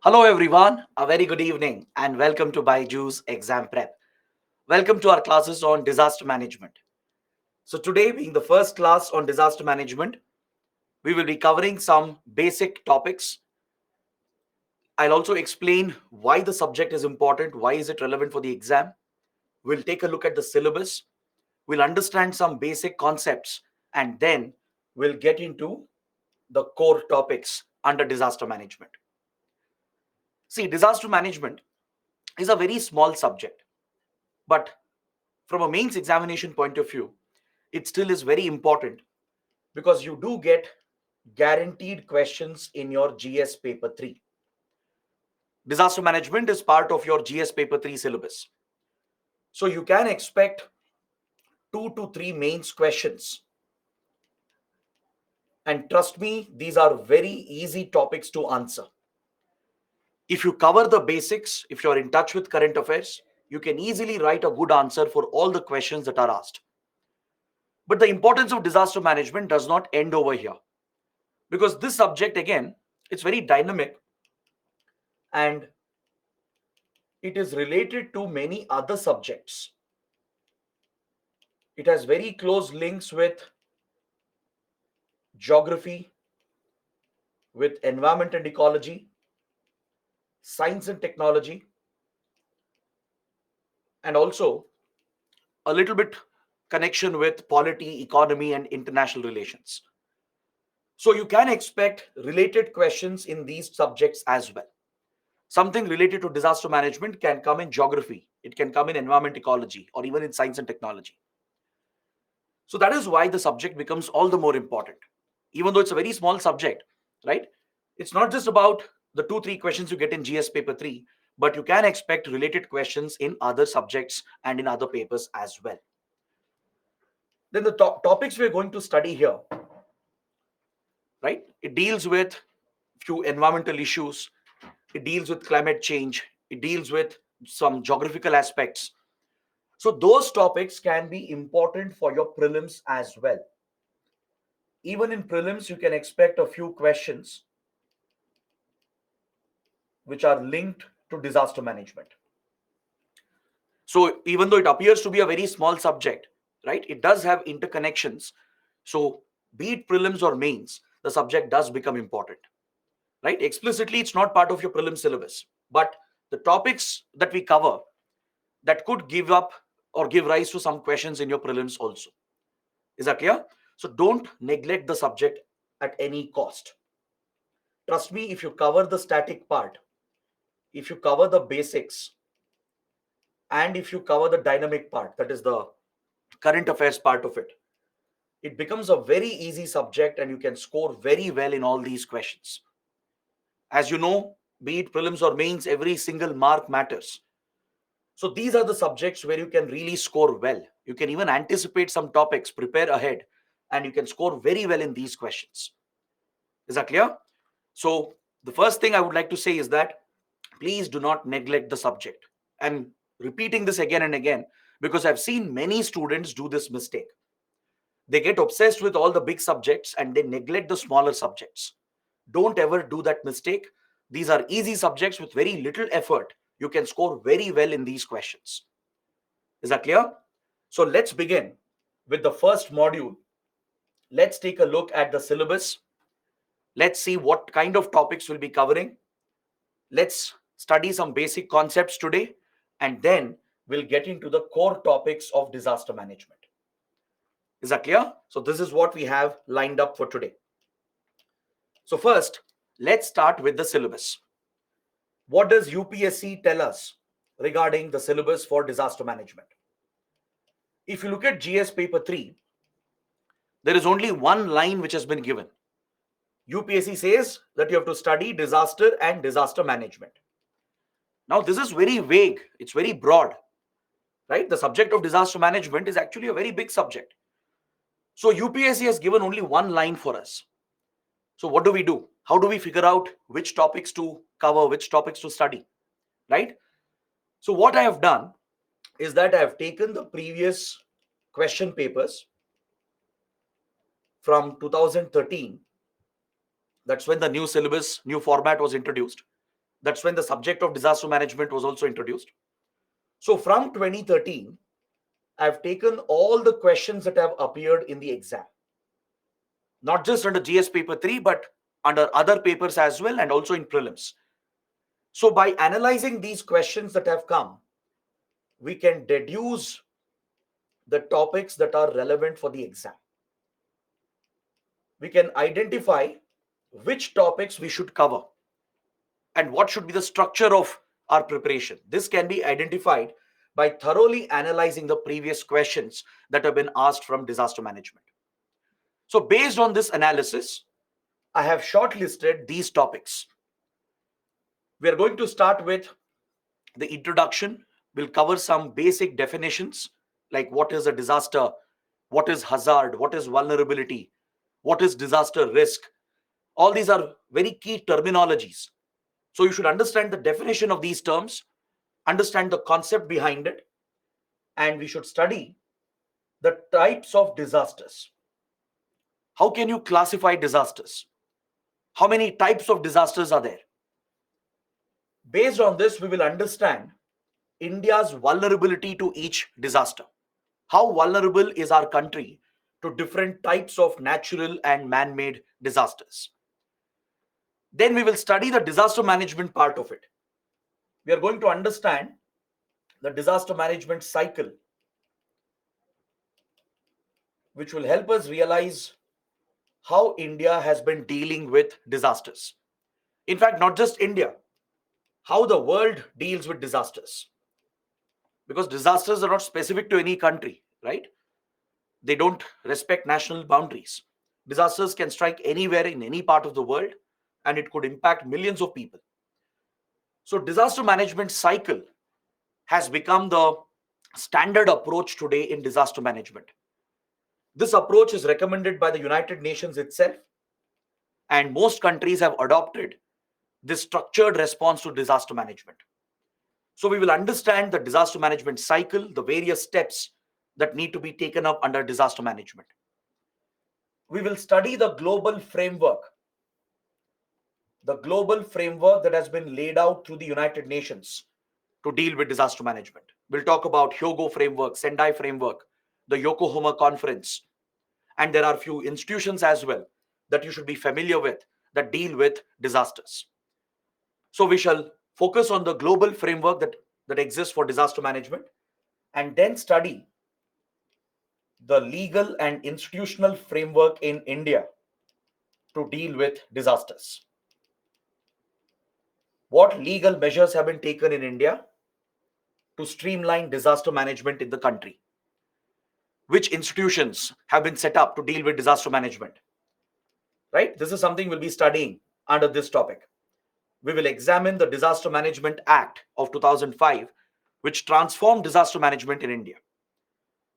Hello everyone, a very good evening and welcome to Byju's Exam Prep. Welcome to our classes on disaster management. So today being the first class on disaster management, we will be covering some basic topics. I'll also explain why the subject is important, why is it relevant for the exam. We'll take a look at the syllabus, we'll understand some basic concepts and then we'll get into the core topics under disaster management. See, disaster management is a very small subject, but from a mains examination point of view, it still is very important because you do get guaranteed questions in your GS paper 3. Disaster management is part of your GS paper 3 syllabus. So you can expect 2 to 3 mains questions. And trust me, these are very easy topics to answer. If you cover the basics, if you're in touch with current affairs, you can easily write a good answer for all the questions that are asked. But the importance of disaster management does not end over here, because this subject, again, it's very dynamic and it is related to many other subjects. It has very close links with geography, with environment and ecology, science and technology, and also a little bit connection with polity, economy, and international relations. So you can expect related questions in these subjects as well. Something related to disaster management can come in geography, it can come in environment ecology, or even in science and technology. So that is why the subject becomes all the more important. Even though it's a very small subject, right? It's not just about the 2 3 questions you get in GS paper 3, but you can expect related questions in other subjects and in other papers as well. Then the topics we're going to study here, right? It deals with few environmental issues, it deals with climate change, it deals with some geographical aspects. So those topics can be important for your prelims as well. Even in prelims, you can expect a few questions which are linked to disaster management. So even though it appears to be a very small subject, right, it does have interconnections. So be it prelims or mains, the subject does become important, right? Explicitly, it's not part of your prelim syllabus, but the topics that we cover, that could give up or give rise to some questions in your prelims also. Is that clear? So don't neglect the subject at any cost. Trust me, if you cover the static part, if you cover the basics, and if you cover the dynamic part, that is the current affairs part of it, it becomes a very easy subject and you can score very well in all these questions. As you know, be it prelims or mains, every single mark matters. So these are the subjects where you can really score well. You can even anticipate some topics, prepare ahead, and you can score very well in these questions. Is that clear? So the first thing I would like to say is that please do not neglect the subject. And repeating this again and again, because I've seen many students do this mistake. They get obsessed with all the big subjects and they neglect the smaller subjects. Don't ever do that mistake. These are easy subjects with very little effort. You can score very well in these questions. Is that clear? So let's begin with the first module. Let's take a look at the syllabus. Let's see what kind of topics we'll be covering. Let's study some basic concepts today, and then we'll get into the core topics of disaster management. Is that clear? So this is what we have lined up for today. So first, let's start with the syllabus. What does UPSC tell us regarding the syllabus for disaster management? If you look at GS paper 3, there is only one line which has been given. UPSC says that you have to study disaster and disaster management. Now, this is very vague. It's very broad, right? The subject of disaster management is actually a very big subject. So UPSC has given only one line for us. So what do? How do we figure out which topics to cover, which topics to study, right? So what I have done is that I have taken the previous question papers from 2013. That's when the new syllabus, new format was introduced. That's when the subject of disaster management was also introduced. So from 2013, I've taken all the questions that have appeared in the exam, not just under GS paper 3, but under other papers as well, and also in prelims. So by analyzing these questions that have come, we can deduce the topics that are relevant for the exam. We can identify which topics we should cover and what should be the structure of our preparation. This can be identified by thoroughly analyzing the previous questions that have been asked from disaster management. So based on this analysis, I have shortlisted these topics. We are going to start with the introduction. We'll cover some basic definitions like what is a disaster, what is hazard, what is vulnerability, what is disaster risk. All these are very key terminologies. So you should understand the definition of these terms, understand the concept behind it, and we should study the types of disasters. How can you classify disasters? How many types of disasters are there? Based on this, we will understand India's vulnerability to each disaster. How vulnerable is our country to different types of natural and man made disasters? Then we will study the disaster management part of it. We are going to understand the disaster management cycle, which will help us realize how India has been dealing with disasters. In fact, not just India, how the world deals with disasters. Because disasters are not specific to any country, right? They don't respect national boundaries. Disasters can strike anywhere in any part of the world, and it could impact millions of people. So disaster management cycle has become the standard approach today in disaster management. This approach is recommended by the United Nations itself, and most countries have adopted this structured response to disaster management. So we will understand the disaster management cycle, the various steps that need to be taken up under disaster management. We will study the global framework that has been laid out through the United Nations to deal with disaster management. We'll talk about Hyogo framework, Sendai framework, the Yokohama conference, and there are few institutions as well that you should be familiar with that deal with disasters. So we shall focus on the global framework that exists for disaster management, and then study the legal and institutional framework in India to deal with disasters. What legal measures have been taken in India to streamline disaster management in the country? Which institutions have been set up to deal with disaster management? Right? This is something we'll be studying under this topic. We will examine the Disaster Management Act of 2005, which transformed disaster management in India.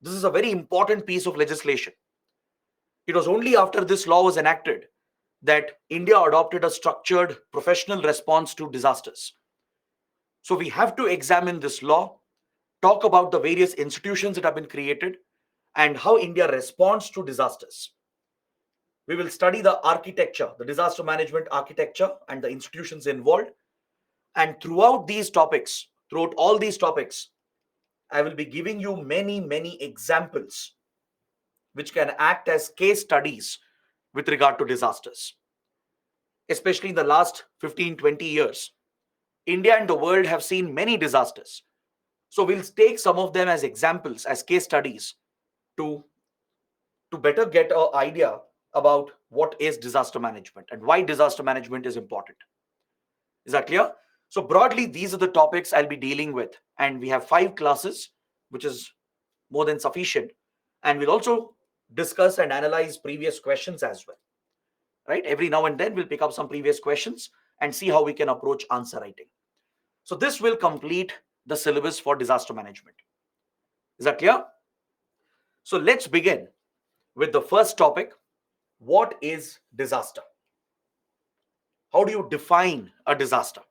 This is a very important piece of legislation. It was only after this law was enacted that India adopted a structured professional response to disasters. So we have to examine this law, talk about the various institutions that have been created, and how India responds to disasters. We will study the architecture, the disaster management architecture, and the institutions involved. And throughout all these topics, I will be giving you many examples which can act as case studies with regard to disasters. Especially in the last 15-20 years, India and the world have seen many disasters. So we'll take some of them as examples, as case studies to better get an idea about what is disaster management and why disaster management is important. Is that clear? So broadly, these are the topics I'll be dealing with. And we have 5 classes, which is more than sufficient. And we'll also discuss and analyze previous questions as well. Right? Every now and then we'll pick up some previous questions and see how we can approach answer writing. So this will complete the syllabus for disaster management. Is that clear? So let's begin with the first topic. What is disaster? How do you define a disaster?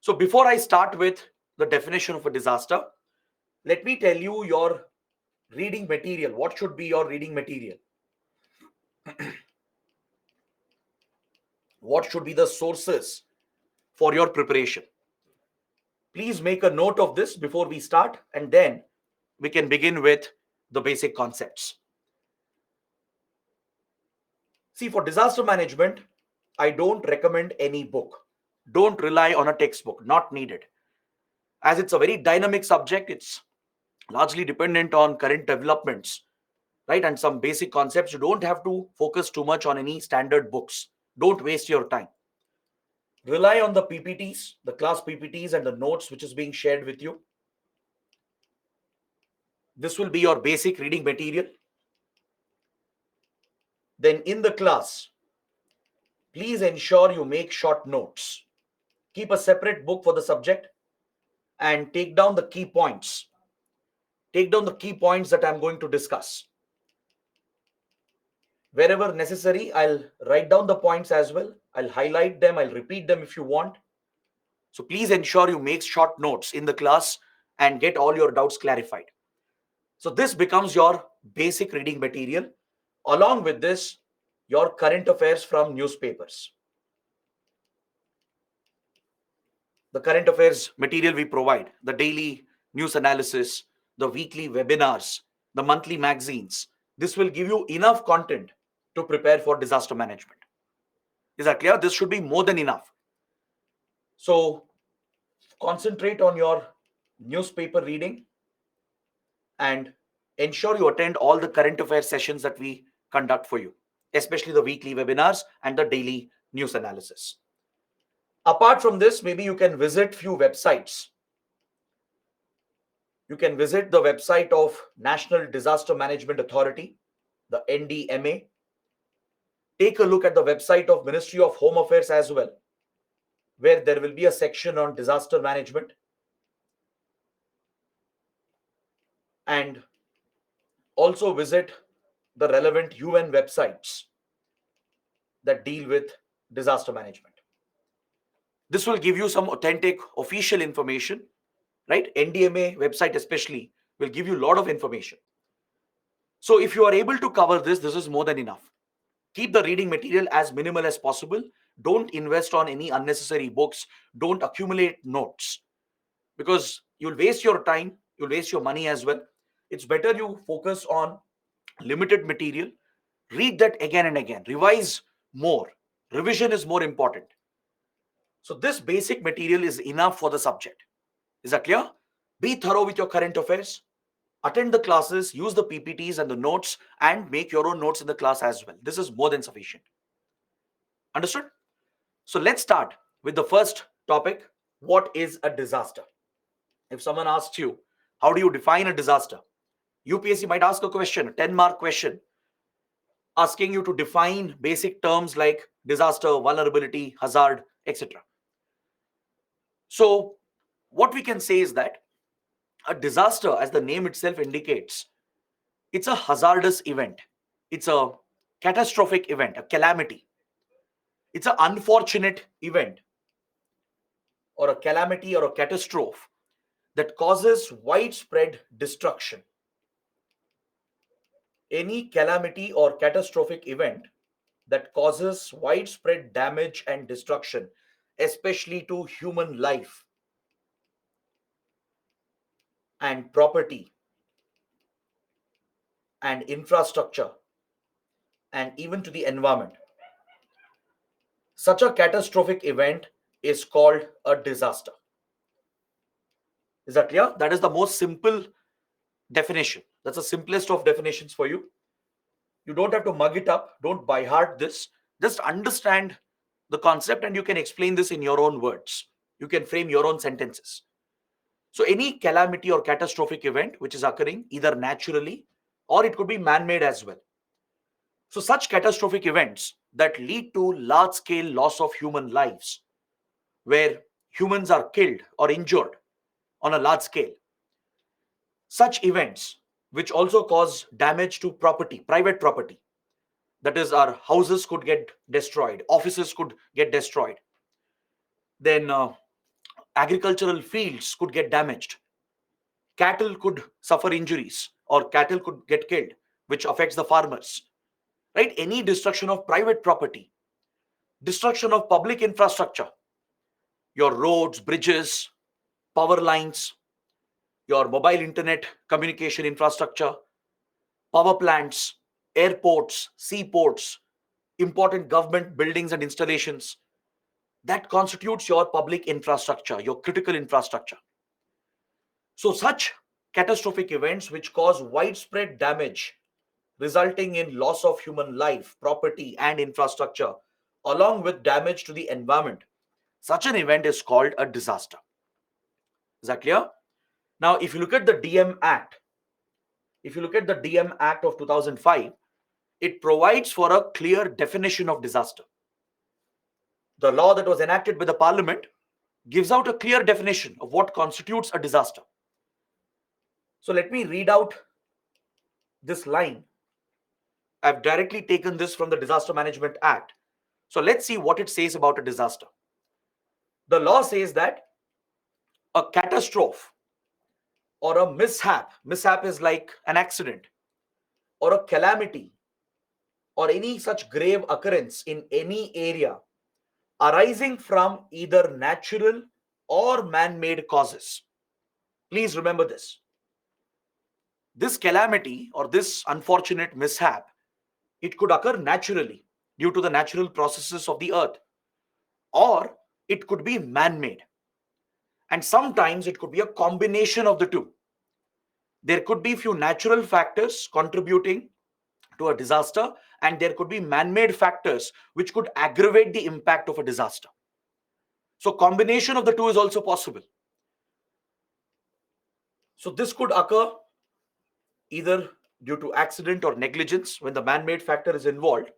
So before I start with the definition of a disaster, let me tell you your reading material. What should be your reading material? What should be the sources for your preparation. Please make a note of this before we start, and then we can begin with the basic concepts. See, for disaster management, I don't recommend any book. Don't rely on a textbook, not needed. As it's a very dynamic subject, it's largely dependent on current developments, right? And some basic concepts. You don't have to focus too much on any standard books. Don't waste your time. Rely on the PPTs, the class PPTs, and the notes which is being shared with you. This will be your basic reading material. Then in the class, please ensure you make short notes. Keep a separate book for the subject and take down the key points. Take down the key points that I'm going to discuss. Wherever necessary, I'll write down the points as well. I'll highlight them. I'll repeat them if you want. So please ensure you make short notes in the class and get all your doubts clarified. So this becomes your basic reading material. Along with this, your current affairs from newspapers. The current affairs material we provide, the daily news analysis, the weekly webinars, the monthly magazines. This will give you enough content to prepare for disaster management. Is that clear? This should be more than enough. So concentrate on your newspaper reading and ensure you attend all the current affairs sessions that we conduct for you, especially the weekly webinars and the daily news analysis. Apart from this, maybe you can visit few websites. You can visit the website of National Disaster Management Authority, the NDMA. Take a look at the website of Ministry of Home Affairs as well, where there will be a section on disaster management. And also visit the relevant UN websites that deal with disaster management. This will give you some authentic official information, right? NDMA website especially will give you a lot of information. So if you are able to cover this, this is more than enough. Keep the reading material as minimal as possible. Don't invest on any unnecessary books. Don't accumulate notes because you'll waste your time, you'll waste your money as well. It's better you focus on limited material. Read that again and again. Revise more. Revision is more important. So this basic material is enough for the subject. Is that clear? Be thorough with your current affairs. Attend the classes, use the PPTs and the notes, and make your own notes in the class as well. This is more than sufficient. Understood? So let's start with the first topic. What is a disaster? If someone asks you, how do you define a disaster? UPSC might ask a question, a 10-mark question, asking you to define basic terms like disaster, vulnerability, hazard, etc. So what we can say is that a disaster, as the name itself indicates, it's a hazardous event. It's a catastrophic event, a calamity. It's an unfortunate event or a calamity or a catastrophe that causes widespread destruction. Any calamity or catastrophic event that causes widespread damage and destruction, especially to human life and property and infrastructure and even to the environment. Such a catastrophic event is called a disaster. Is that clear? That is the most simple definition. That's the simplest of definitions for you. You don't have to mug it up. Don't by heart this. Just understand the concept and you can explain this in your own words. You can frame your own sentences. So any calamity or catastrophic event which is occurring either naturally or it could be man-made as well. So such catastrophic events that lead to large-scale loss of human lives, where humans are killed or injured on a large scale. Such events which also cause damage to property, private property. That is, our houses could get destroyed, offices could get destroyed. Then agricultural fields could get damaged. Cattle could suffer injuries or cattle could get killed, which affects the farmers. Right? Any destruction of private property, destruction of public infrastructure. your roads, bridges, power lines, your mobile internet communication infrastructure, power plants, airports, seaports, important government buildings and installations. That constitutes your public infrastructure, your critical infrastructure. So, such catastrophic events which cause widespread damage, resulting in loss of human life, property, and infrastructure, along with damage to the environment, such an event is called a disaster. Is that clear? Now, if you look at the DM Act, if you look at the DM Act of 2005, it provides for a clear definition of disaster. The law that was enacted by the parliament gives out a clear definition of what constitutes a disaster. So let me read out this line. I've directly taken this from the Disaster Management Act. So let's see what it says about a disaster. The law says that a catastrophe or a mishap is like an accident or a calamity or any such grave occurrence in any area arising from either natural or man-made causes. Please remember this. This calamity or this unfortunate mishap, it could occur naturally due to the natural processes of the earth, or it could be man-made. And sometimes it could be a combination of the two. There could be few natural factors contributing to a disaster, and there could be man-made factors which could aggravate the impact of a disaster. So combination of the two is also possible. So this could occur either due to accident or negligence when the man-made factor is involved,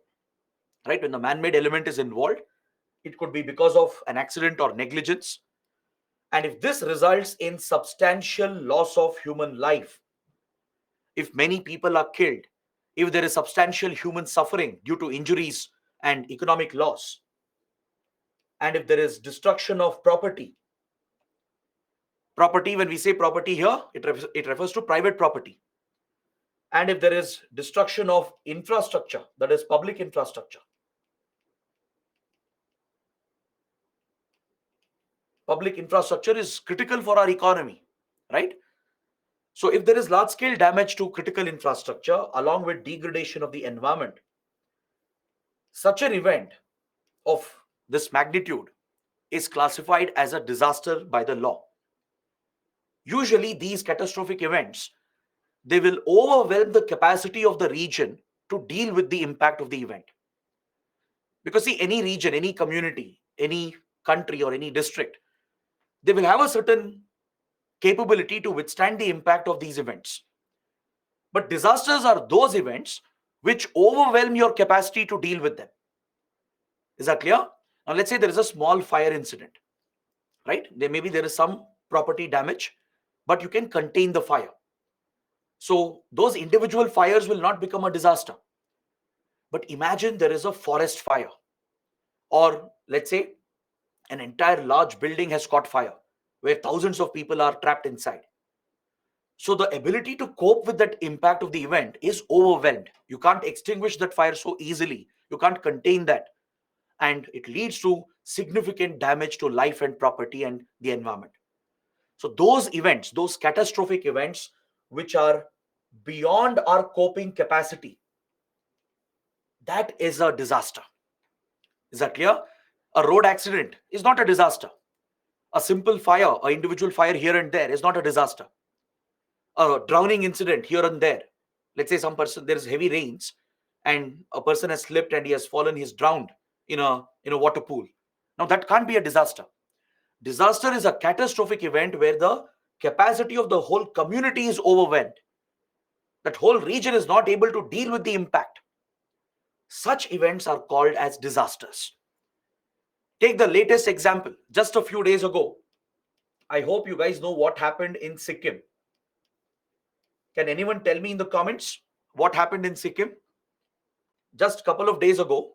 right? When the man-made element is involved, it could be because of an accident or negligence. And if this results in substantial loss of human life, if many people are killed, if there is substantial human suffering due to injuries and economic loss, and if there is destruction of property, when we say property here, it refers to private property. And if there is destruction of infrastructure, that is public infrastructure. Public infrastructure is critical for our economy, right? So if there is large scale damage to critical infrastructure along with degradation of the environment, such an event of this magnitude is classified as a disaster by the law. Usually these catastrophic events, they will overwhelm the capacity of the region to deal with the impact of the event. Because see, any region, any community, any country or any district, they will have a certain capability to withstand the impact of these events. But disasters are those events which overwhelm your capacity to deal with them. Is that clear? Now let's say there is a small fire incident, right? There is some property damage, but you can contain the fire. So those individual fires will not become a disaster. But imagine there is a forest fire, or let's say an entire large building has caught fire where thousands of people are trapped inside. So the ability to cope with that impact of the event is overwhelmed. You can't extinguish that fire so easily. You can't contain that. And it leads to significant damage to life and property and the environment. So those events, those catastrophic events, which are beyond our coping capacity, that is a disaster. Is that clear? A road accident is not a disaster. A simple fire, an individual fire here and there is not a disaster. A drowning incident here and there. Let's say there is heavy rains and a person has slipped and he has fallen, he's drowned in a water pool. Now that can't be a disaster. Disaster is a catastrophic event where the capacity of the whole community is overwhelmed. That whole region is not able to deal with the impact. Such events are called as disasters. Take the latest example, just a few days ago. I hope you guys know what happened in Sikkim. Can anyone tell me in the comments what happened in Sikkim? Just a couple of days ago,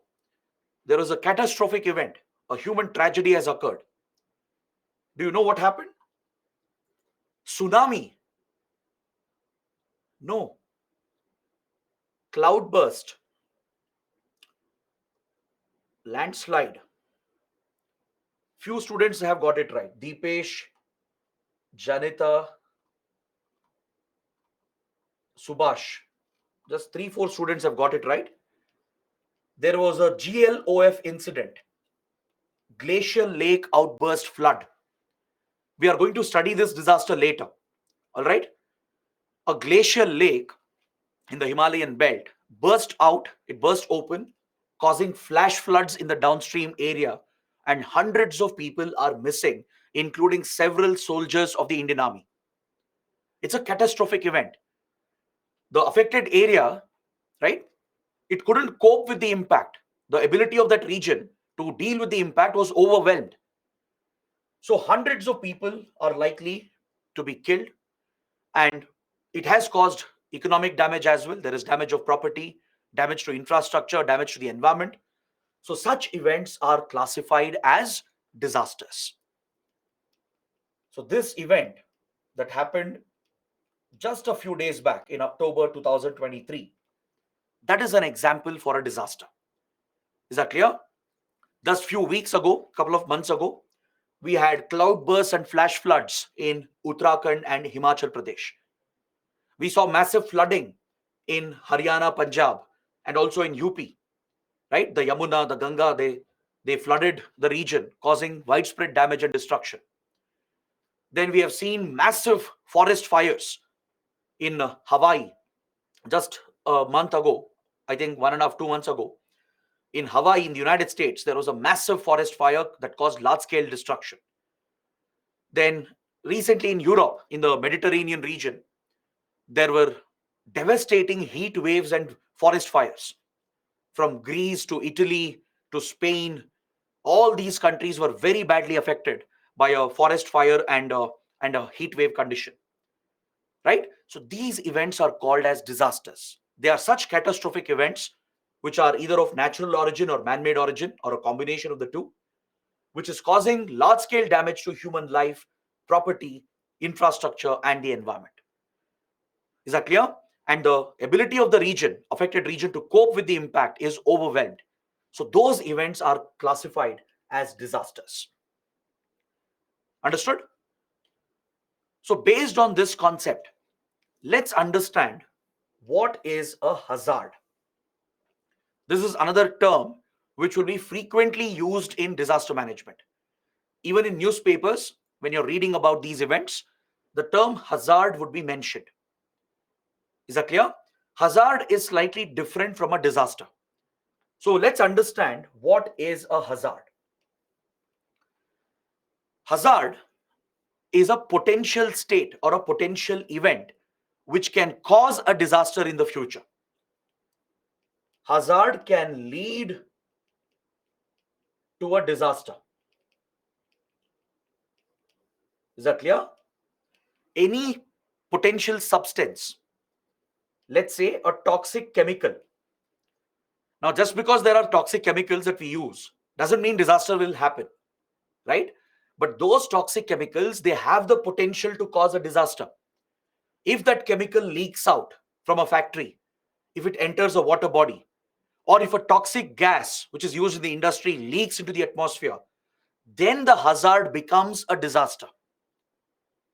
there was a catastrophic event. A human tragedy has occurred. Do you know what happened? Tsunami? No. Cloudburst? Landslide? Few students have got it right. Deepesh, Janita, Subhash. Just 3-4 students have got it right. There was a GLOF incident, glacial lake outburst flood. We are going to study this disaster later. All right. A glacial lake in the Himalayan belt burst open, causing flash floods in the downstream area, and hundreds of people are missing, including several soldiers of the Indian Army. It's a catastrophic event. The affected area, right, it couldn't cope with the impact. The ability of that region to deal with the impact was overwhelmed. So hundreds of people are likely to be killed, and it has caused economic damage as well. There is damage of property, damage to infrastructure, damage to the environment. So such events are classified as disasters. So this event that happened just a few days back in October 2023, that is an example for a disaster. Is that clear? Just few weeks ago, couple of months ago, we had cloudbursts and flash floods in Uttarakhand and Himachal Pradesh. We saw massive flooding in Haryana, Punjab, and also in UP, right? The Yamuna, the Ganga, they flooded the region, causing widespread damage and destruction. Then we have seen massive forest fires in Hawaii just a month ago, I think 1.5, 2 months ago. In Hawaii, in the United States, there was a massive forest fire that caused large-scale destruction. Then recently in Europe, in the Mediterranean region, there were devastating heat waves and forest fires. From Greece to Italy to Spain, all these countries were very badly affected by a forest fire and a heat wave condition. Right? So these events are called as disasters. They are such catastrophic events which are either of natural origin or man-made origin or a combination of the two, which is causing large-scale damage to human life, property, infrastructure, and the environment. Is that clear? And the ability of the affected region to cope with the impact is overwhelmed. So those events are classified as disasters. Understood? So based on this concept, let's understand what is a hazard. This is another term which will be frequently used in disaster management. Even in newspapers, when you're reading about these events, the term hazard would be mentioned. Is that clear? Hazard is slightly different from a disaster. So let's understand what is a hazard. Hazard is a potential state or a potential event which can cause a disaster in the future. Hazard can lead to a disaster. Is that clear? Any potential substance, let's say a toxic chemical. Now, just because there are toxic chemicals that we use doesn't mean disaster will happen, right? But those toxic chemicals, they have the potential to cause a disaster. If that chemical leaks out from a factory, if it enters a water body, or if a toxic gas, which is used in the industry, leaks into the atmosphere, then the hazard becomes a disaster,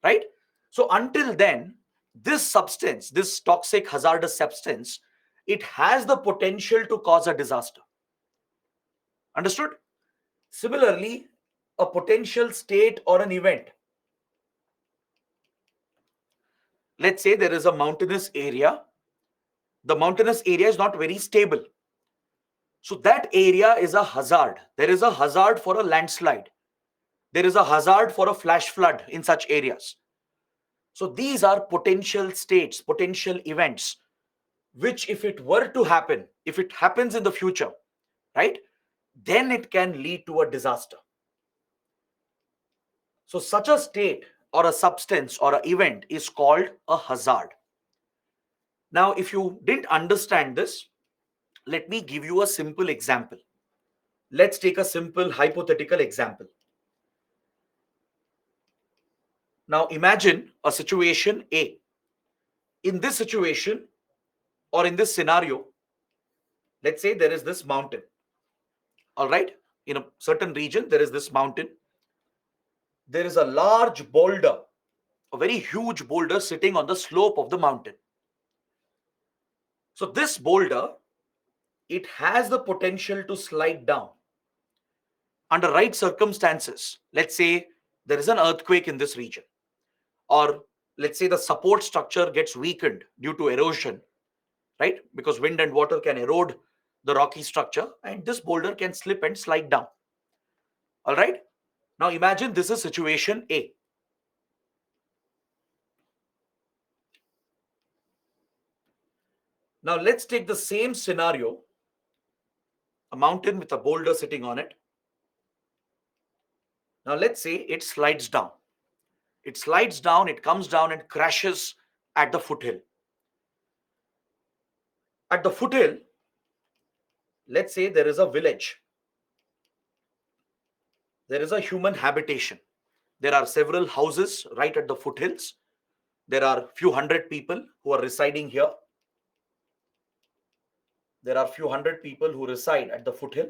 right? So until then, this substance, this toxic hazardous substance, it has the potential to cause a disaster. Understood? Similarly, a potential state or an event. Let's say there is a mountainous area. The mountainous area is not very stable. So that area is a hazard. There is a hazard for a landslide. There is a hazard for a flash flood in such areas. So these are potential states, potential events, which if it were to happen, if it happens in the future, right, then it can lead to a disaster. So such a state or a substance or an event is called a hazard. Now, if you didn't understand this, let me give you a simple example. Let's take a simple hypothetical example. Now, imagine a situation A. In this situation or in this scenario, let's say there is this mountain. All right. In a certain region, there is this mountain. there is a large boulder, a very huge boulder sitting on the slope of the mountain. So this boulder, it has the potential to slide down under right circumstances. Let's say there is an earthquake in this region, or let's say the support structure gets weakened due to erosion, right? Because wind and water can erode the rocky structure, and this boulder can slip and slide down. All right. Now imagine this is situation A. Now let's take the same scenario, a mountain with a boulder sitting on it. Now let's say it slides down. It slides down, it comes down and crashes at the foothill. At the foothill, let's say there is a village. There is a human habitation. There are several houses right at the foothills. There are few hundred people who are residing here. There are few hundred people who reside at the foothill.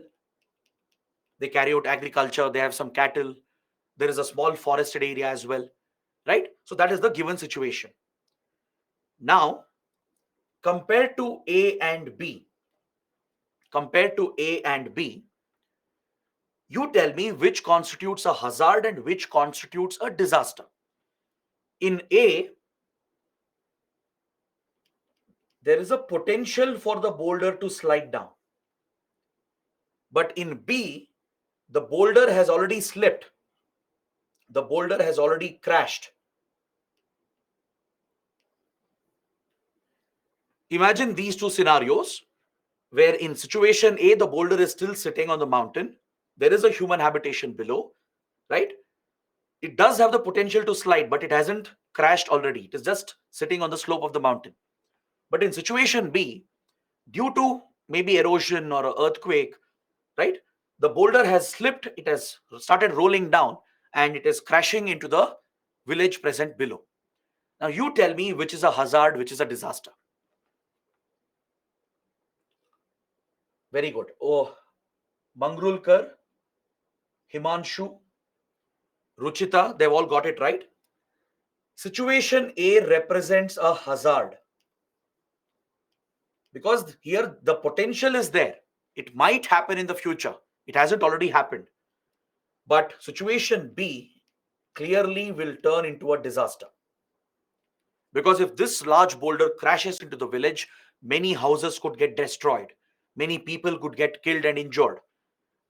They carry out agriculture. They have some cattle. There is a small forested area as well, right? So that is the given situation. Now, compared to A and B, you tell me which constitutes a hazard and which constitutes a disaster. In A, there is a potential for the boulder to slide down. But in B, the boulder has already slipped. The boulder has already crashed. Imagine these two scenarios where in situation A, the boulder is still sitting on the mountain. There is a human habitation below, right? It does have the potential to slide, but it hasn't crashed already. It is just sitting on the slope of the mountain. But in situation B, due to maybe erosion or an earthquake, right, the boulder has slipped, it has started rolling down, and it is crashing into the village present below. Now you tell me which is a hazard, which is a disaster. Very good. Oh, Mangrulkar, Himanshu, Ruchita, they've all got it right. Situation A represents a hazard because here the potential is there. It might happen in the future. It hasn't already happened. But situation B clearly will turn into a disaster. Because if this large boulder crashes into the village, many houses could get destroyed. Many people could get killed and injured.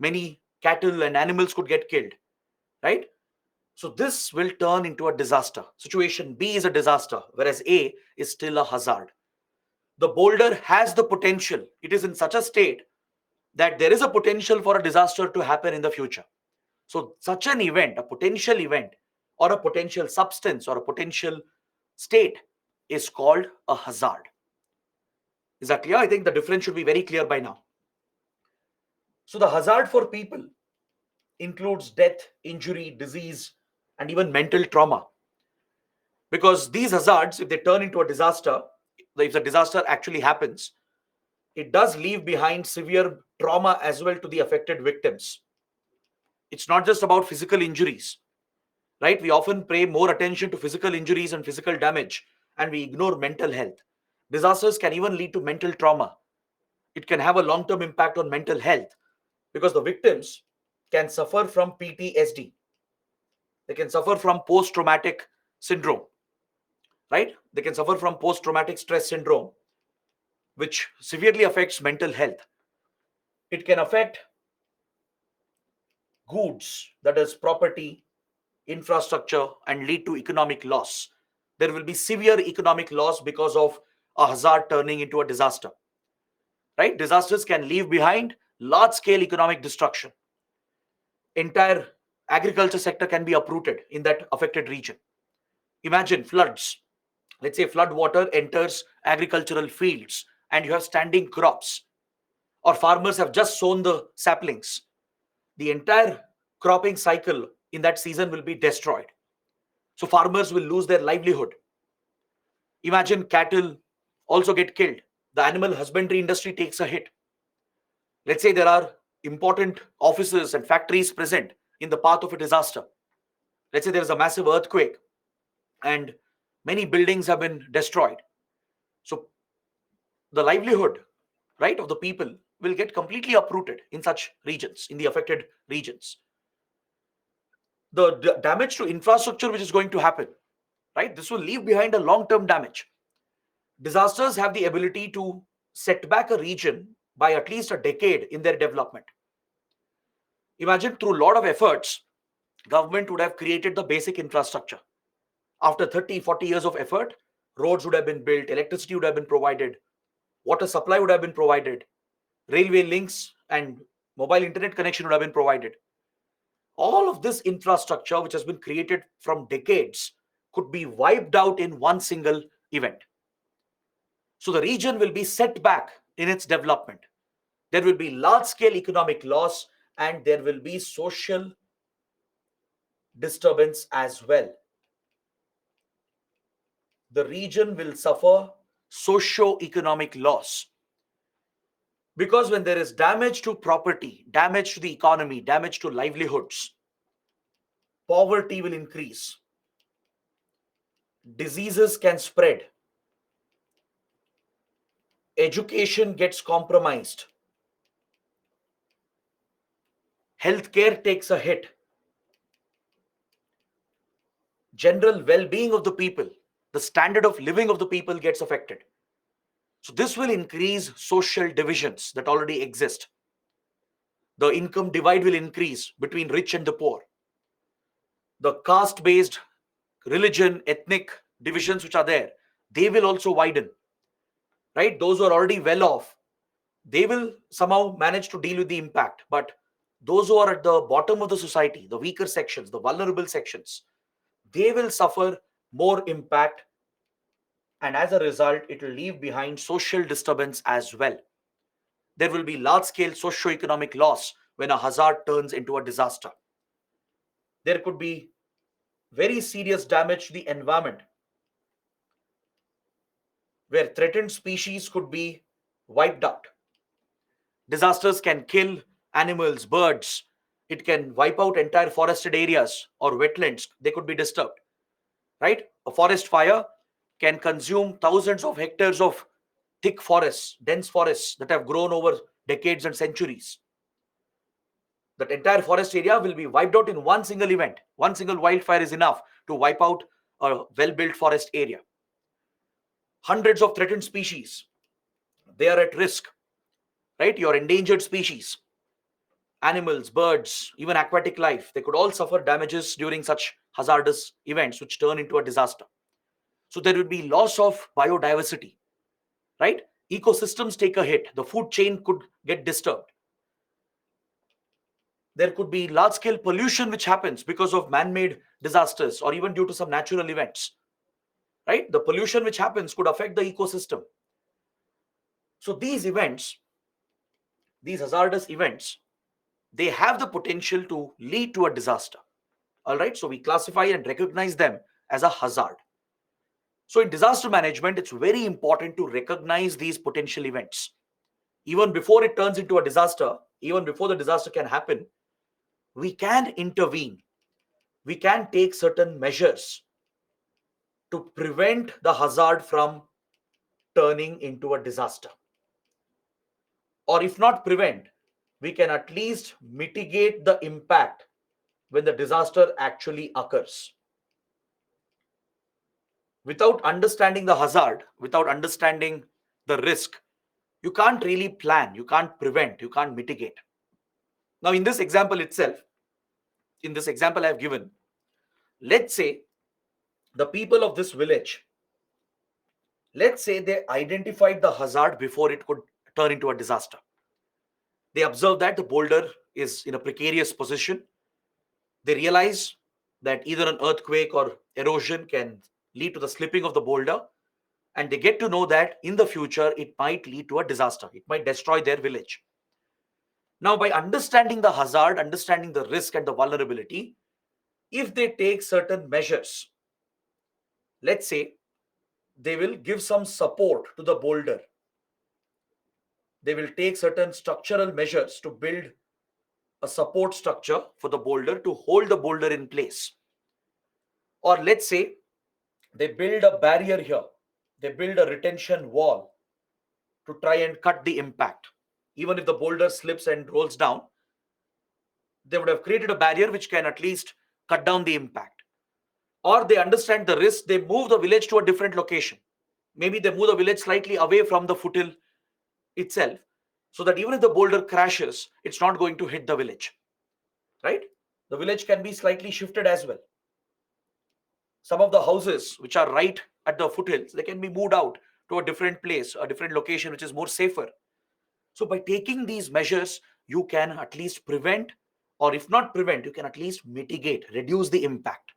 Many cattle and animals could get killed, right? So this will turn into a disaster. Situation B is a disaster, whereas A is still a hazard. The boulder has the potential. It is in such a state that there is a potential for a disaster to happen in the future. So such an event, a potential event, or a potential substance or a potential state is called a hazard. Is that clear? I think the difference should be very clear by now. So the hazard for people includes death, injury, disease, and even mental trauma. Because these hazards, if they turn into a disaster, if the disaster actually happens, it does leave behind severe trauma as well to the affected victims. It's not just about physical injuries, right? We often pay more attention to physical injuries and physical damage, and we ignore mental health. Disasters can even lead to mental trauma. It can have a long-term impact on mental health because the victims can suffer from PTSD. They can suffer from post-traumatic syndrome, right? They can suffer from post-traumatic stress syndrome, which severely affects mental health. It can affect goods, that is property, infrastructure, and lead to economic loss. There will be severe economic loss because of a hazard turning into a disaster, right? Disasters can leave behind large-scale economic destruction. Entire agriculture sector can be uprooted in that affected region. Imagine floods. Let's say flood water enters agricultural fields and you have standing crops, or farmers have just sown the saplings. The entire cropping cycle in that season will be destroyed. So farmers will lose their livelihood. Imagine cattle also get killed. The animal husbandry industry takes a hit. Let's say there are important offices and factories present in the path of a disaster. Let's say there is a massive earthquake and many buildings have been destroyed. So the livelihood, right, of the people will get completely uprooted in such regions, in the affected regions. The damage to infrastructure which is going to happen, right, this will leave behind a long term damage. Disasters have the ability to set back a region by at least a decade in their development. Imagine through a lot of efforts, government would have created the basic infrastructure. After 30, 40 years of effort, roads would have been built, electricity would have been provided, water supply would have been provided, railway links and mobile internet connection would have been provided. All of this infrastructure, which has been created from decades, could be wiped out in one single event. So the region will be set back in its development. There will be large scale economic loss and there will be social disturbance as well. The region will suffer socio-economic loss because when there is damage to property, damage to the economy, damage to livelihoods, poverty will increase, diseases can spread, education gets compromised, healthcare takes a hit, general well-being of the people, the standard of living of the people gets affected. So this will increase social divisions that already exist. The income divide will increase between rich and the poor. The caste-based, religion, ethnic divisions which are there, they will also widen, right? Those who are already well off, they will somehow manage to deal with the impact. But those who are at the bottom of the society, the weaker sections, the vulnerable sections, they will suffer more impact. And as a result, it will leave behind social disturbance as well. There will be large scale socio-economic loss when a hazard turns into a disaster. There could be very serious damage to the environment where threatened species could be wiped out. Disasters can kill animals, birds. It can wipe out entire forested areas or wetlands. They could be disturbed, right? A forest fire can consume thousands of hectares of thick forests, dense forests that have grown over decades and centuries. That entire forest area will be wiped out in one single event. One single wildfire is enough to wipe out a well-built forest area. Hundreds of threatened species, they are at risk, right? Your endangered species, animals, birds, even aquatic life, they could all suffer damages during such hazardous events which turn into a disaster. So there would be loss of biodiversity, right? Ecosystems take a hit. The food chain could get disturbed. There could be large scale pollution which happens because of man made disasters or even due to some natural events, right? The pollution which happens could affect the ecosystem. So these events, these hazardous events, they have the potential to lead to a disaster. All right, so we classify and recognize them as a hazard. So in disaster management, it's very important to recognize these potential events. Even before it turns into a disaster, even before the disaster can happen, we can intervene. We can take certain measures to prevent the hazard from turning into a disaster. Or if not prevent, we can at least mitigate the impact when the disaster actually occurs. Without understanding the hazard, without understanding the risk, you can't really plan, you can't prevent, you can't mitigate. Now, in this example itself, in this example I have given, let's say the people of this village, let's say they identified the hazard before it could turn into a disaster. They observe that the boulder is in a precarious position. They realize that either an earthquake or erosion can lead to the slipping of the boulder, and they get to know that in the future it might lead to a disaster. It might destroy their village. Now, by understanding the hazard, understanding the risk and the vulnerability, if they take certain measures, let's say they will give some support to the boulder, they will take certain structural measures to build a support structure for the boulder to hold the boulder in place. Or let's say they build a barrier here, they build a retention wall to try and cut the impact. Even if the boulder slips and rolls down, they would have created a barrier which can at least cut down the impact. Or they understand the risk, they move the village to a different location. Maybe they move the village slightly away from the foothill itself, so that even if the boulder crashes, it's not going to hit the village, right? The village can be slightly shifted as well. Some of the houses which are right at the foothills, they can be moved out to a different place, a different location which is more safer. So by taking these measures, you can at least prevent, or if not prevent, you can at least mitigate, reduce the impact.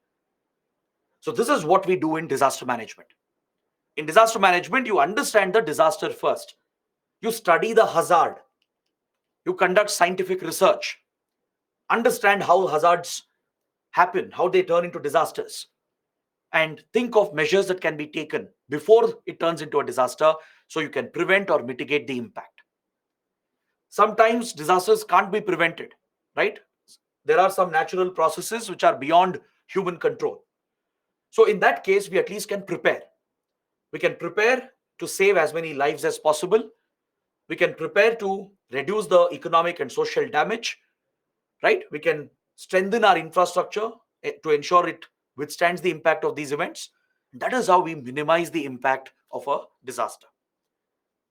So this is what we do in disaster management. In disaster management, you understand the disaster first. You study the hazard. You conduct scientific research. Understand how hazards happen, how they turn into disasters, and think of measures that can be taken before it turns into a disaster so you can prevent or mitigate the impact. Sometimes disasters can't be prevented, right? There are some natural processes which are beyond human control. So in that case, we at least can prepare. We can prepare to save as many lives as possible. We can prepare to reduce the economic and social damage, right? We can strengthen our infrastructure to ensure it withstands the impact of these events. That is how we minimize the impact of a disaster.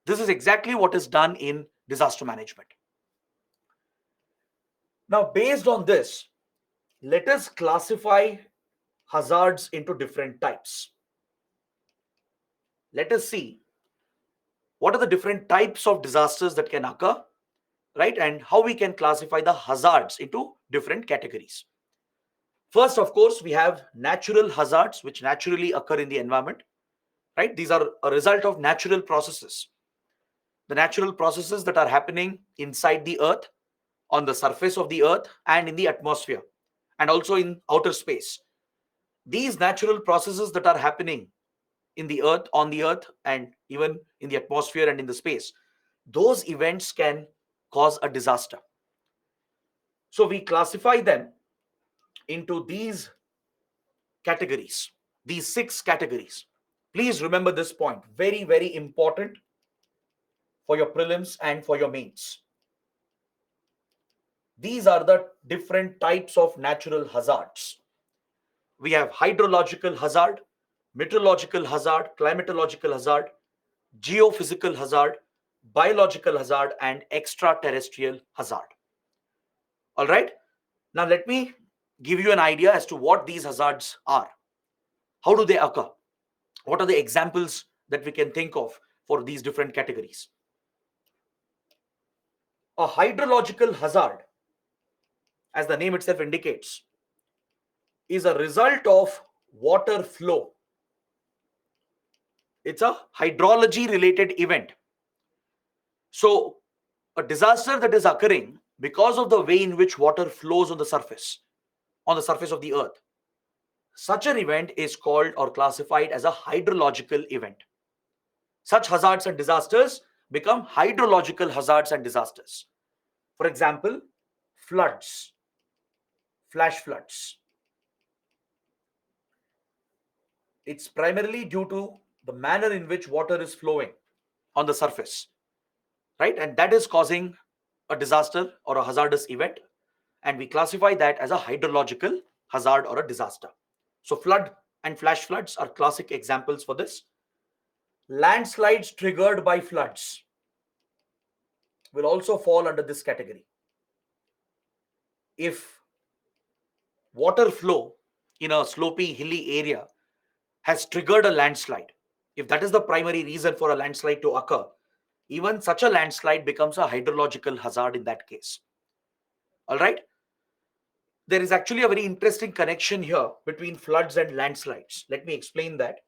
This is exactly what is done in disaster management. Now, based on this, let us classify hazards into different types. Let us see what are the different types of disasters that can occur, right? And how we can classify the hazards into different categories. First, of course, we have natural hazards which naturally occur in the environment, right? These are a result of natural processes. The natural processes that are happening inside the earth, on the surface of the earth, and in the atmosphere, and also in outer space. These natural processes that are happening in the earth, on the earth, and even in the atmosphere and in the space, those events can cause a disaster. So we classify them into these categories, these 6 categories. Please remember this point, very, very important for your prelims and for your mains. These are the different types of natural hazards. We have hydrological hazard, meteorological hazard, climatological hazard, geophysical hazard, biological hazard, and extraterrestrial hazard. All right. Now, let me give you an idea as to what these hazards are. How do they occur? What are the examples that we can think of for these different categories? A hydrological hazard, as the name itself indicates, is a result of water flow. It's a hydrology related event. So, a disaster that is occurring because of the way in which water flows on the surface of the earth. Such an event is called or classified as a hydrological event. Such hazards and disasters become hydrological hazards and disasters. For example, floods, flash floods. It's primarily due to the manner in which water is flowing on the surface, right? And that is causing a disaster or a hazardous event. And we classify that as a hydrological hazard or a disaster. So flood and flash floods are classic examples for this. Landslides triggered by floods will also fall under this category. If water flow in a slopy, hilly area has triggered a landslide, if that is the primary reason for a landslide to occur, even such a landslide becomes a hydrological hazard in that case. All right. There is actually a very interesting connection here between floods and landslides. Let me explain that.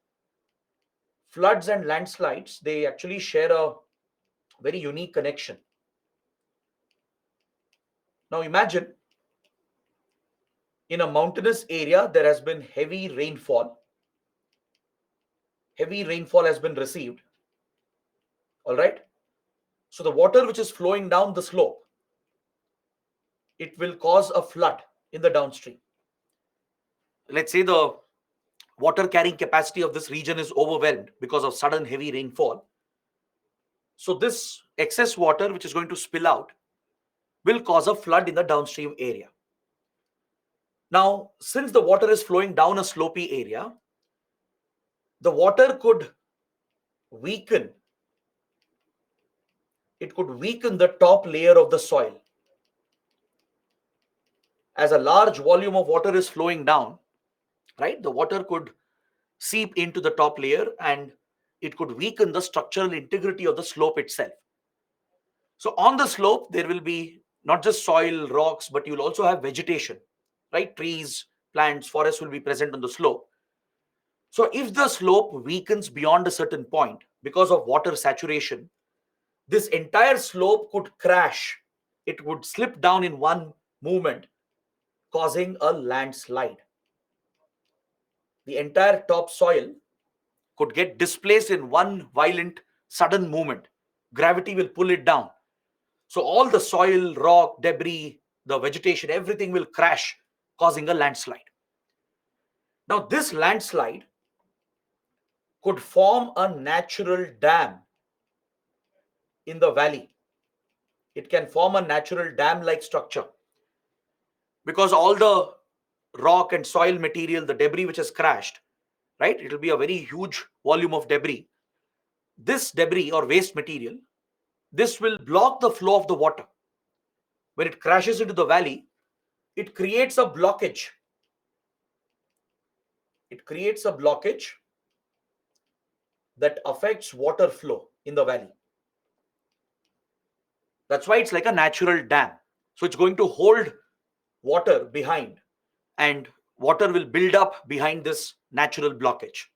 Floods and landslides, they actually share a very unique connection. Now imagine in a mountainous area, there has been heavy rainfall. Heavy rainfall has been received. All right. So the water which is flowing down the slope, it will cause a flood in the downstream. Let's say the water carrying capacity of this region is overwhelmed because of sudden heavy rainfall. So this excess water which is going to spill out will cause a flood in the downstream area. Now, since the water is flowing down a slopy area, the water could weaken. It could weaken the top layer of the soil. As a large volume of water is flowing down, right, the water could seep into the top layer and it could weaken the structural integrity of the slope itself. So on the slope, there will be not just soil, rocks, but you'll also have vegetation, right? Trees, plants, forests will be present on the slope. So if the slope weakens beyond a certain point because of water saturation, this entire slope could crash. It would slip down in one movement, causing a landslide. The entire topsoil could get displaced in one violent, sudden movement. Gravity will pull it down. So all the soil, rock, debris, the vegetation, everything will crash, causing a landslide. Now, this landslide could form a natural dam in the valley. It can form a natural dam-like structure because all the rock and soil material, the debris which has crashed, right? It will be a very huge volume of debris. This debris or waste material, this will block the flow of the water. When it crashes into the valley, it creates a blockage. It creates a blockage that affects water flow in the valley. That's why it's like a natural dam. So it's going to hold water behind, and water will build up behind this natural blockage.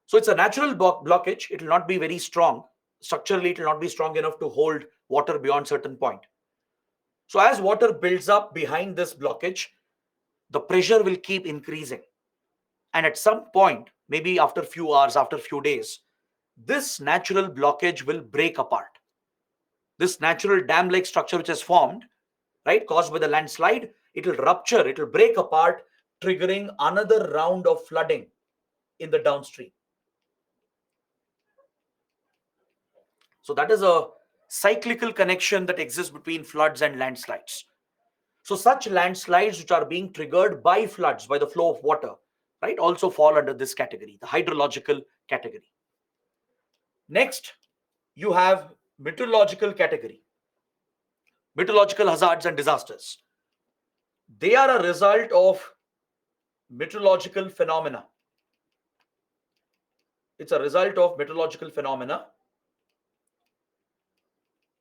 So it's a natural blockage. It will not be very strong. Structurally, it will not be strong enough to hold water beyond certain point. So as water builds up behind this blockage, the pressure will keep increasing. And at some point, maybe after a few hours, after a few days, this natural blockage will break apart. This natural dam-like structure which has formed, right, caused by the landslide, it will rupture, it will break apart, triggering another round of flooding in the downstream. So that is a cyclical connection that exists between floods and landslides. So such landslides which are being triggered by floods, by the flow of water, right, also fall under this category, the hydrological category. Next, you have meteorological category. Meteorological hazards and disasters. They are a result of meteorological phenomena. It's a result of meteorological phenomena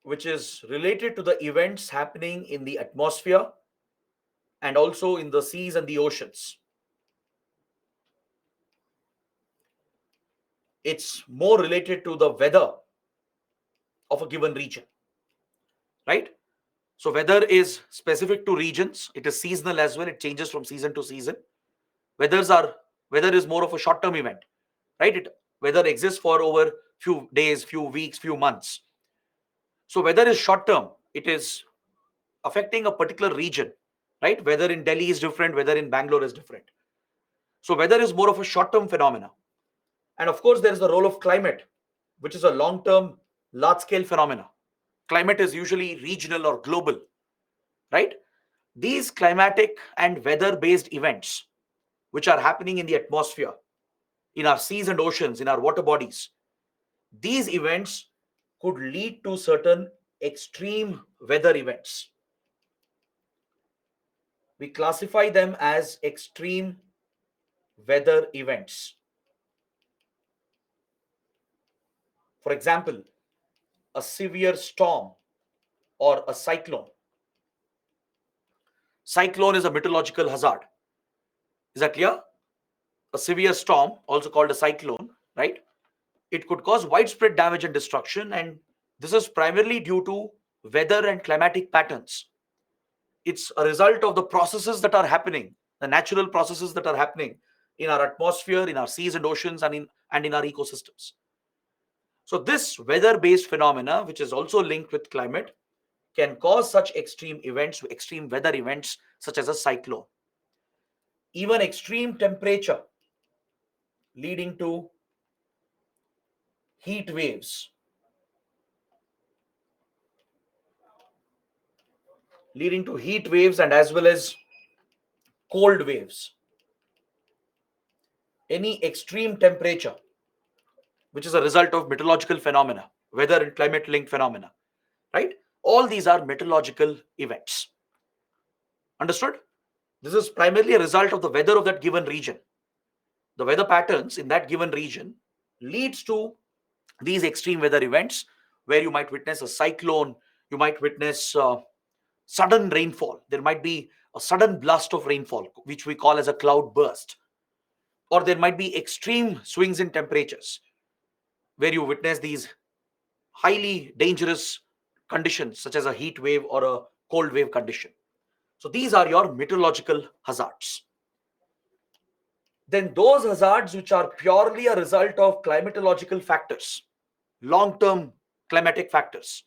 which is related to the events happening in the atmosphere and also in the seas and the oceans. It's more related to the weather of a given region, right? So weather is specific to regions. It is seasonal as well. It changes from season to season. Weather is more of a short-term event, right? Weather exists for over few days, few weeks, few months. So weather is short-term. It is affecting a particular region, right? Weather in Delhi is different. Weather in Bangalore is different. So weather is more of a short-term phenomena. And of course, there is the role of climate, which is a long-term, large-scale phenomena. Climate is usually regional or global, right? These climatic and weather-based events, which are happening in the atmosphere, in our seas and oceans, in our water bodies, these events could lead to certain extreme weather events. We classify them as extreme weather events. For example, a severe storm or a cyclone. Cyclone is a meteorological hazard. Is that clear? A severe storm, also called a cyclone, right? It could cause widespread damage and destruction, and this is primarily due to weather and climatic patterns. It's a result of the processes that are happening, the natural processes that are happening in our atmosphere, in our seas and oceans, and in our ecosystems. So this weather-based phenomena, which is also linked with climate, can cause such extreme events, extreme weather events, such as a cyclone. Even extreme temperature leading to heat waves, and as well as cold waves, any extreme temperature, which is a result of meteorological phenomena, weather and climate linked phenomena, right? All these are meteorological events. Understood? This is primarily a result of the weather of that given region. The weather patterns in that given region leads to these extreme weather events, where you might witness a cyclone, you might witness sudden rainfall, there might be a sudden blast of rainfall, which we call as a cloud burst, or there might be extreme swings in temperatures, where you witness these highly dangerous conditions such as a heat wave or a cold wave condition. So these are your meteorological hazards. Then those hazards which are purely a result of climatological factors, long term climatic factors,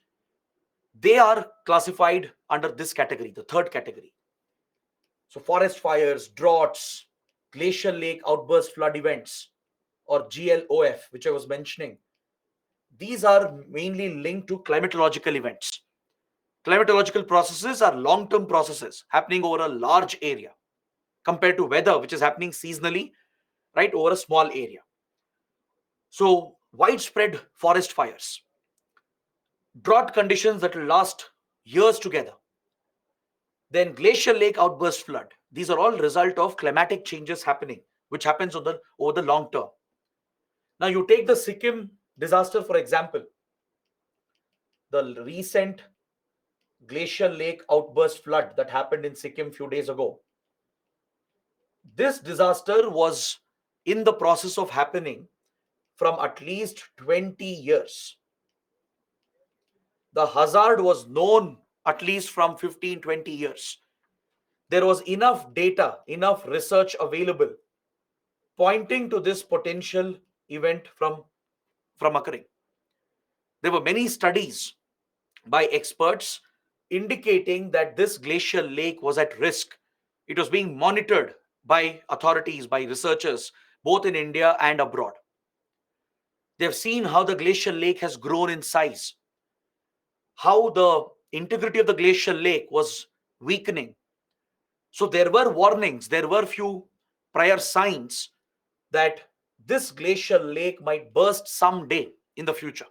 they are classified under this category, the third category. So forest fires, droughts, glacial lake outburst flood events, or GLOF, which I was mentioning, these are mainly linked to climatological events. Climatological processes are long term processes happening over a large area compared to weather, which is happening seasonally, right, over a small area. So, widespread forest fires, drought conditions that will last years together, then glacial lake outburst flood. These are all result of climatic changes happening, which happens over the long term. Now, you take the Sikkim disaster, for example, the recent glacial lake outburst flood that happened in Sikkim few days ago. This disaster was in the process of happening from at least 20 years. The hazard was known at least from 15, 20 years. There was enough data, enough research available pointing to this potential event from occurring. There were many studies by experts indicating that this glacial lake was at risk. It was being monitored by authorities, by researchers, both in India and abroad. They've seen how the glacial lake has grown in size, how the integrity of the glacial lake was weakening. So there were warnings, there were few prior signs that this glacial lake might burst someday in the future.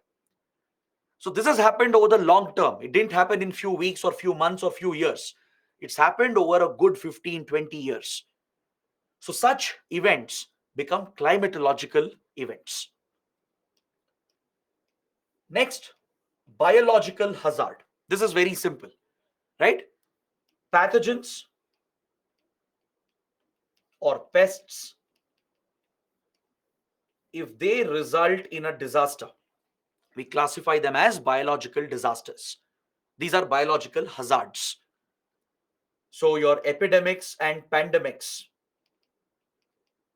So this has happened over the long term. It didn't happen in few weeks or few months or few years. It's happened over a good 15, 20 years. So such events become climatological events. Next, biological hazard. This is very simple, right? Pathogens or pests, if they result in a disaster, we classify them as biological disasters. These are biological hazards. So your epidemics and pandemics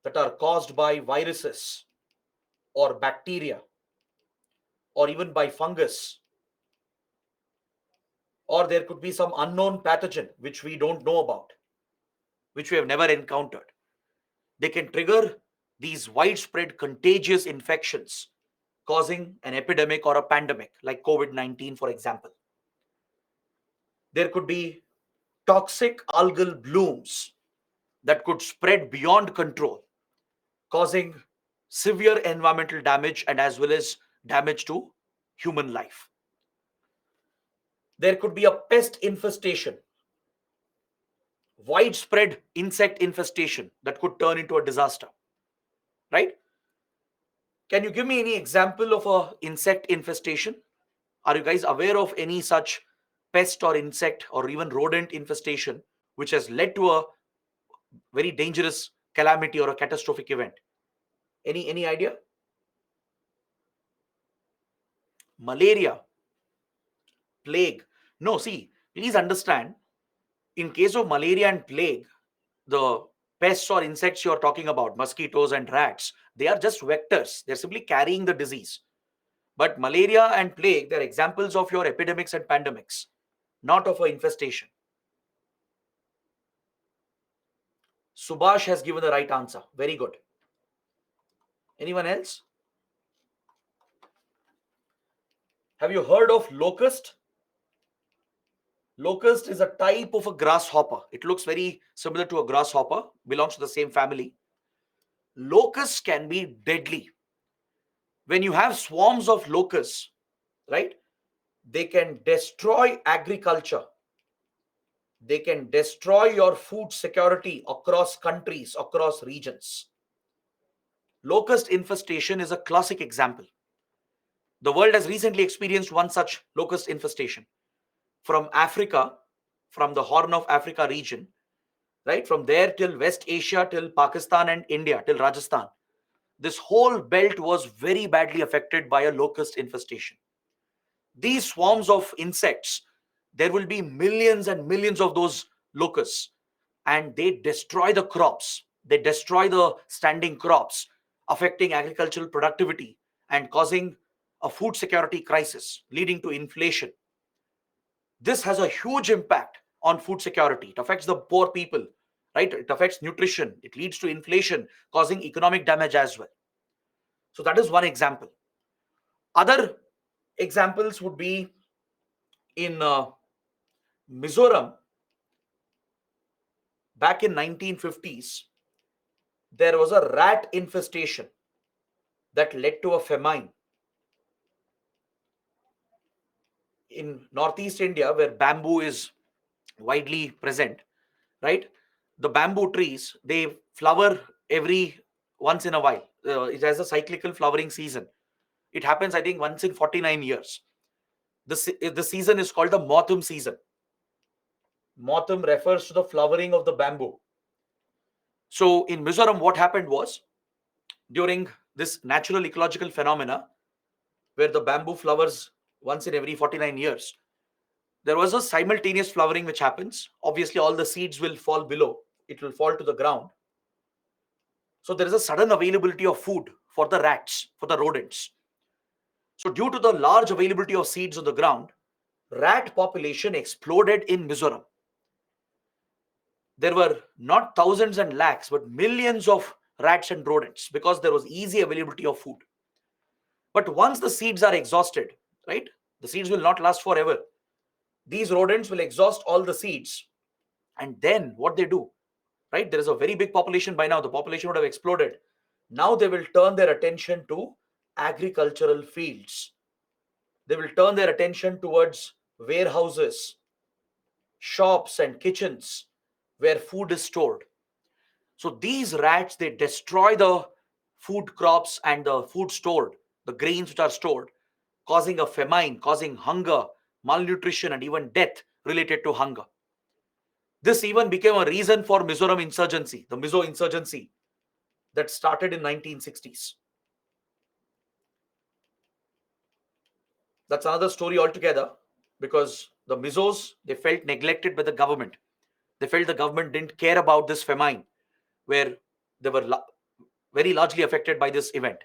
that are caused by viruses or bacteria or even by fungus, or there could be some unknown pathogen which we don't know about, which we have never encountered. They can trigger these widespread contagious infections causing an epidemic or a pandemic like COVID-19, for example. There could be toxic algal blooms that could spread beyond control, causing severe environmental damage and as well as damage to human life. There could be a pest infestation, widespread insect infestation that could turn into a disaster, right? Can you give me any example of a insect infestation? Are you guys aware of any such pest or insect or even rodent infestation which has led to a very dangerous calamity or a catastrophic event? Any idea? Malaria, plague. No, see, please understand, in case of malaria and plague, the pests or insects you're talking about, mosquitoes and rats, they are just vectors. They're simply carrying the disease. But malaria and plague, they're examples of your epidemics and pandemics, not of an infestation. Subhash has given the right answer. Very good. Anyone else? Have you heard of locust? Locust is a type of a grasshopper. It looks very similar to a grasshopper, belongs to the same family. Locusts can be deadly. When you have swarms of locusts, right, they can destroy agriculture. They can destroy your food security across countries, across regions. Locust infestation is a classic example. The world has recently experienced one such locust infestation. From Africa, from the Horn of Africa region, right, from there till West Asia, till Pakistan and India, till Rajasthan, this whole belt was very badly affected by a locust infestation. These swarms of insects, there will be millions and millions of those locusts, and they destroy the crops, they destroy the standing crops, affecting agricultural productivity and causing a food security crisis, leading to inflation. This has a huge impact on food security. It affects the poor people, right? It affects nutrition, it leads to inflation, causing economic damage as well. So that is one example. Other examples would be in Mizoram. Back in 1950s, there was a rat infestation that led to a famine. In Northeast India, where bamboo is widely present, right? The bamboo trees, they flower every once in a while. It has a cyclical flowering season. It happens, I think, once in 49 years. The season is called the Motham season. Motham refers to the flowering of the bamboo. So in Mizoram, what happened was, during this natural ecological phenomena, where the bamboo flowers once in every 49 years, there was a simultaneous flowering which happens. Obviously, all the seeds will fall below, it will fall to the ground. So there is a sudden availability of food for the rats, for the rodents. So due to the large availability of seeds on the ground, rat population exploded in Mizoram. There were not thousands and lakhs, but millions of rats and rodents because there was easy availability of food. But once the seeds are exhausted, right, the seeds will not last forever. These rodents will exhaust all the seeds. And then what they do, right, there is a very big population by now. The population would have exploded. Now they will turn their attention to agricultural fields. They will turn their attention towards warehouses, shops, and kitchens where food is stored. So these rats, they destroy the food crops and the food stored, the grains which are stored, causing a famine, causing hunger, malnutrition, and even death related to hunger. This even became a reason for Mizoram insurgency, the Mizo insurgency that started in 1960s. That's another story altogether, because the Mizos, they felt neglected by the government. They felt the government didn't care about this famine, where they were very largely affected by this event.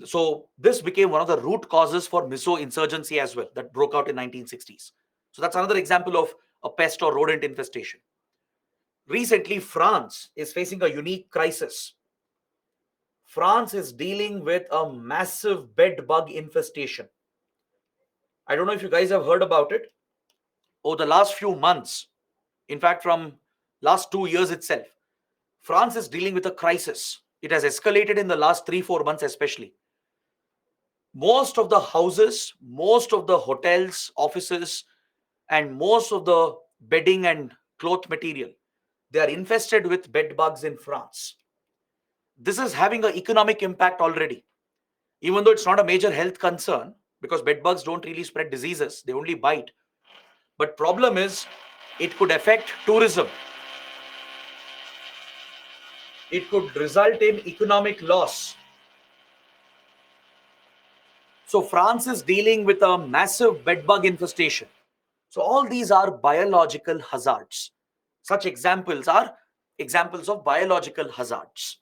So this became one of the root causes for Mizo insurgency as well, that broke out in 1960s. So that's another example of a pest or rodent infestation. Recently, France is facing a unique crisis. France is dealing with a massive bed bug infestation. I don't know if you guys have heard about it. Over the last few months, in fact, from last 2 years itself, France is dealing with a crisis. It has escalated in the last 3-4 months, especially. Most of the houses, most of the hotels, offices, and most of the bedding and cloth material, they are infested with bed bugs in France. This is having an economic impact already, even though it's not a major health concern, because bed bugs don't really spread diseases, they only bite. But problem is, it could affect tourism. It could result in economic loss. So France is dealing with a massive bedbug infestation. So all these are biological hazards. Such examples are examples of biological hazards.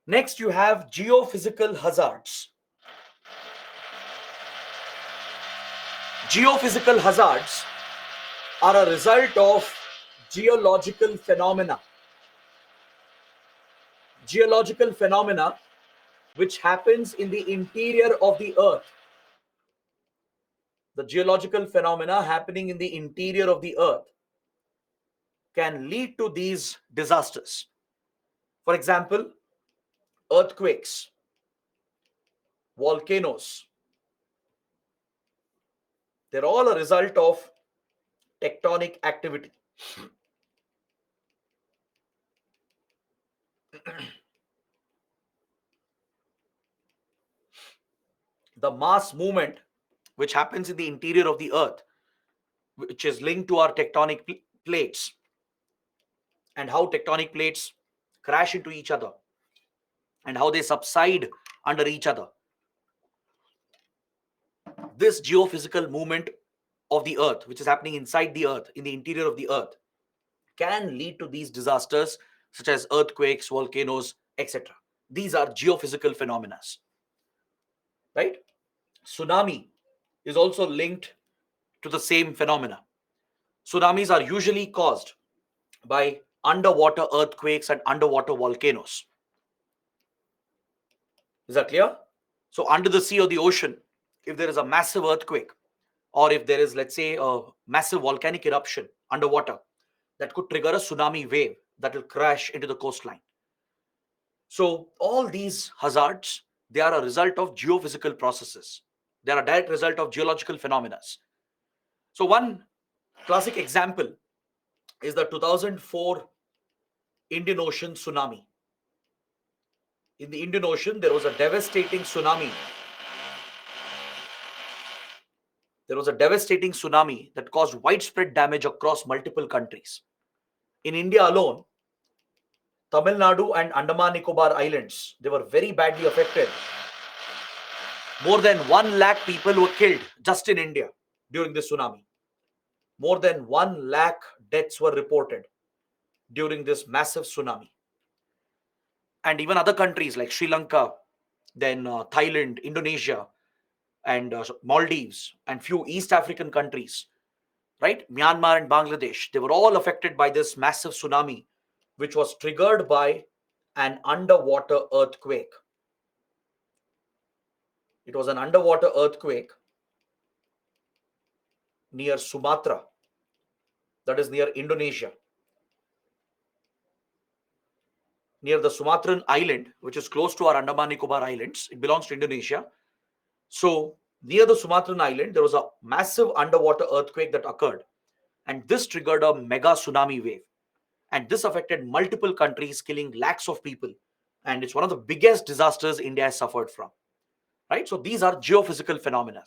Next, you have geophysical hazards. Geophysical hazards are a result of geological phenomena. geological phenomena which happens in the interior of the earth. The geological phenomena happening in the interior of the earth can lead to these disasters. For example, earthquakes, volcanoes. They're all a result of tectonic activity. The mass movement which happens in the interior of the earth, which is linked to our tectonic plates, and how tectonic plates crash into each other and how they subside under each other. This geophysical movement of the earth, which is happening inside the earth, in the interior of the earth, can lead to these disasters such as earthquakes, volcanoes, etc. These are geophysical phenomena, right? Tsunami is also linked to the same phenomena. Tsunamis are usually caused by underwater earthquakes and underwater volcanoes. Is that clear? So under the sea or the ocean, if there is a massive earthquake, or if there is, let's say, a massive volcanic eruption underwater, that could trigger a tsunami wave that will crash into the coastline. So all these hazards, they are a result of geophysical processes. They are a direct result of geological phenomena. So one classic example is the 2004 Indian Ocean tsunami. In the Indian Ocean, there was a devastating tsunami. There was a devastating tsunami that caused widespread damage across multiple countries. In India alone, Tamil Nadu and Andaman Nicobar Islands, they were very badly affected. More than 1 lakh people were killed just in India during this tsunami. More than 1 lakh deaths were reported during this massive tsunami. And even other countries like Sri Lanka, then Thailand, Indonesia, and Maldives, and few East African countries, right? Myanmar and Bangladesh, they were all affected by this massive tsunami, which was triggered by an underwater earthquake. It was an underwater earthquake near Sumatra, that is near Indonesia, near the Sumatran island, which is close to our Andaman Nicobar Islands. It belongs to Indonesia. So near the Sumatran island, there was a massive underwater earthquake that occurred, and this triggered a mega tsunami wave. And this affected multiple countries, killing lakhs of people. And it's one of the biggest disasters India has suffered from, right? So these are geophysical phenomena.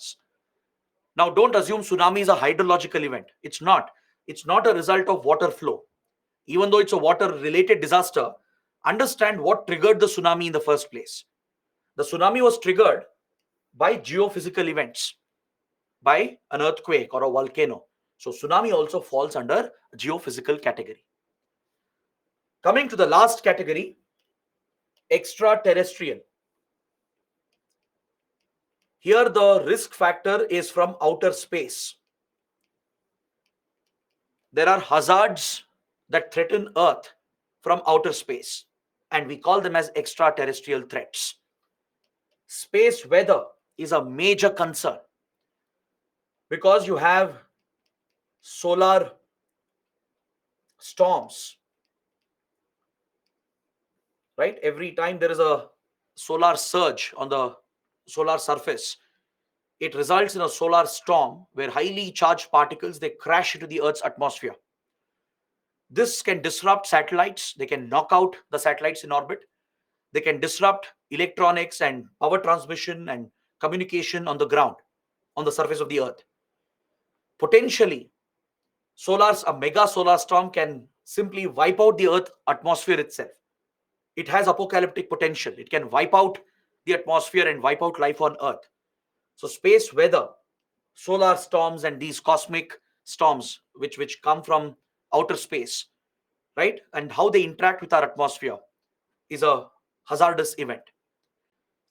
Now, don't assume tsunami is a hydrological event. It's not. It's not a result of water flow. Even though it's a water-related disaster, understand what triggered the tsunami in the first place. The tsunami was triggered by geophysical events, by an earthquake or a volcano. So tsunami also falls under geophysical category. Coming to the last category, extraterrestrial. Here the risk factor is from outer space. There are hazards that threaten Earth from outer space, and we call them as extraterrestrial threats. Space weather is a major concern because you have solar storms, right? Every time there is a solar surge on the solar surface, it results in a solar storm where highly charged particles, they crash into the Earth's atmosphere. This can disrupt satellites. They can knock out the satellites in orbit. They can disrupt electronics and power transmission and communication on the ground, on the surface of the Earth. Potentially, a mega solar storm can simply wipe out the Earth atmosphere itself. It has apocalyptic potential. It can wipe out the atmosphere and wipe out life on Earth. So space weather, solar storms, and these cosmic storms which come from outer space, right, and how they interact with our atmosphere is a hazardous event.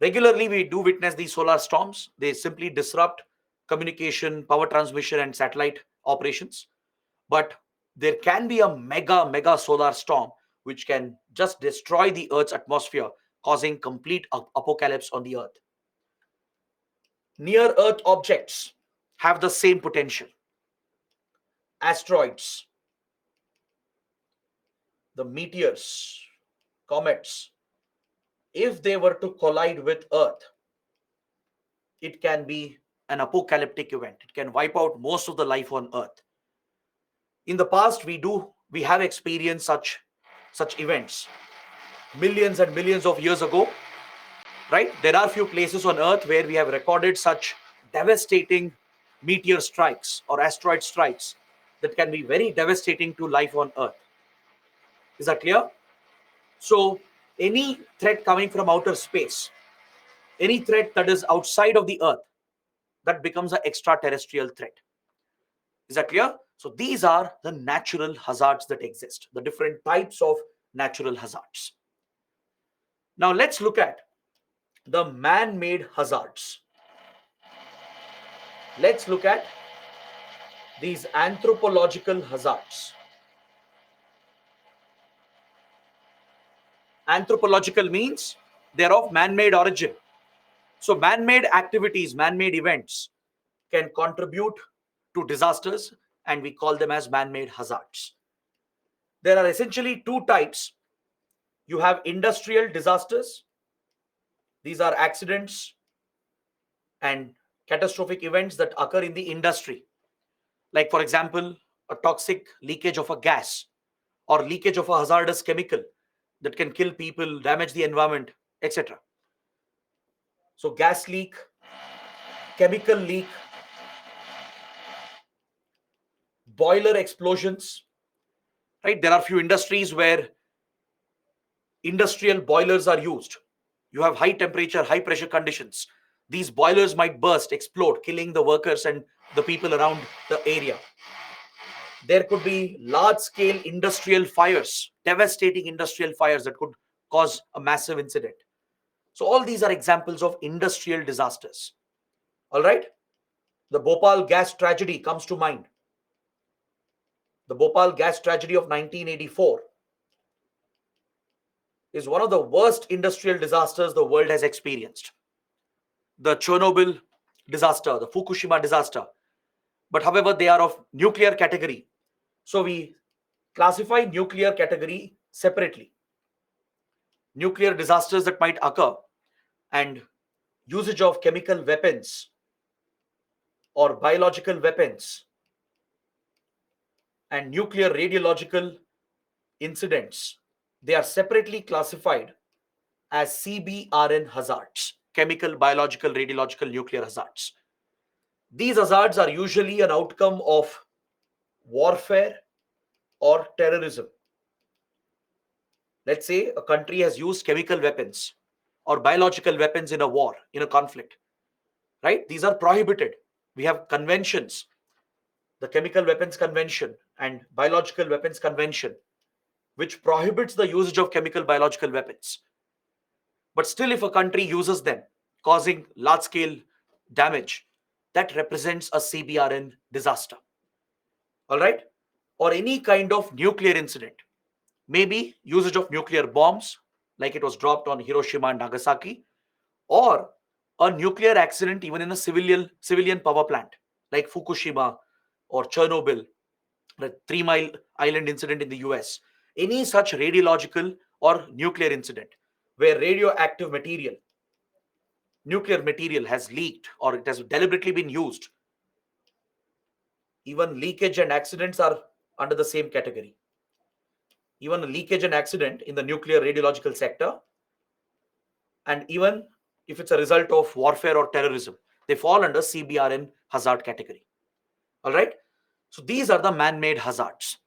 Regularly, we do witness these solar storms. They simply disrupt communication, power transmission, and satellite operations. But there can be a mega solar storm which can just destroy the Earth's atmosphere, causing complete apocalypse on the Earth. Near Earth objects have the same potential. Asteroids, the meteors, comets, if they were to collide with Earth, it can be an apocalyptic event. It can wipe out most of the life on Earth. In the past, we have experienced such events millions and millions of years ago, right? There are few places on Earth where we have recorded such devastating meteor strikes or asteroid strikes that can be very devastating to life on Earth. Is that clear? So any threat coming from outer space, any threat that is outside of the Earth, that becomes an extraterrestrial threat. Is that clear? So these are the natural hazards that exist, the different types of natural hazards. Now let's look at the man-made hazards. Let's look at these anthropological hazards. Anthropological means they're of man-made origin. So man-made activities, man-made events can contribute to disasters, and we call them as man-made hazards. There are essentially two types. You have industrial disasters. These are accidents and catastrophic events that occur in the industry. Like, for example, a toxic leakage of a gas or leakage of a hazardous chemical that can kill people, damage the environment, etc. So gas leak, chemical leak, boiler explosions, right? There are few industries where industrial boilers are used. You have high temperature, high pressure conditions. These boilers might burst, explode, killing the workers and the people around the area. There could be large scale industrial fires, devastating industrial fires that could cause a massive incident. So all these are examples of industrial disasters. All right. The Bhopal gas tragedy comes to mind. The Bhopal gas tragedy of 1984 is one of the worst industrial disasters the world has experienced. The Chernobyl disaster, the Fukushima disaster. But however, they are of nuclear category. So we classify nuclear category separately. Nuclear disasters that might occur and usage of chemical weapons or biological weapons and nuclear radiological incidents, they are separately classified as CBRN hazards, chemical, biological, radiological, nuclear hazards. These hazards are usually an outcome of warfare or terrorism. Let's say a country has used chemical weapons or biological weapons in a war, in a conflict, right? These are prohibited. We have conventions, the Chemical Weapons Convention and Biological Weapons Convention, which prohibits the usage of chemical biological weapons. But still, if a country uses them, causing large scale damage, that represents a CBRN disaster. All right? Or any kind of nuclear incident, maybe usage of nuclear bombs, like it was dropped on Hiroshima and Nagasaki, or a nuclear accident even in a civilian power plant, like Fukushima or Chernobyl, the 3 Mile Island incident in the US. Any such radiological or nuclear incident where radioactive material, nuclear material has leaked or it has deliberately been used, even leakage and accidents are under the same category. Even a leakage and accident in the nuclear radiological sector, and even if it's a result of warfare or terrorism, they fall under CBRN hazard category. All right. So these are the man-made hazards.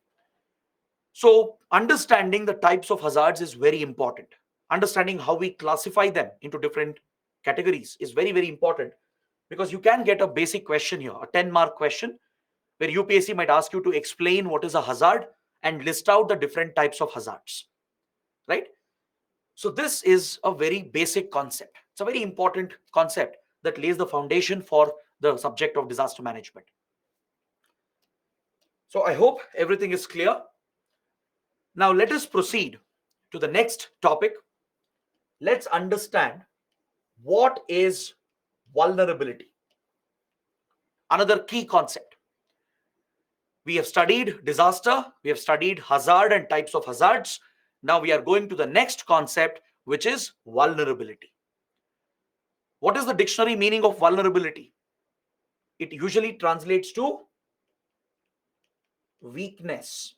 So understanding the types of hazards is very important. Understanding how we classify them into different categories is very, very important, because you can get a basic question here, a 10-mark question, where UPSC might ask you to explain what is a hazard and list out the different types of hazards, right? So this is a very basic concept. It's a very important concept that lays the foundation for the subject of disaster management. So I hope everything is clear. Now let us proceed to the next topic. Let's understand what is vulnerability. Another key concept. We have studied disaster, we have studied hazard and types of hazards. Now we are going to the next concept, which is vulnerability. What is the dictionary meaning of vulnerability? It usually translates to weakness.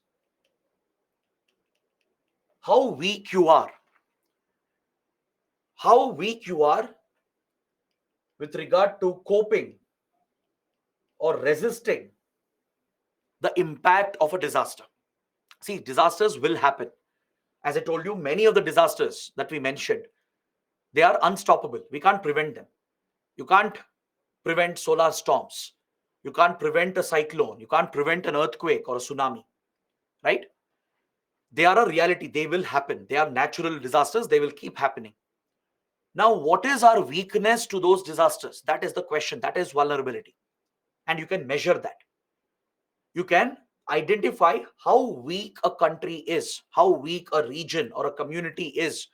How weak you are. How weak you are with regard to coping or resisting the impact of a disaster. See, disasters will happen. As I told you, many of the disasters that we mentioned, they are unstoppable. We can't prevent them. You can't prevent solar storms. You can't prevent a cyclone. You can't prevent an earthquake or a tsunami, right? They are a reality. They will happen. They are natural disasters. They will keep happening. Now, what is our weakness to those disasters? That is the question. That is vulnerability. And you can measure that. You can identify how weak a country is, how weak a region or a community is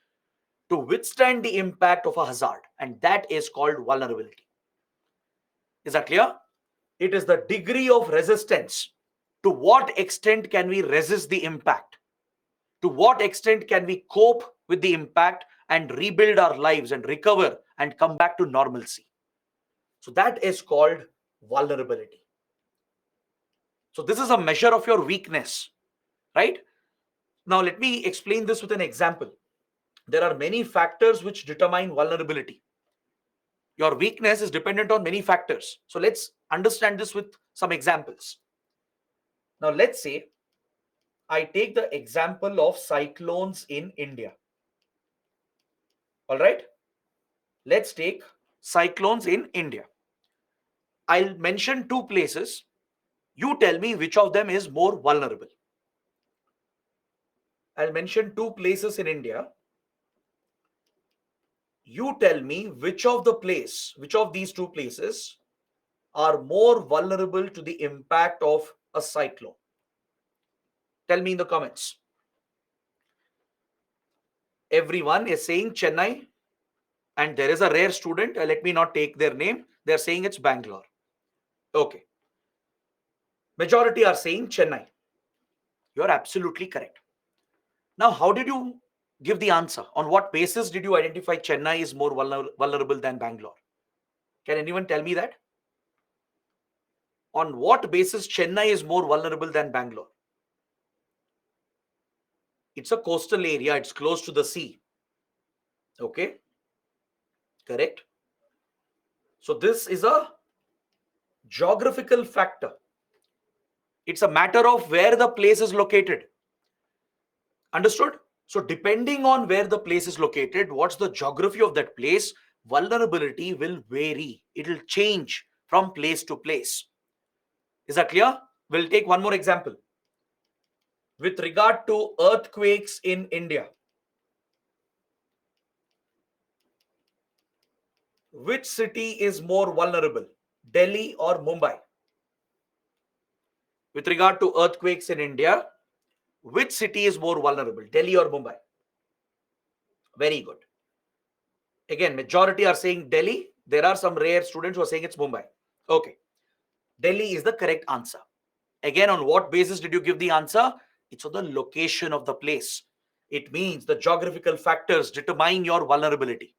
to withstand the impact of a hazard. And that is called vulnerability. Is that clear? It is the degree of resistance. To what extent can we resist the impact? To what extent can we cope with the impact and rebuild our lives and recover and come back to normalcy? So that is called vulnerability. So this is a measure of your weakness, right? Now let me explain this with an example. There are many factors which determine vulnerability. Your weakness is dependent on many factors. So let's understand this with some examples. Now let's say I take the example of cyclones in India. All right. Let's take cyclones in India. I'll mention two places. You tell me which of them is more vulnerable. I'll mention two places in India. You tell me which of these two places are more vulnerable to the impact of a cyclone. Tell me in the comments. Everyone is saying Chennai, and there is a rare student. Let me not take their name. They're saying it's Bangalore. Okay. Majority are saying Chennai. You're absolutely correct. Now, how did you give the answer? On what basis did you identify Chennai is more vulnerable than Bangalore? Can anyone tell me that? On what basis Chennai is more vulnerable than Bangalore? It's a coastal area. It's close to the sea. Okay. Correct. So this is a geographical factor. It's a matter of where the place is located. Understood? So depending on where the place is located, what's the geography of that place, vulnerability will vary. It will change from place to place. Is that clear? We'll take one more example. With regard to earthquakes in India, which city is more vulnerable, Delhi or Mumbai? With regard to earthquakes in India, which city is more vulnerable, Delhi or Mumbai? Very good. Again, majority are saying Delhi. There are some rare students who are saying it's Mumbai. Okay. Delhi is the correct answer. Again, on what basis did you give the answer? It's on the location of the place. It means the geographical factors determine your vulnerability.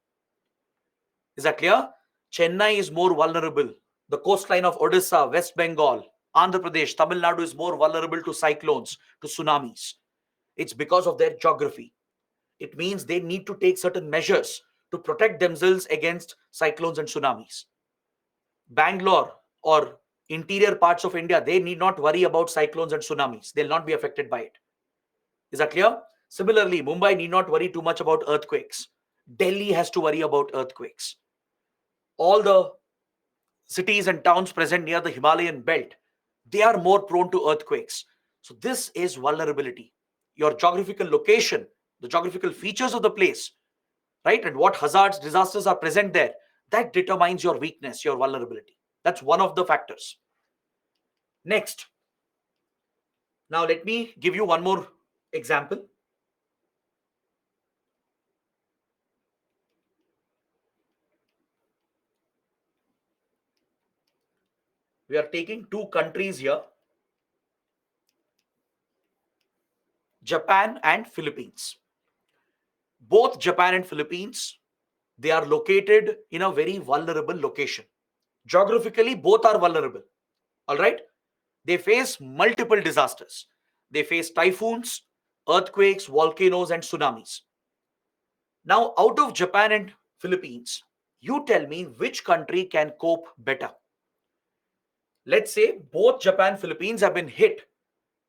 Is that clear? Chennai is more vulnerable. The coastline of Odisha, West Bengal, Andhra Pradesh, Tamil Nadu is more vulnerable to cyclones, to tsunamis. It's because of their geography. It means they need to take certain measures to protect themselves against cyclones and tsunamis. Bangalore or interior parts of India, they need not worry about cyclones and tsunamis. They'll not be affected by it. Is that clear? Similarly, Mumbai need not worry too much about earthquakes. Delhi has to worry about earthquakes. All the cities and towns present near the Himalayan belt, they are more prone to earthquakes. So this is vulnerability. Your geographical location, the geographical features of the place, right? And what hazards, disasters are present there, that determines your weakness, your vulnerability. That's one of the factors. Next. Now let me give you one more example. We are taking two countries here, Japan and Philippines. Both Japan and Philippines, they are located in a very vulnerable location. Geographically, both are vulnerable. All right. They face multiple disasters. They face typhoons, earthquakes, volcanoes, and tsunamis. Now, out of Japan and Philippines, you tell me which country can cope better. Let's say both Japan, Philippines have been hit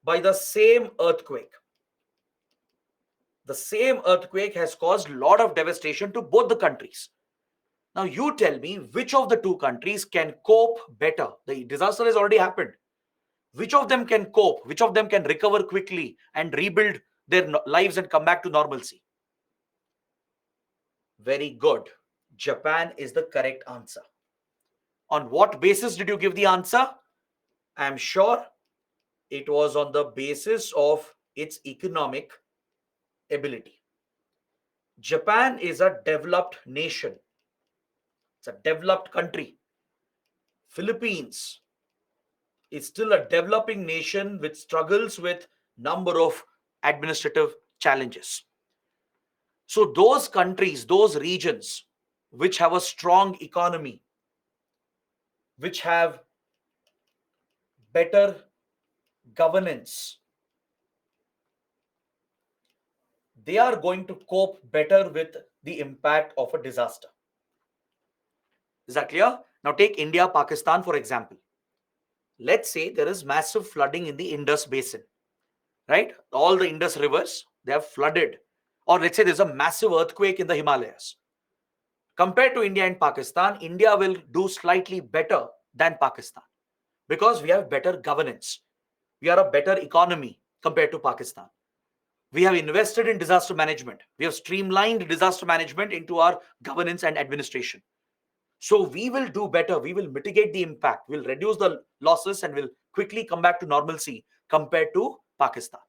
by the same earthquake. The same earthquake has caused a lot of devastation to both the countries. Now, you tell me which of the two countries can cope better. The disaster has already happened. Which of them can cope? Which of them can recover quickly and rebuild their lives and come back to normalcy? Very good. Japan is the correct answer. On what basis did you give the answer? I am sure it was on the basis of its economic ability. Japan is a developed nation. It's a developed country. Philippines is still a developing nation which struggles with number of administrative challenges. So those countries, those regions which have a strong economy, which have better governance, they are going to cope better with the impact of a disaster. Is that clear? Now take India, Pakistan for example. Let's say there is massive flooding in the Indus basin, right? All the Indus rivers, they have flooded. Or let's say there's a massive earthquake in the Himalayas. Compared to India and Pakistan, India will do slightly better than Pakistan because we have better governance. We are a better economy compared to Pakistan. We have invested in disaster management. We have streamlined disaster management into our governance and administration. So we will do better. We will mitigate the impact. We'll reduce the losses and will quickly come back to normalcy compared to Pakistan.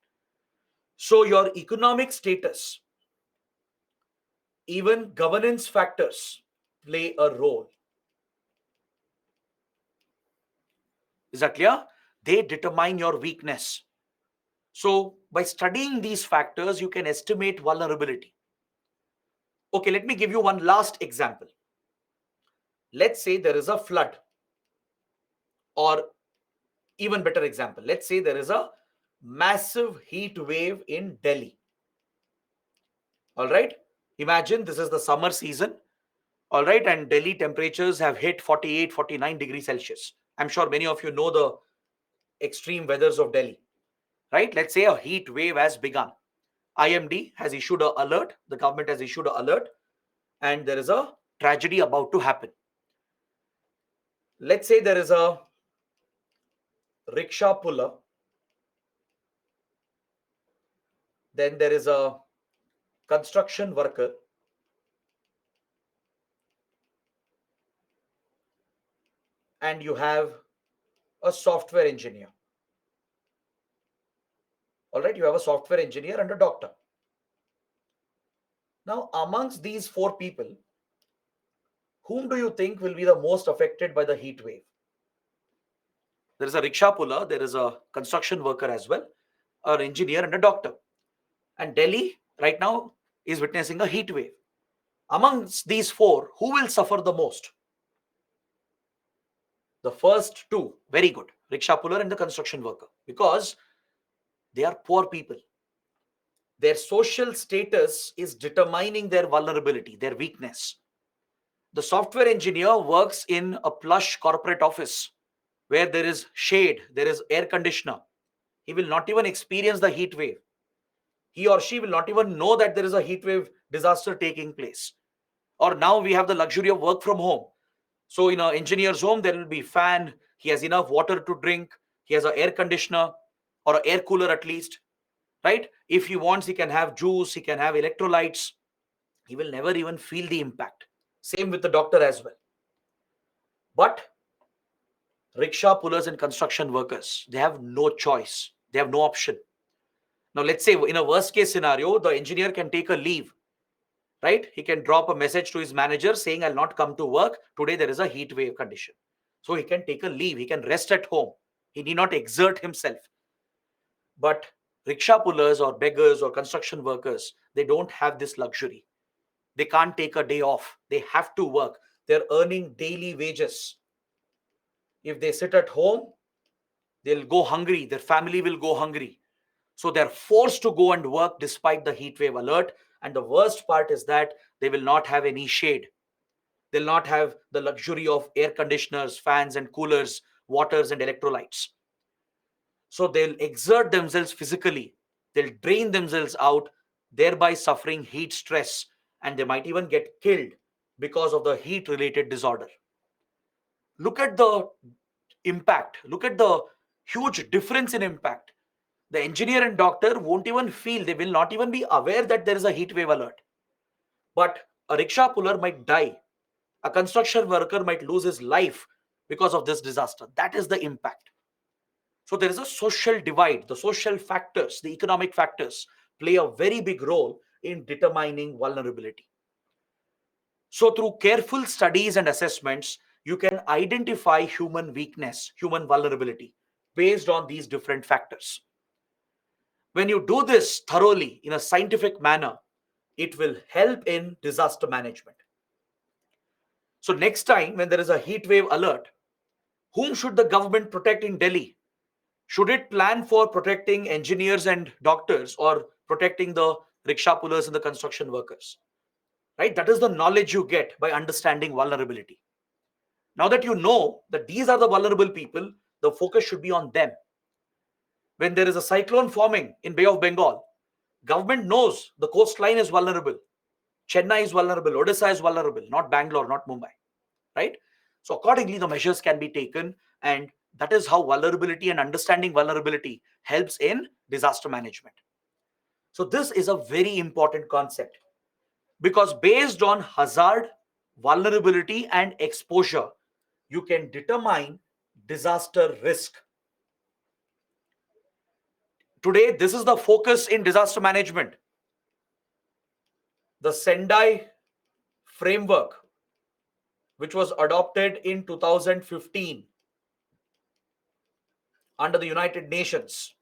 So your economic status, even governance factors play a role. Is that clear? They determine your weakness. So by studying these factors, you can estimate vulnerability. Okay, let me give you one last example. Let's say there is a flood, or even better example, let's say there is a massive heat wave in Delhi. All right. Imagine this is the summer season. All right. And Delhi temperatures have hit 48, 49 degrees Celsius. I'm sure many of you know the extreme weathers of Delhi, right? Let's say a heat wave has begun. IMD has issued an alert. The government has issued an alert and there is a tragedy about to happen. Let's say there is a rickshaw puller, then there is a construction worker, and you have a software engineer. All right, you have a software engineer and a doctor. Now, amongst these four people, whom do you think will be the most affected by the heat wave? There is a rickshaw puller, there is a construction worker as well, an engineer and a doctor. And Delhi right now is witnessing a heat wave. Amongst these four, who will suffer the most? The first two, very good, rickshaw puller and the construction worker, because they are poor people. Their social status is determining their vulnerability, their weakness. The software engineer works in a plush corporate office where there is shade, there is air conditioner. He will not even experience the heat wave. He or she will not even know that there is a heat wave disaster taking place. Or now we have the luxury of work from home. So in an engineer's home, there will be fan, he has enough water to drink, he has an air conditioner or an air cooler at least, right? If he wants, he can have juice, he can have electrolytes. He will never even feel the impact. Same with the doctor as well. But rickshaw pullers and construction workers, they have no choice. They have no option. Now, let's say in a worst case scenario, the engineer can take a leave, right? He can drop a message to his manager saying, I'll not come to work. Today there is a heat wave condition. So he can take a leave. He can rest at home. He need not exert himself. But rickshaw pullers or beggars or construction workers, they don't have this luxury. They can't take a day off. They have to work. They're earning daily wages. If they sit at home, they'll go hungry. Their family will go hungry. So they're forced to go and work despite the heat wave alert. And the worst part is that they will not have any shade. They'll not have the luxury of air conditioners, fans and coolers, waters and electrolytes. So they'll exert themselves physically. They'll drain themselves out, thereby suffering heat stress. And they might even get killed because of the heat related disorder. Look at the impact. Look at the huge difference in impact. The engineer and doctor won't even feel, they will not even be aware that there is a heat wave alert. But a rickshaw puller might die. A construction worker might lose his life because of this disaster. That is the impact. So there is a social divide. The social factors, the economic factors play a very big role in determining vulnerability. So through careful studies and assessments, you can identify human weakness, human vulnerability based on these different factors. When you do this thoroughly in a scientific manner, it will help in disaster management. So next time when there is a heat wave alert, whom should the government protect in Delhi? Should it plan for protecting engineers and doctors or protecting the rickshaw pullers and the construction workers? Right? That is the knowledge you get by understanding vulnerability. Now that you know that these are the vulnerable people, the focus should be on them. When there is a cyclone forming in Bay of Bengal, government knows the coastline is vulnerable. Chennai is vulnerable, Odisha is vulnerable, not Bangalore, not Mumbai, right? So accordingly, the measures can be taken, and that is how vulnerability and understanding vulnerability helps in disaster management. So this is a very important concept because based on hazard, vulnerability, and exposure, you can determine disaster risk. Today, this is the focus in disaster management. The Sendai framework, which was adopted in 2015 under the United Nations,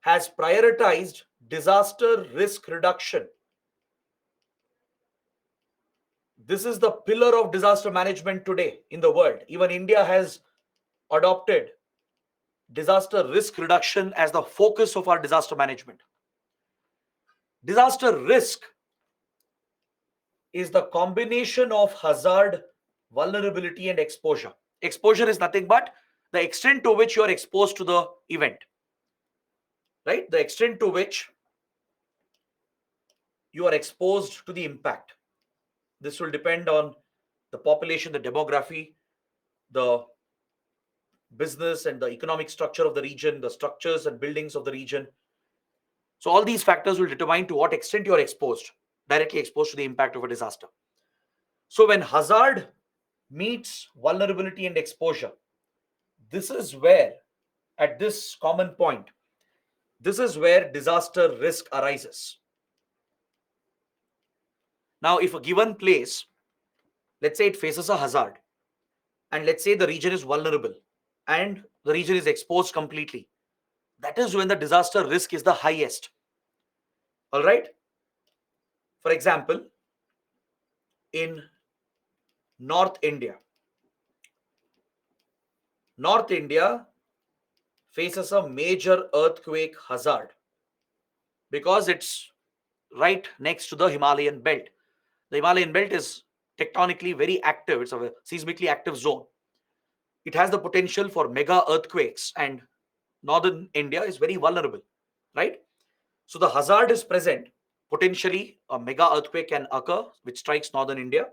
has prioritized disaster risk reduction. This is the pillar of disaster management today in the world. Even India has adopted disaster risk reduction as the focus of our disaster management. Disaster risk is the combination of hazard, vulnerability, and exposure. Exposure is nothing but the extent to which you are exposed to the event, right? The extent to which you are exposed to the impact. This will depend on the population, the demography, the business and the economic structure of the region, the structures and buildings of the region. So all these factors will determine to what extent you are exposed, directly exposed to the impact of a disaster. So when hazard meets vulnerability and exposure, this is where, at this common point, this is where disaster risk arises. Now, if a given place, let's say it faces a hazard, and let's say the region is vulnerable and the region is exposed completely, that is when the disaster risk is the highest. All right. For example, in North India, faces a major earthquake hazard because it's right next to the Himalayan belt. The Himalayan belt is tectonically very active. It's a seismically active zone. It has the potential for mega earthquakes, and northern India is very vulnerable, right? So the hazard is present. Potentially, a mega earthquake can occur, which strikes northern India.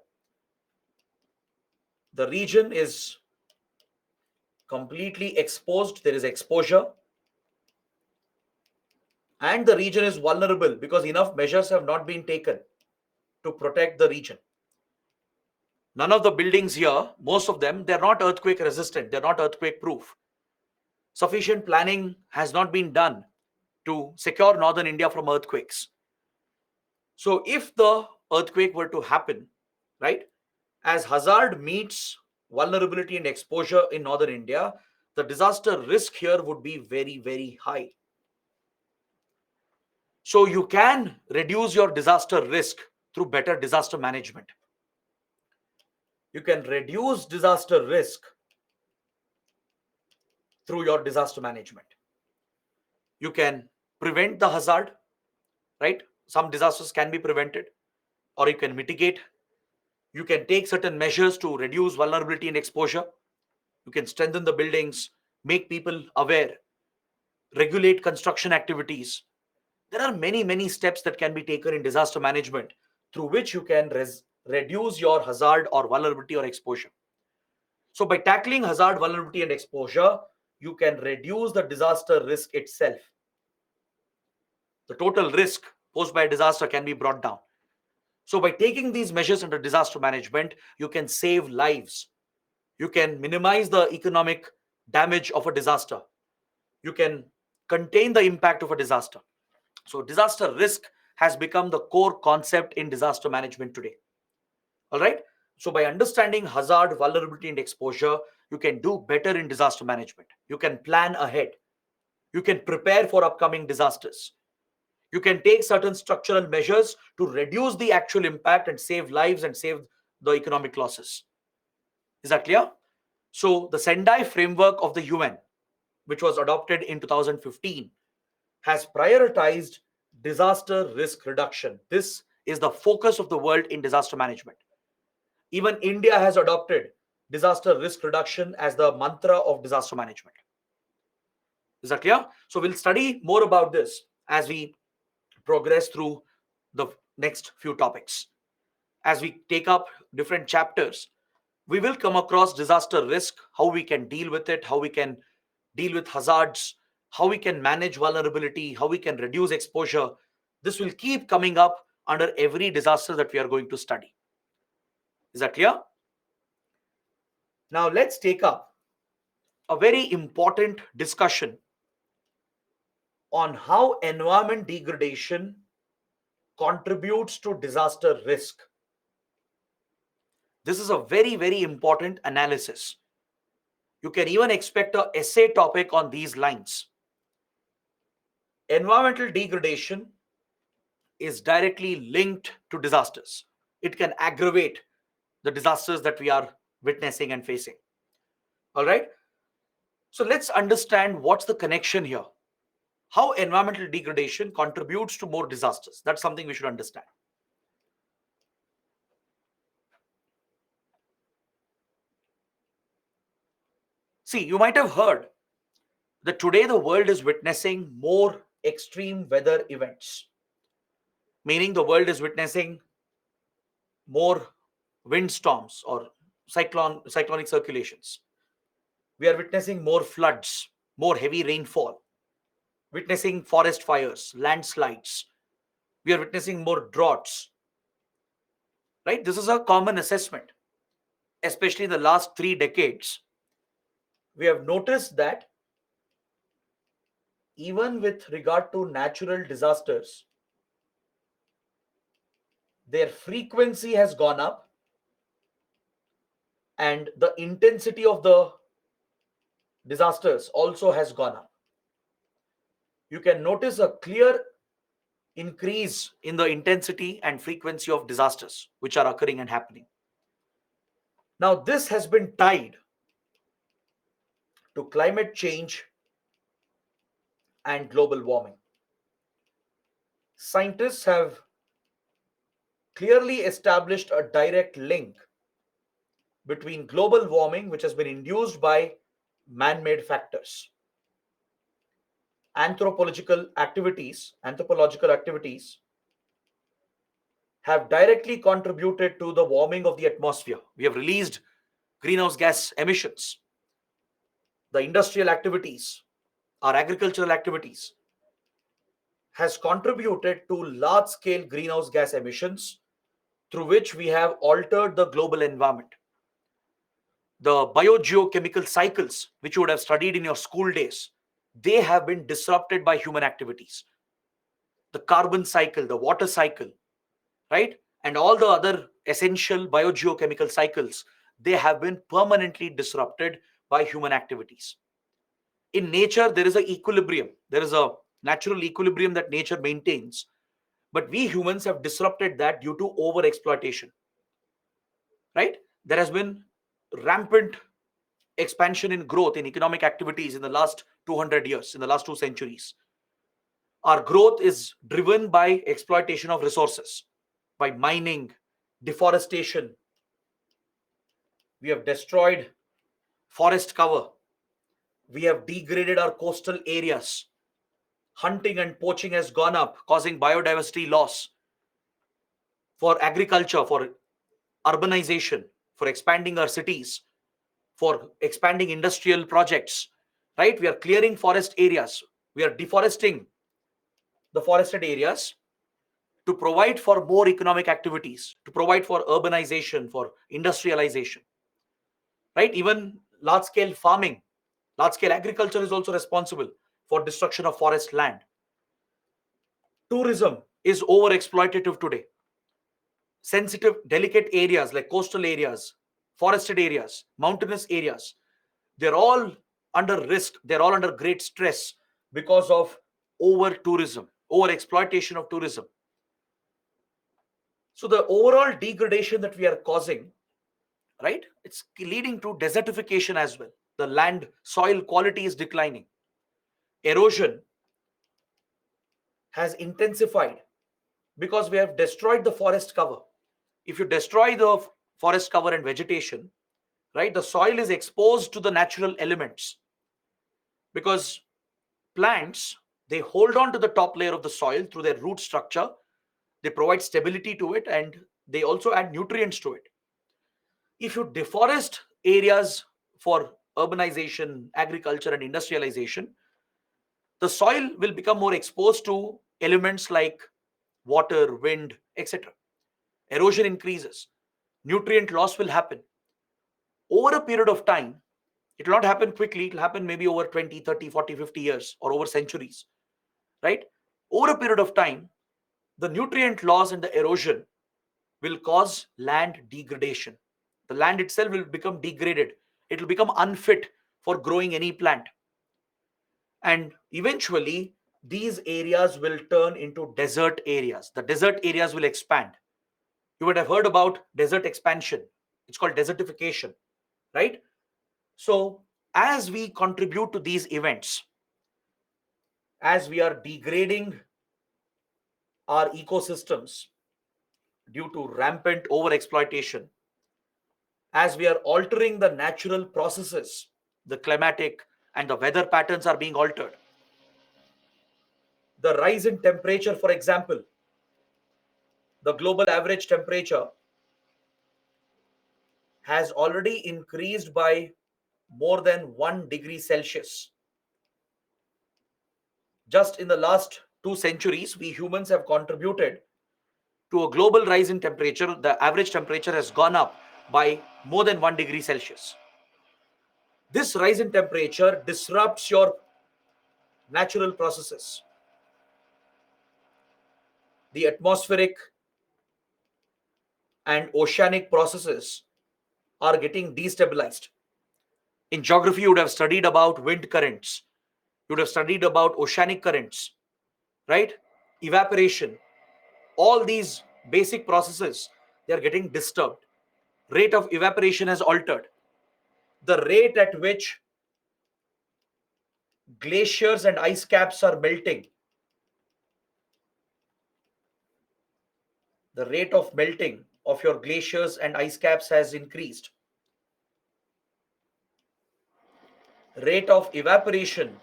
The region is completely exposed. There is exposure. And the region is vulnerable because enough measures have not been taken to protect the region. None of the buildings here, most of them, they're not earthquake resistant. They're not earthquake proof. Sufficient planning has not been done to secure northern India from earthquakes. So if the earthquake were to happen, right, as hazard meets vulnerability and exposure in northern India, the disaster risk here would be very, very high. So you can reduce your disaster risk through better disaster management. You can reduce disaster risk through your disaster management. You can prevent the hazard, right? Some disasters can be prevented, or you can mitigate. You can take certain measures to reduce vulnerability and exposure. You can strengthen the buildings, make people aware, regulate construction activities. There are many, many steps that can be taken in disaster management through which you can reduce your hazard or vulnerability or exposure. So, by tackling hazard, vulnerability, and exposure, you can reduce the disaster risk itself. The total risk posed by a disaster can be brought down. So, by taking these measures under disaster management, you can save lives. You can minimize the economic damage of a disaster. You can contain the impact of a disaster. So, disaster risk has become the core concept in disaster management today. All right. So, by understanding hazard, vulnerability, and exposure, you can do better in disaster management. You can plan ahead. You can prepare for upcoming disasters. You can take certain structural measures to reduce the actual impact and save lives and save the economic losses. Is that clear? So, the Sendai framework of the UN, which was adopted in 2015, has prioritized disaster risk reduction. This is the focus of the world in disaster management. Even India has adopted disaster risk reduction as the mantra of disaster management. Is that clear? So we'll study more about this as we progress through the next few topics. As we take up different chapters, we will come across disaster risk, how we can deal with it, how we can deal with hazards, how we can manage vulnerability, how we can reduce exposure. This will keep coming up under every disaster that we are going to study. Is that clear? Now let's take up a very important discussion on how environment degradation contributes to disaster risk. This is a very, very important analysis. You can even expect an essay topic on these lines. Environmental degradation is directly linked to disasters. It can aggravate the disasters that we are witnessing and facing. All right. So let's understand what's the connection here. How environmental degradation contributes to more disasters. That's something we should understand. See, you might have heard that today the world is witnessing more extreme weather events, meaning the world is witnessing more windstorms or cyclonic circulations. We are witnessing more floods, more heavy rainfall, witnessing forest fires, landslides. We are witnessing more droughts, right? This is a common assessment, especially in the last 3 decades. We have noticed that even with regard to natural disasters, their frequency has gone up and the intensity of the disasters also has gone up. You can notice a clear increase in the intensity and frequency of disasters which are occurring and happening. Now, this has been tied to climate change and global warming. Scientists have clearly established a direct link between global warming, which has been induced by man made factors, anthropological activities have directly contributed to the warming of the atmosphere. We have released greenhouse gas emissions. The industrial activities, our agricultural activities, has contributed to large scale greenhouse gas emissions through which we have altered the global environment. The biogeochemical cycles, which you would have studied in your school days, they have been disrupted by human activities. The carbon cycle, the water cycle, right? And all the other essential biogeochemical cycles, they have been permanently disrupted by human activities. In nature, there is a equilibrium. There is a natural equilibrium that nature maintains. But we humans have disrupted that due to over exploitation, right? There has been rampant expansion in growth in economic activities in the last 200 years, in the last 2 centuries. Our growth is driven by exploitation of resources, by mining, deforestation. We have destroyed forest cover. We have degraded our coastal areas. Hunting and poaching has gone up, causing biodiversity loss. For agriculture, for urbanization, for expanding our cities, for expanding industrial projects, right? We are clearing forest areas. We are deforesting the forested areas to provide for more economic activities, to provide for urbanization, for industrialization, right? Even large scale farming, large scale agriculture is also responsible for destruction of forest land. Tourism is over exploitative today. Sensitive, delicate areas like coastal areas, forested areas, mountainous areas, they're all under risk, they're all under great stress because of over tourism, over exploitation of tourism. So the overall degradation that we are causing, right, it's leading to desertification as well. The land soil quality is declining. Erosion has intensified because we have destroyed the forest cover. If you destroy the forest cover and vegetation, right, the soil is exposed to the natural elements, because plants, they hold on to the top layer of the soil through their root structure. They provide stability to it, and they also add nutrients to it. If you deforest areas for urbanization, agriculture, and industrialization, the soil will become more exposed to elements like water, wind, etc. Erosion increases. Nutrient loss will happen. Over a period of time, it will not happen quickly, it will happen maybe over 20, 30, 40, 50 years or over centuries, right? Over a period of time, the nutrient loss and the erosion will cause land degradation. The land itself will become degraded. It will become unfit for growing any plant. And eventually, these areas will turn into desert areas. The desert areas will expand. You would have heard about desert expansion. It's called desertification, right? So, as we contribute to these events, as we are degrading our ecosystems due to rampant overexploitation, as we are altering the natural processes, the climatic and the weather patterns are being altered. The rise in temperature, for example, the global average temperature has already increased by more than 1 degree Celsius. Just in the last 2 centuries, we humans have contributed to a global rise in temperature. The average temperature has gone up by more than 1 degree Celsius. This rise in temperature disrupts your natural processes. The atmospheric and oceanic processes are getting destabilized. In geography, you would have studied about wind currents, you would have studied about oceanic currents, right? Evaporation, all these basic processes, they are getting disturbed. Rate of evaporation has altered. The rate at which glaciers and ice caps are melting, the rate of melting of your glaciers and ice caps has increased. Rate of evaporation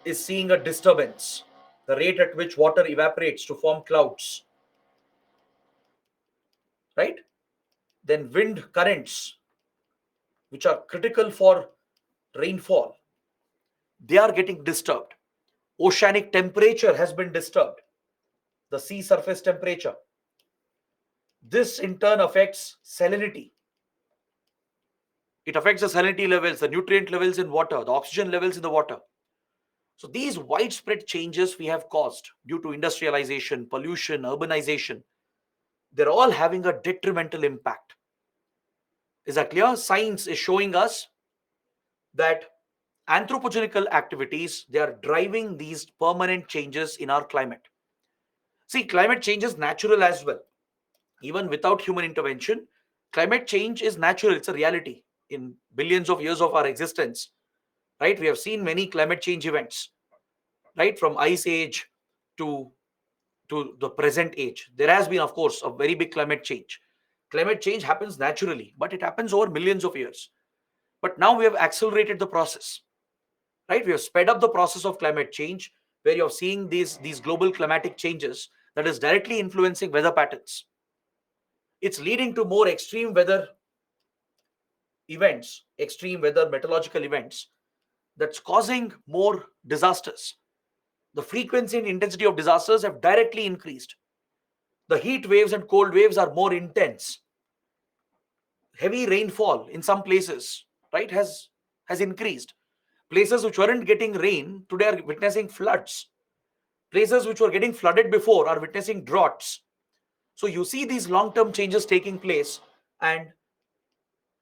is seeing a disturbance. The rate at which water evaporates to form clouds, right? Then wind currents, which are critical for rainfall, they are getting disturbed. Oceanic temperature has been disturbed, the sea surface temperature. This in turn affects salinity. It affects the salinity levels, the nutrient levels in water, the oxygen levels in the water. So these widespread changes we have caused due to industrialization, pollution, urbanization, they're all having a detrimental impact. Is that clear? Science is showing us that anthropogenical activities, they are driving these permanent changes in our climate. See, climate change is natural as well. Even without human intervention, climate change is natural. It's a reality in billions of years of our existence, right? We have seen many climate change events, right? From ice age to the present age. There has been, of course, a very big climate change. Climate change happens naturally, but it happens over millions of years. But now we have accelerated the process, right? We have sped up the process of climate change, where you're seeing these global climatic changes that is directly influencing weather patterns. It's leading to more extreme weather events, extreme weather meteorological events, that's causing more disasters. The frequency and intensity of disasters have directly increased. The heat waves and cold waves are more intense. Heavy rainfall in some places, right, has increased. Places which weren't getting rain today are witnessing floods. Places which were getting flooded before are witnessing droughts. So you see these long-term changes taking place, and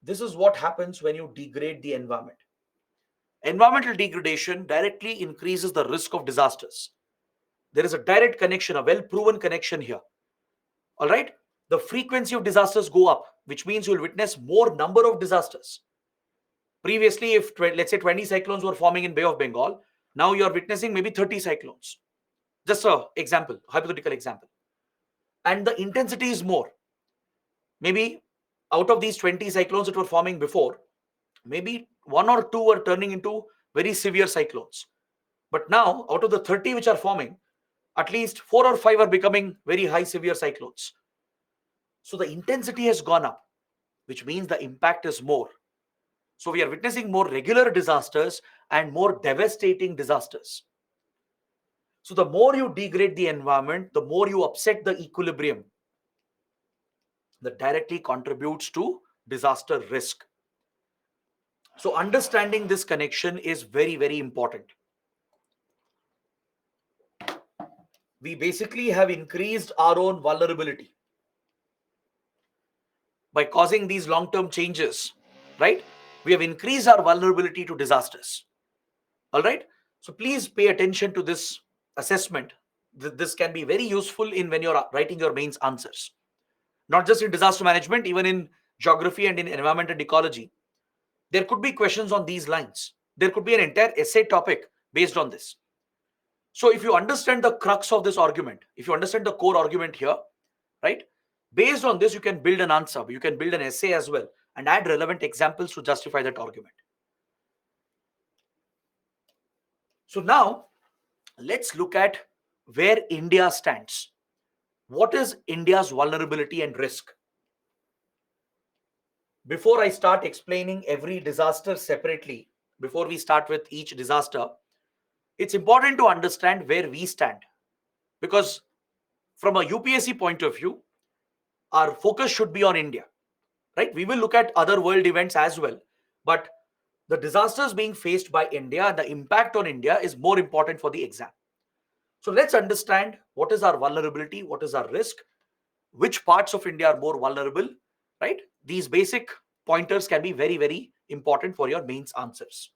this is what happens when you degrade the environment. Environmental degradation directly increases the risk of disasters. There is a direct connection, a well-proven connection here. All right? The frequency of disasters go up, which means you'll witness more number of disasters. Previously, if let's say 20 cyclones were forming in Bay of Bengal, now you are witnessing maybe 30 cyclones. Just a example, hypothetical example. And the intensity is more. Maybe out of these 20 cyclones that were forming before, maybe one or two are turning into very severe cyclones. But now, out of the 30 which are forming, at least 4 or 5 are becoming very high severe cyclones. So the intensity has gone up, which means the impact is more. So we are witnessing more regular disasters and more devastating disasters. So the more you degrade the environment, the more you upset the equilibrium. That directly contributes to disaster risk. So understanding this connection is very, very important. We basically have increased our own vulnerability by causing these long-term changes, right? We have increased our vulnerability to disasters. All right. So please pay attention to this assessment. This can be very useful in when you're writing your mains answers, not just in disaster management, even in geography and in environment and ecology. There could be questions on these lines. There could be an entire essay topic based on this. So if you understand the crux of this argument, if you understand the core argument here, right, based on this, you can build an answer. You can build an essay as well and add relevant examples to justify that argument. So now let's look at where India stands. What is India's vulnerability and risk? Before I start explaining every disaster separately, before we start with each disaster, it's important to understand where we stand. Because from a UPSC point of view, our focus should be on India, right? We will look at other world events as well, but the disasters being faced by India and the impact on India is more important for the exam. So let's understand what is our vulnerability, what is our risk, which parts of India are more vulnerable, right? These basic pointers can be very, very important for your mains answers.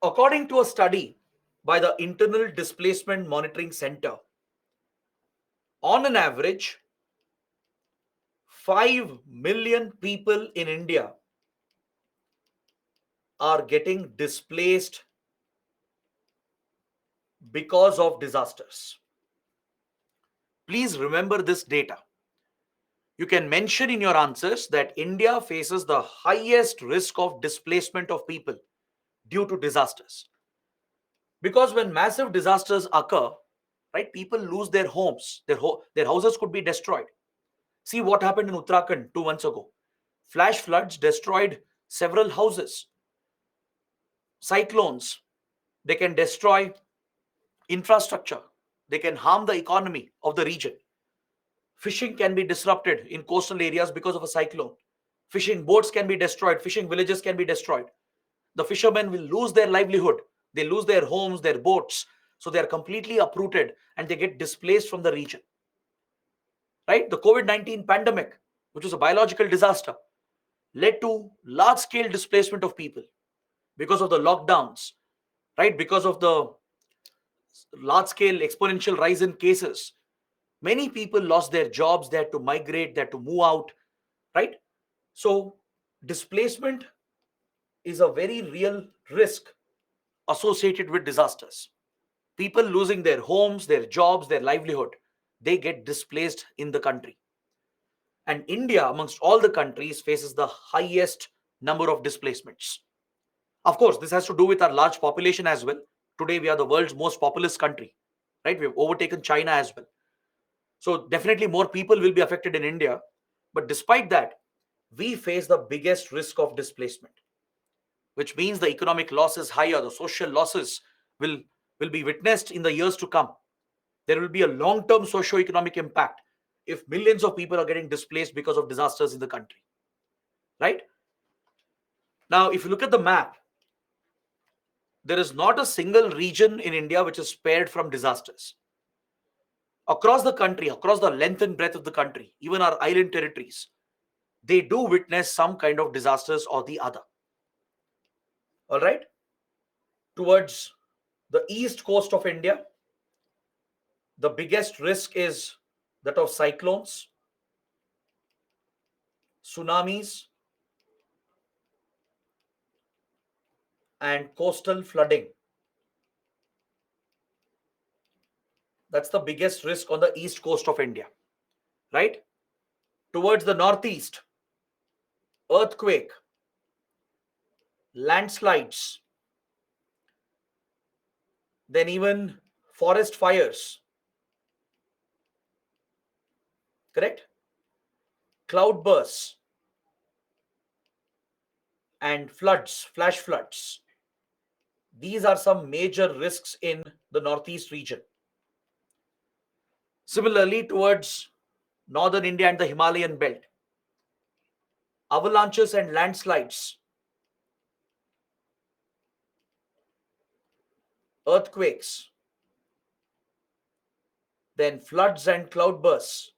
According to a study by the Internal Displacement Monitoring Center, on an average, 5 million people in India are getting displaced because of disasters. Please remember this data. You can mention in your answers that India faces the highest risk of displacement of people due to disasters. Because when massive disasters occur, right, people lose their homes. Their houses could be destroyed. See what happened in Uttarakhand 2 months ago. Flash floods destroyed several houses. Cyclones, they can destroy infrastructure. They can harm the economy of the region. Fishing can be disrupted in coastal areas because of a cyclone. Fishing boats can be destroyed. Fishing villages can be destroyed. The fishermen will lose their livelihood. They lose their homes, their boats. So they are completely uprooted and they get displaced from the region. Right? The COVID-19 pandemic, which was a biological disaster, led to large scale displacement of people because of the lockdowns, right? Because of the large scale exponential rise in cases. Many people lost their jobs, they had to migrate, they had to move out, right? So, displacement is a very real risk associated with disasters. People losing their homes, their jobs, their livelihood, they get displaced in the country. And India, amongst all the countries, faces the highest number of displacements. Of course, this has to do with our large population as well. Today, we are the world's most populous country, right? We've overtaken China as well. So, definitely more people will be affected in India. But despite that, we face the biggest risk of displacement, which means the economic loss is higher, the social losses will, will be witnessed in the years to come. There will be a long term socio-economic impact if millions of people are getting displaced because of disasters in the country, right? Now, if you look at the map, there is not a single region in India which is spared from disasters. Across the country, across the length and breadth of the country, even our island territories, they do witness some kind of disasters or the other. All right? Towards the east coast of India, the biggest risk is that of cyclones, tsunamis, and coastal flooding. That's the biggest risk on the east coast of India, right? Towards the northeast, earthquake, landslides, then even forest fires, correct? Cloudbursts and floods, flash floods. These are some major risks in the northeast region. Similarly, towards northern India and the Himalayan belt, avalanches and landslides, earthquakes, then floods and cloudbursts,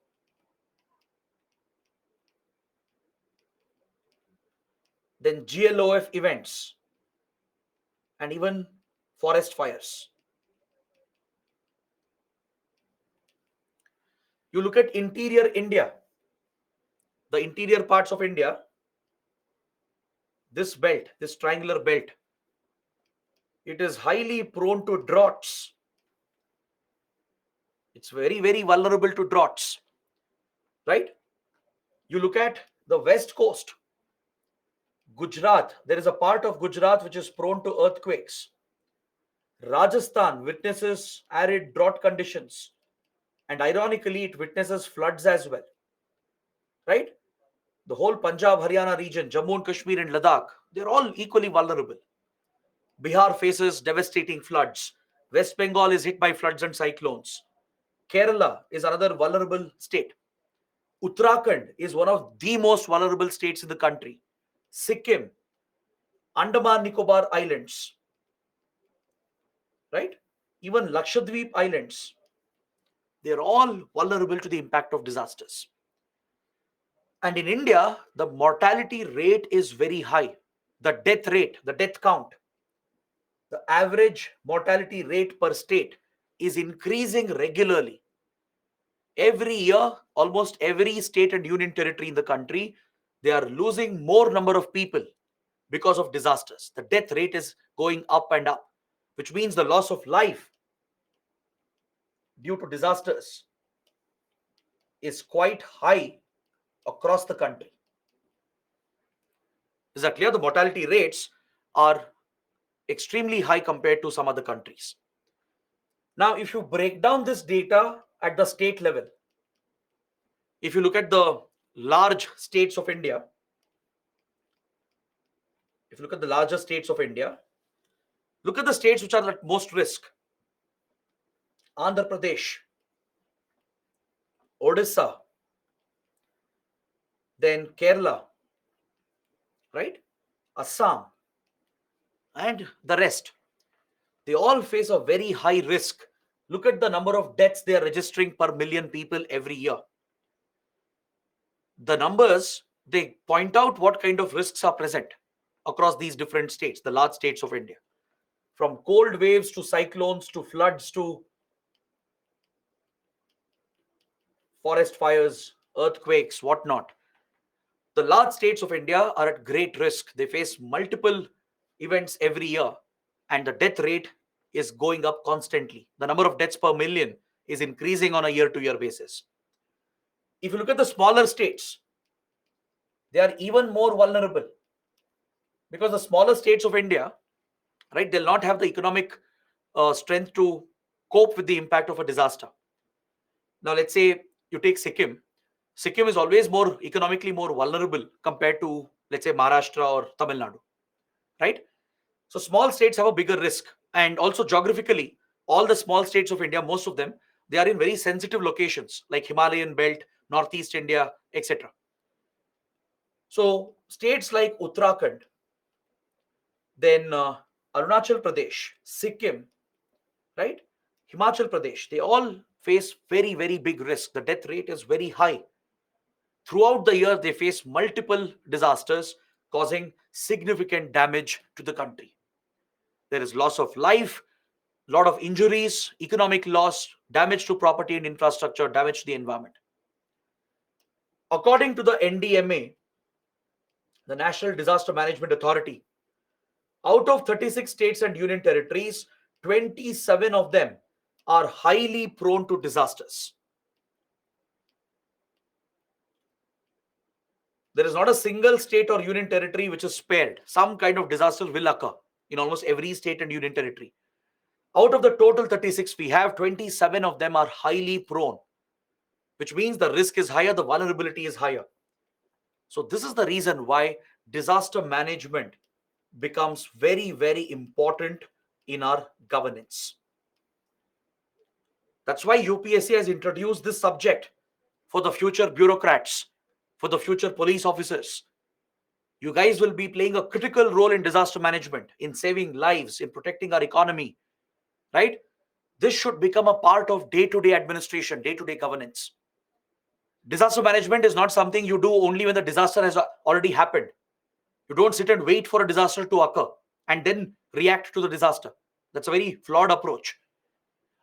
then GLOF events, and even forest fires. You look at interior India, the interior parts of India, this belt, this triangular belt, it is highly prone to droughts. It's very, very vulnerable to droughts, right? You look at the west coast, Gujarat, there is a part of Gujarat which is prone to earthquakes. Rajasthan witnesses arid drought conditions, and ironically, it witnesses floods as well, right? The whole Punjab, Haryana region, Jammu and Kashmir, and Ladakh, they're all equally vulnerable. Bihar faces devastating floods. West Bengal is hit by floods and cyclones. Kerala is another vulnerable state. Uttarakhand is one of the most vulnerable states in the country. Sikkim, Andaman Nicobar Islands, right? Even Lakshadweep Islands, they're all vulnerable to the impact of disasters. And in India, the mortality rate is very high. The death rate, the death count, the average mortality rate per state is increasing regularly. Every year, almost every state and union territory in the country, they are losing more number of people because of disasters. The death rate is going up and up, which means the loss of life due to disasters is quite high across the country. Is that clear? The mortality rates are extremely high compared to some other countries. Now, if you break down this data at the state level, if you look at the large states of India, if you look at the larger states of India, look at the states which are at most risk. Andhra Pradesh, Odisha, then Kerala, right? Assam, and the rest. They all face a very high risk. Look at the number of deaths they are registering per million people every year. The numbers, they point out what kind of risks are present across these different states, the large states of India. From cold waves to cyclones to floods to forest fires, earthquakes, whatnot. The large states of India are at great risk. They face multiple events every year, and the death rate is going up constantly. The number of deaths per million is increasing on a year to year basis. If you look at the smaller states, they are even more vulnerable because the smaller states of India, right, they'll not have the economic strength to cope with the impact of a disaster. Now, let's say you take Sikkim. Sikkim is always more economically more vulnerable compared to, let's say, Maharashtra or Tamil Nadu, right? So small states have a bigger risk. And also geographically, all the small states of India, most of them, they are in very sensitive locations like Himalayan belt, Northeast India, etc. So states like Uttarakhand, then Arunachal Pradesh, Sikkim, right? Himachal Pradesh, they all face very, very big risk. The death rate is very high. Throughout the year, they face multiple disasters causing significant damage to the country. There is loss of life, lot of injuries, economic loss, damage to property and infrastructure, damage to the environment. According to the NDMA, the National Disaster Management Authority, out of 36 states and union territories, 27 of them are highly prone to disasters. There is not a single state or union territory which is spared. Some kind of disaster will occur in almost every state and union territory. Out of the total 36, we have 27 of them are highly prone, which means the risk is higher, the vulnerability is higher. So, this is the reason why disaster management becomes very, very important in our governance. That's why UPSC has introduced this subject for the future bureaucrats, for the future police officers. You guys will be playing a critical role in disaster management, in saving lives, in protecting our economy, right? This should become a part of day to day administration, day to day governance. Disaster management is not something you do only when the disaster has already happened. You don't sit and wait for a disaster to occur and then react to the disaster. That's a very flawed approach.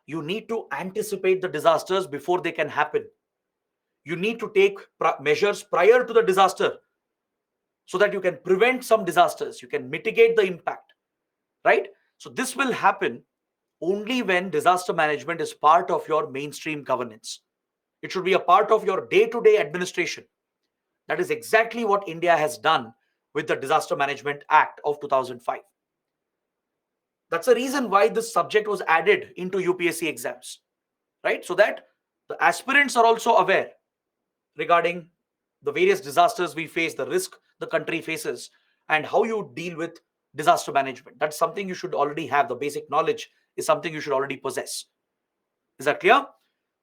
You need to anticipate the disasters before they can happen. You need to take measures prior to the disaster so that you can prevent some disasters, you can mitigate the impact, right? So, this will happen only when disaster management is part of your mainstream governance. It should be a part of your day to day administration. That is exactly what India has done with the Disaster Management Act of 2005. That's the reason why this subject was added into UPSC exams, right? So that the aspirants are also aware regarding the various disasters we face, the risk the country faces, and how you deal with disaster management. That's something you should already have. The basic knowledge is something you should already possess. Is that clear?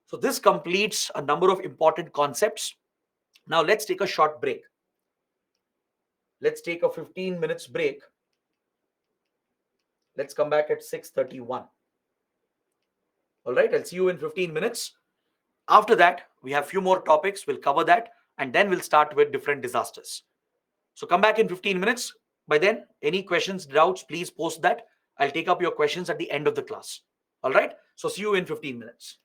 So, this completes a number of important concepts. Now, let's take a short break. Let's take a 15 minutes break. Let's come back at 6:31. All right, I'll see you in 15 minutes. After that, we have few more topics. We'll cover that and then we'll start with different disasters. So come back in 15 minutes. By then, any questions, doubts, please post that. I'll take up your questions at the end of the class. All right. So see you in 15 minutes.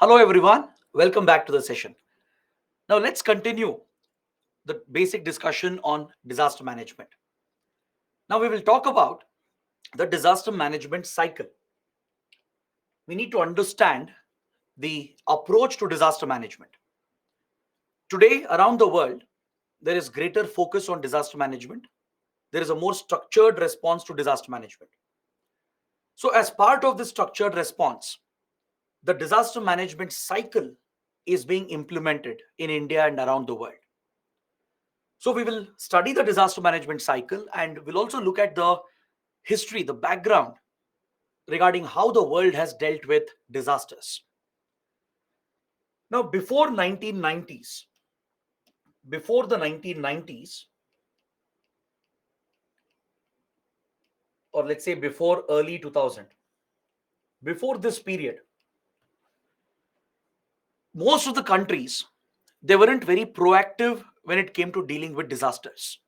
Hello, everyone. Welcome back to the session. Now, let's continue the basic discussion on disaster management. Now, we will talk about the disaster management cycle. We need to understand the approach to disaster management. Today, around the world, there is greater focus on disaster management. There is a more structured response to disaster management. So, as part of this structured response, the disaster management cycle is being implemented in India and around the world. So we will study the disaster management cycle and we'll also look at the history, the background regarding how the world has dealt with disasters. Now, before the 1990s, or let's say before early 2000, before this period, most of the countries, they weren't very proactive when it came to dealing with disasters.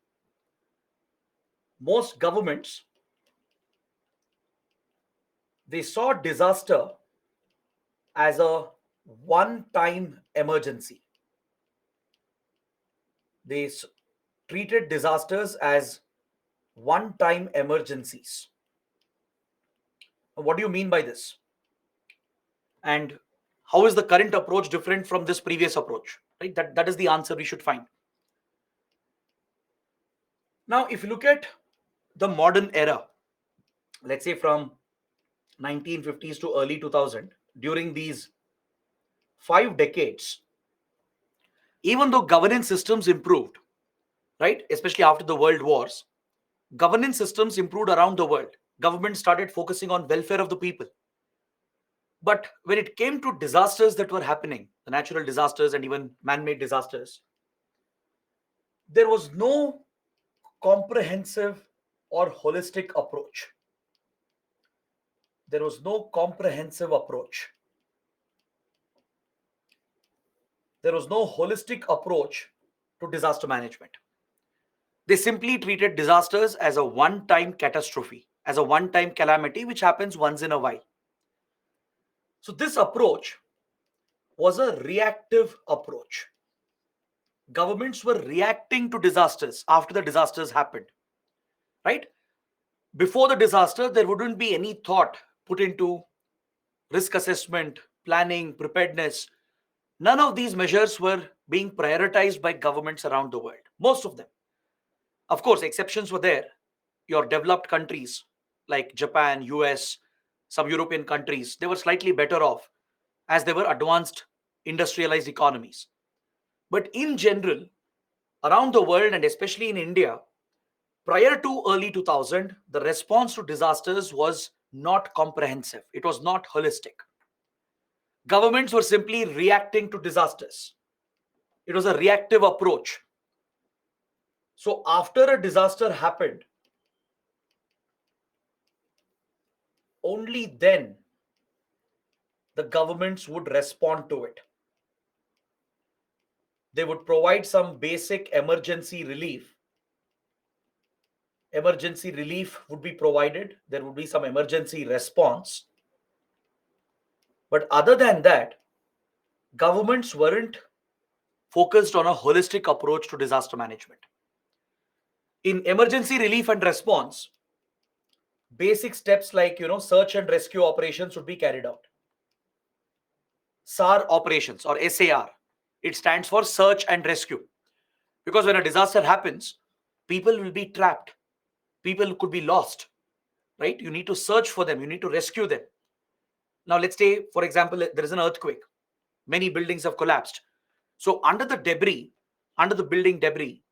Most governments, they saw disaster as a one-time emergency. They treated disasters as one-time emergencies. What do you mean by this? And how is the current approach different from this previous approach? Right? That is the answer we should find. Now, if you look at the modern era, let's say from 1950s to early 2000, during these 5 decades, even though governance systems improved, right, especially after the world wars, governance systems improved around the world. Government started focusing on welfare of the people. But when it came to disasters that were happening, the natural disasters and even man-made disasters, there was no comprehensive or holistic approach. There was no comprehensive approach. There was no holistic approach to disaster management. They simply treated disasters as a one-time catastrophe, as a one-time calamity which happens once in a while. So this approach was a reactive approach. Governments were reacting to disasters after the disasters happened, right? Before the disaster, there wouldn't be any thought put into risk assessment, planning, preparedness. None of these measures were being prioritized by governments around the world. Most of them. Of course, exceptions were there. Your developed countries like Japan, US, some European countries, they were slightly better off as they were advanced industrialized economies. But in general, around the world and especially in India, prior to early 2000, the response to disasters was not comprehensive. It was not holistic. Governments were simply reacting to disasters. It was a reactive approach. So after a disaster happened, only then the governments would respond to it. They would provide some basic emergency relief. Emergency relief would be provided. There would be some emergency response. But other than that, governments weren't focused on a holistic approach to disaster management. In emergency relief and response, basic steps like search and rescue operations would be carried out. SAR operations or SAR, it stands for search and rescue, because when a disaster happens, people will be trapped, people could be lost, right? You need to search for them, you need to rescue them. Now let's say, for example, there is an earthquake, many buildings have collapsed. So under the debris, under the building debris,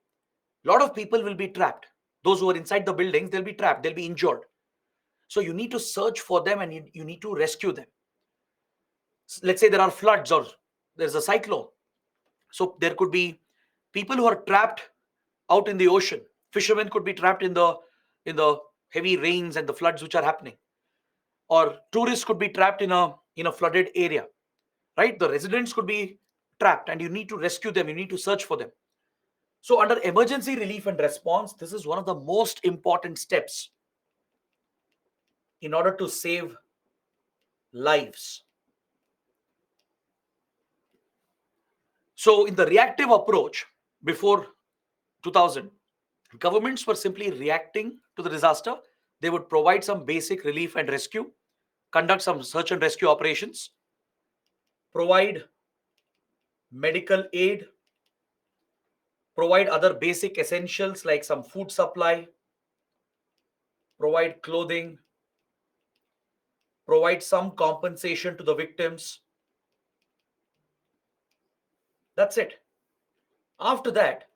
a lot of people will be trapped. Those who are inside the buildings, they'll be trapped, they'll be injured. So you need to search for them and you need to rescue them. Let's say there are floods or there's a cyclone. So there could be people who are trapped out in the ocean. Fishermen could be trapped in the heavy rains and the floods which are happening. Or tourists could be trapped in a flooded area. Right? The residents could be trapped and you need to rescue them, you need to search for them. So under emergency relief and response, this is one of the most important steps in order to save lives. So in the reactive approach before 2000, governments were simply reacting to the disaster. They would provide some basic relief and rescue, conduct some search and rescue operations, provide medical aid, provide other basic essentials like some food supply, provide clothing, provide some compensation to the victims. That's it. After that,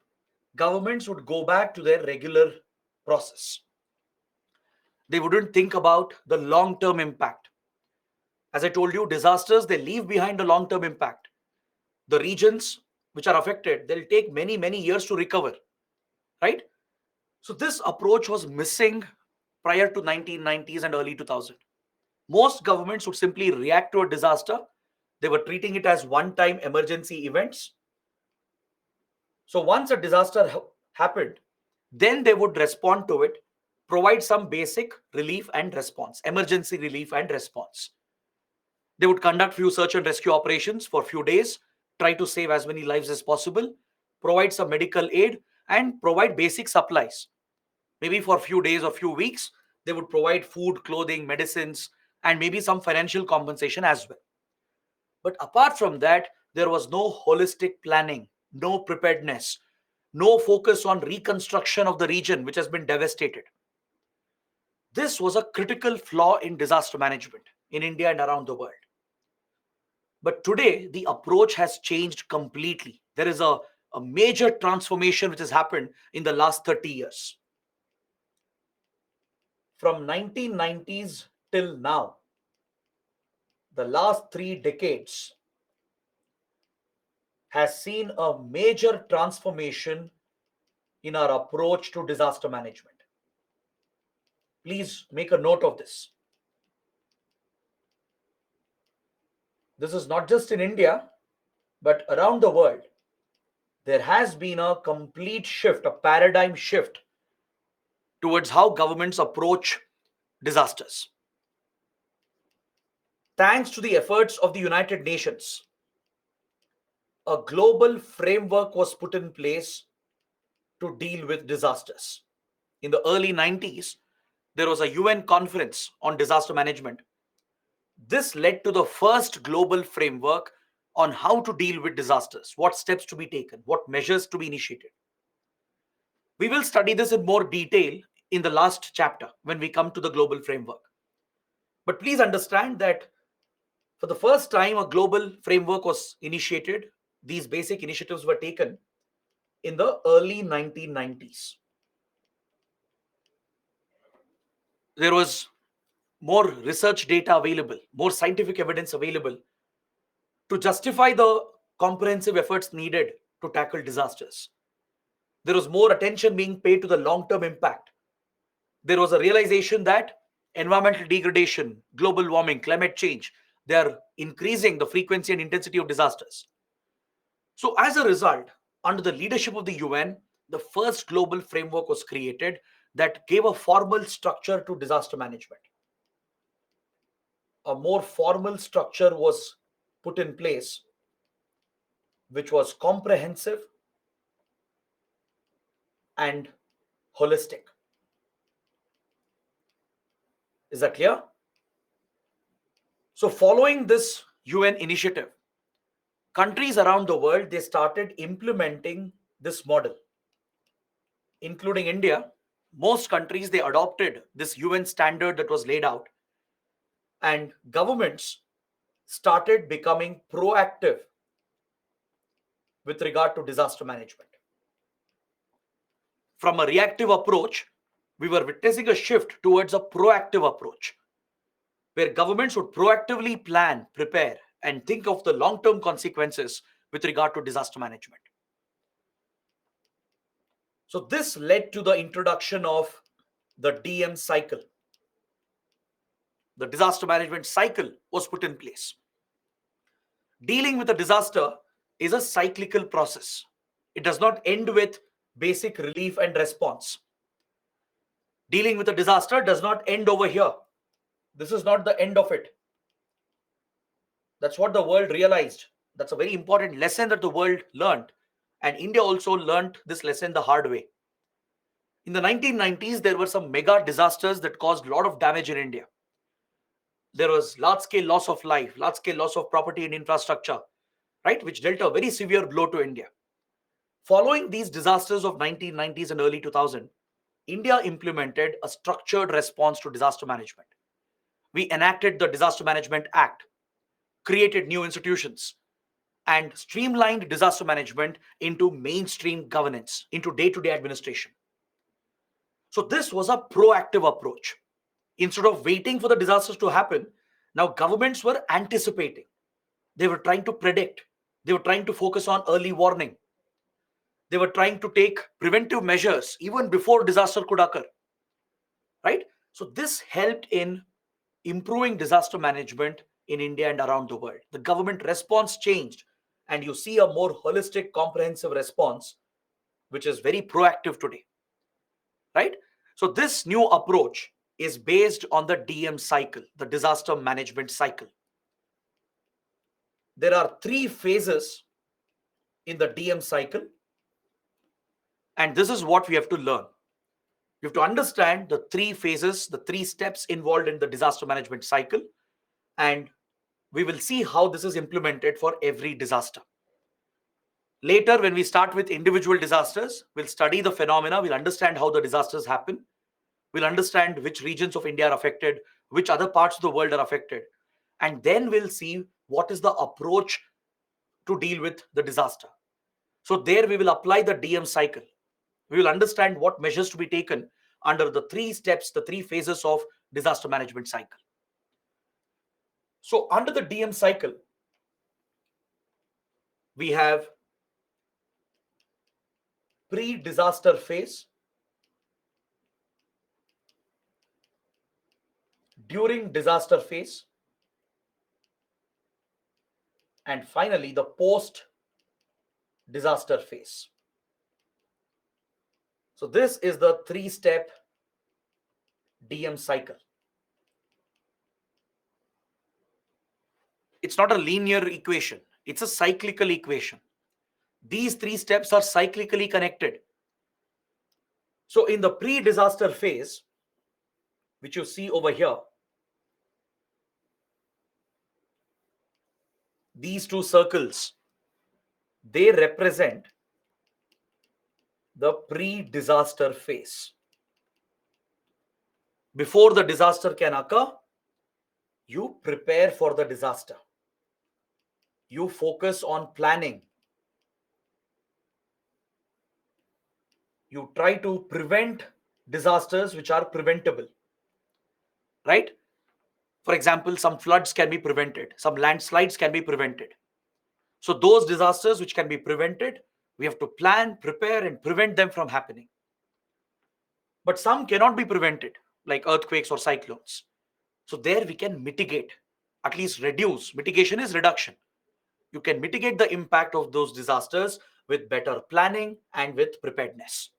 governments would go back to their regular process. They wouldn't think about the long term impact. As I told you, disasters, they leave behind a long term impact. The regions which are affected, they'll take many, many years to recover, right? So this approach was missing prior to 1990s and early 2000. Most governments would simply react to a disaster. They were treating it as one-time emergency events. So once a disaster happened, then they would respond to it, provide some basic relief and response, emergency relief and response. They would conduct few search and rescue operations for few days, try to save as many lives as possible, provide some medical aid, and provide basic supplies. Maybe for a few days or few weeks, they would provide food, clothing, medicines, and maybe some financial compensation as well. But apart from that, there was no holistic planning, no preparedness, no focus on reconstruction of the region which has been devastated. This was a critical flaw in disaster management in India and around the world. But today, the approach has changed completely. There is a major transformation which has happened in the last 30 years. From 1990s till now, the last 3 decades has seen a major transformation in our approach to disaster management. Please make a note of this. This is not just in India, but around the world. There has been a complete shift, a paradigm shift towards how governments approach disasters. Thanks to the efforts of the United Nations, a global framework was put in place to deal with disasters. In the early 90s, there was a UN conference on disaster management. This led to the first global framework on how to deal with disasters, what steps to be taken, what measures to be initiated. We will study this in more detail in the last chapter when we come to the global framework. But please understand that for the first time, a global framework was initiated. These basic initiatives were taken in the early 1990s. There was more research data available, more scientific evidence available to justify the comprehensive efforts needed to tackle disasters. There was more attention being paid to the long-term impact. There was a realization that environmental degradation, global warming, climate change, they are increasing the frequency and intensity of disasters. So as a result, under the leadership of the UN, the first global framework was created that gave a formal structure to disaster management. A more formal structure was put in place, which was comprehensive and holistic. Is that clear? So following this UN initiative, countries around the world, they started implementing this model, including India. Most countries, they adopted this UN standard that was laid out, and governments started becoming proactive with regard to disaster management. From a reactive approach, we were witnessing a shift towards a proactive approach, where governments would proactively plan, prepare, and think of the long-term consequences with regard to disaster management. So this led to the introduction of the DM cycle. The disaster management cycle was put in place. Dealing with a disaster is a cyclical process. It does not end with basic relief and response. Dealing with a disaster does not end over here. This is not the end of it. That's what the world realized. That's a very important lesson that the world learned. And India also learned this lesson the hard way. In the 1990s, there were some mega disasters that caused a lot of damage in India. There was large scale loss of life, large scale loss of property and infrastructure, right, which dealt a very severe blow to India. Following these disasters of 1990s and early 2000, India implemented a structured response to disaster management. We enacted the Disaster Management Act, created new institutions, and streamlined disaster management into mainstream governance, into day to day administration. So, this was a proactive approach. Instead of waiting for the disasters to happen, now governments were anticipating. They were trying to predict. They were trying to focus on early warning. They were trying to take preventive measures even before disaster could occur, right? So this helped in improving disaster management in India and around the world. The government response changed, and you see a more holistic, comprehensive response, which is very proactive today, right? So this new approach is based on the DM cycle, the disaster management cycle. There are three phases in the DM cycle, and this is what we have to learn. You have to understand the three phases, the three steps involved in the disaster management cycle, and we will see how this is implemented for every disaster. Later, when we start with individual disasters, we'll study the phenomena, we'll understand how the disasters happen, we'll understand which regions of India are affected, which other parts of the world are affected, and then we'll see what is the approach to deal with the disaster. So, there we will apply the DM cycle. We will understand what measures to be taken under the three steps, the three phases of disaster management cycle. So, under the DM cycle, we have pre-disaster phase, during disaster phase, and finally the post-disaster phase. So this is the three-step DM cycle. It's not a linear equation, it's a cyclical equation. These three steps are cyclically connected. So in the pre-disaster phase, which you see over here, these two circles, they represent the pre-disaster phase. Before the disaster can occur, you prepare for the disaster. You focus on planning. You try to prevent disasters which are preventable, right? For example, some floods can be prevented, some landslides can be prevented. So those disasters which can be prevented, we have to plan, prepare, and prevent them from happening. But some cannot be prevented, like earthquakes or cyclones. So there we can mitigate, at least reduce. Mitigation is reduction. You can mitigate the impact of those disasters with better planning and with preparedness.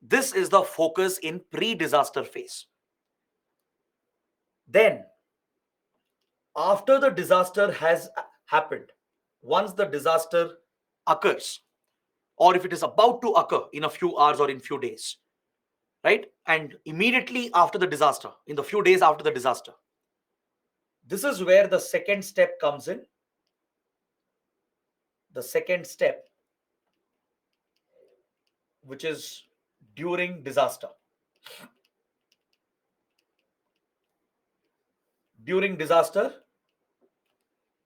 This is the focus in pre-disaster phase. Then, after the disaster has happened, once the disaster occurs, or if it is about to occur in a few hours or in few days, right? And immediately after the disaster, in the few days after the disaster, this is where the second step comes in. The second step, which is during disaster. During disaster,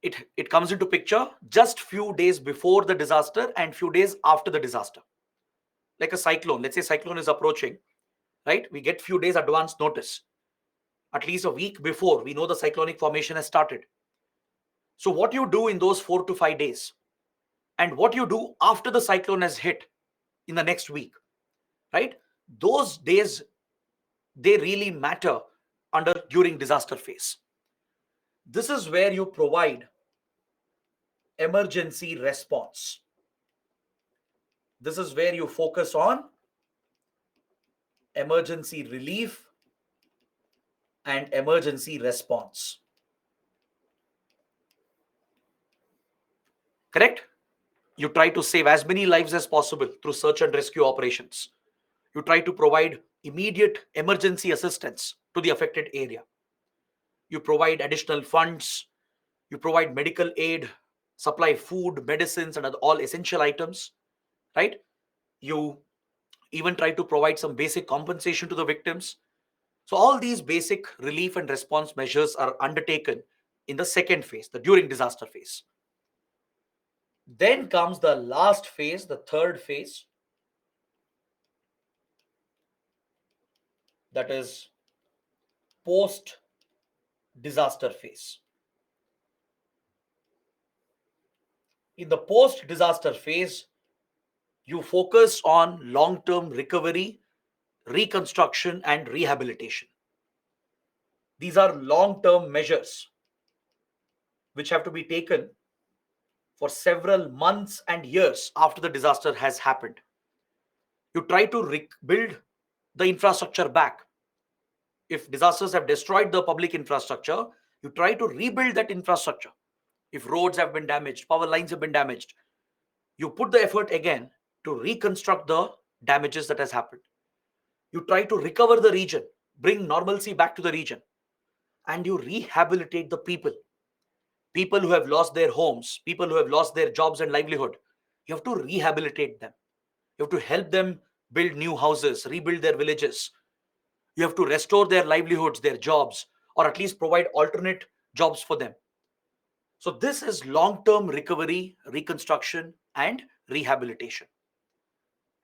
it comes into picture just few days before the disaster and few days after the disaster. Like a cyclone, let's say cyclone is approaching, right? We get few days advance notice. At least a week before, we know the cyclonic formation has started. So what you do in those 4 to 5 days, and what you do after the cyclone has hit in the next week, right? Those days, they really matter under during disaster phase. This is where you provide emergency response. This is where you focus on emergency relief and emergency response. Correct? You try to save as many lives as possible through search and rescue operations. You try to provide immediate emergency assistance to the affected area. You provide additional funds. You provide medical aid, supply food, medicines, and all essential items, right? You even try to provide some basic compensation to the victims. So, all these basic relief and response measures are undertaken in the second phase, the during disaster phase. Then comes the last phase, the third phase, that is post disaster phase. In the post disaster phase, you focus on long term recovery, reconstruction, and rehabilitation. These are long term measures which have to be taken for several months and years after the disaster has happened. You try to build the infrastructure back. If disasters have destroyed the public infrastructure, you try to rebuild that infrastructure. If roads have been damaged, power lines have been damaged, you put the effort again to reconstruct the damages that has happened. You try to recover the region, bring normalcy back to the region, and you rehabilitate the people who have lost their homes, people who have lost their jobs and livelihood. You have to rehabilitate them. You have to help them build new houses, rebuild their villages. You have to restore their livelihoods, their jobs, or at least provide alternate jobs for them. So, this is long term recovery, reconstruction, and rehabilitation.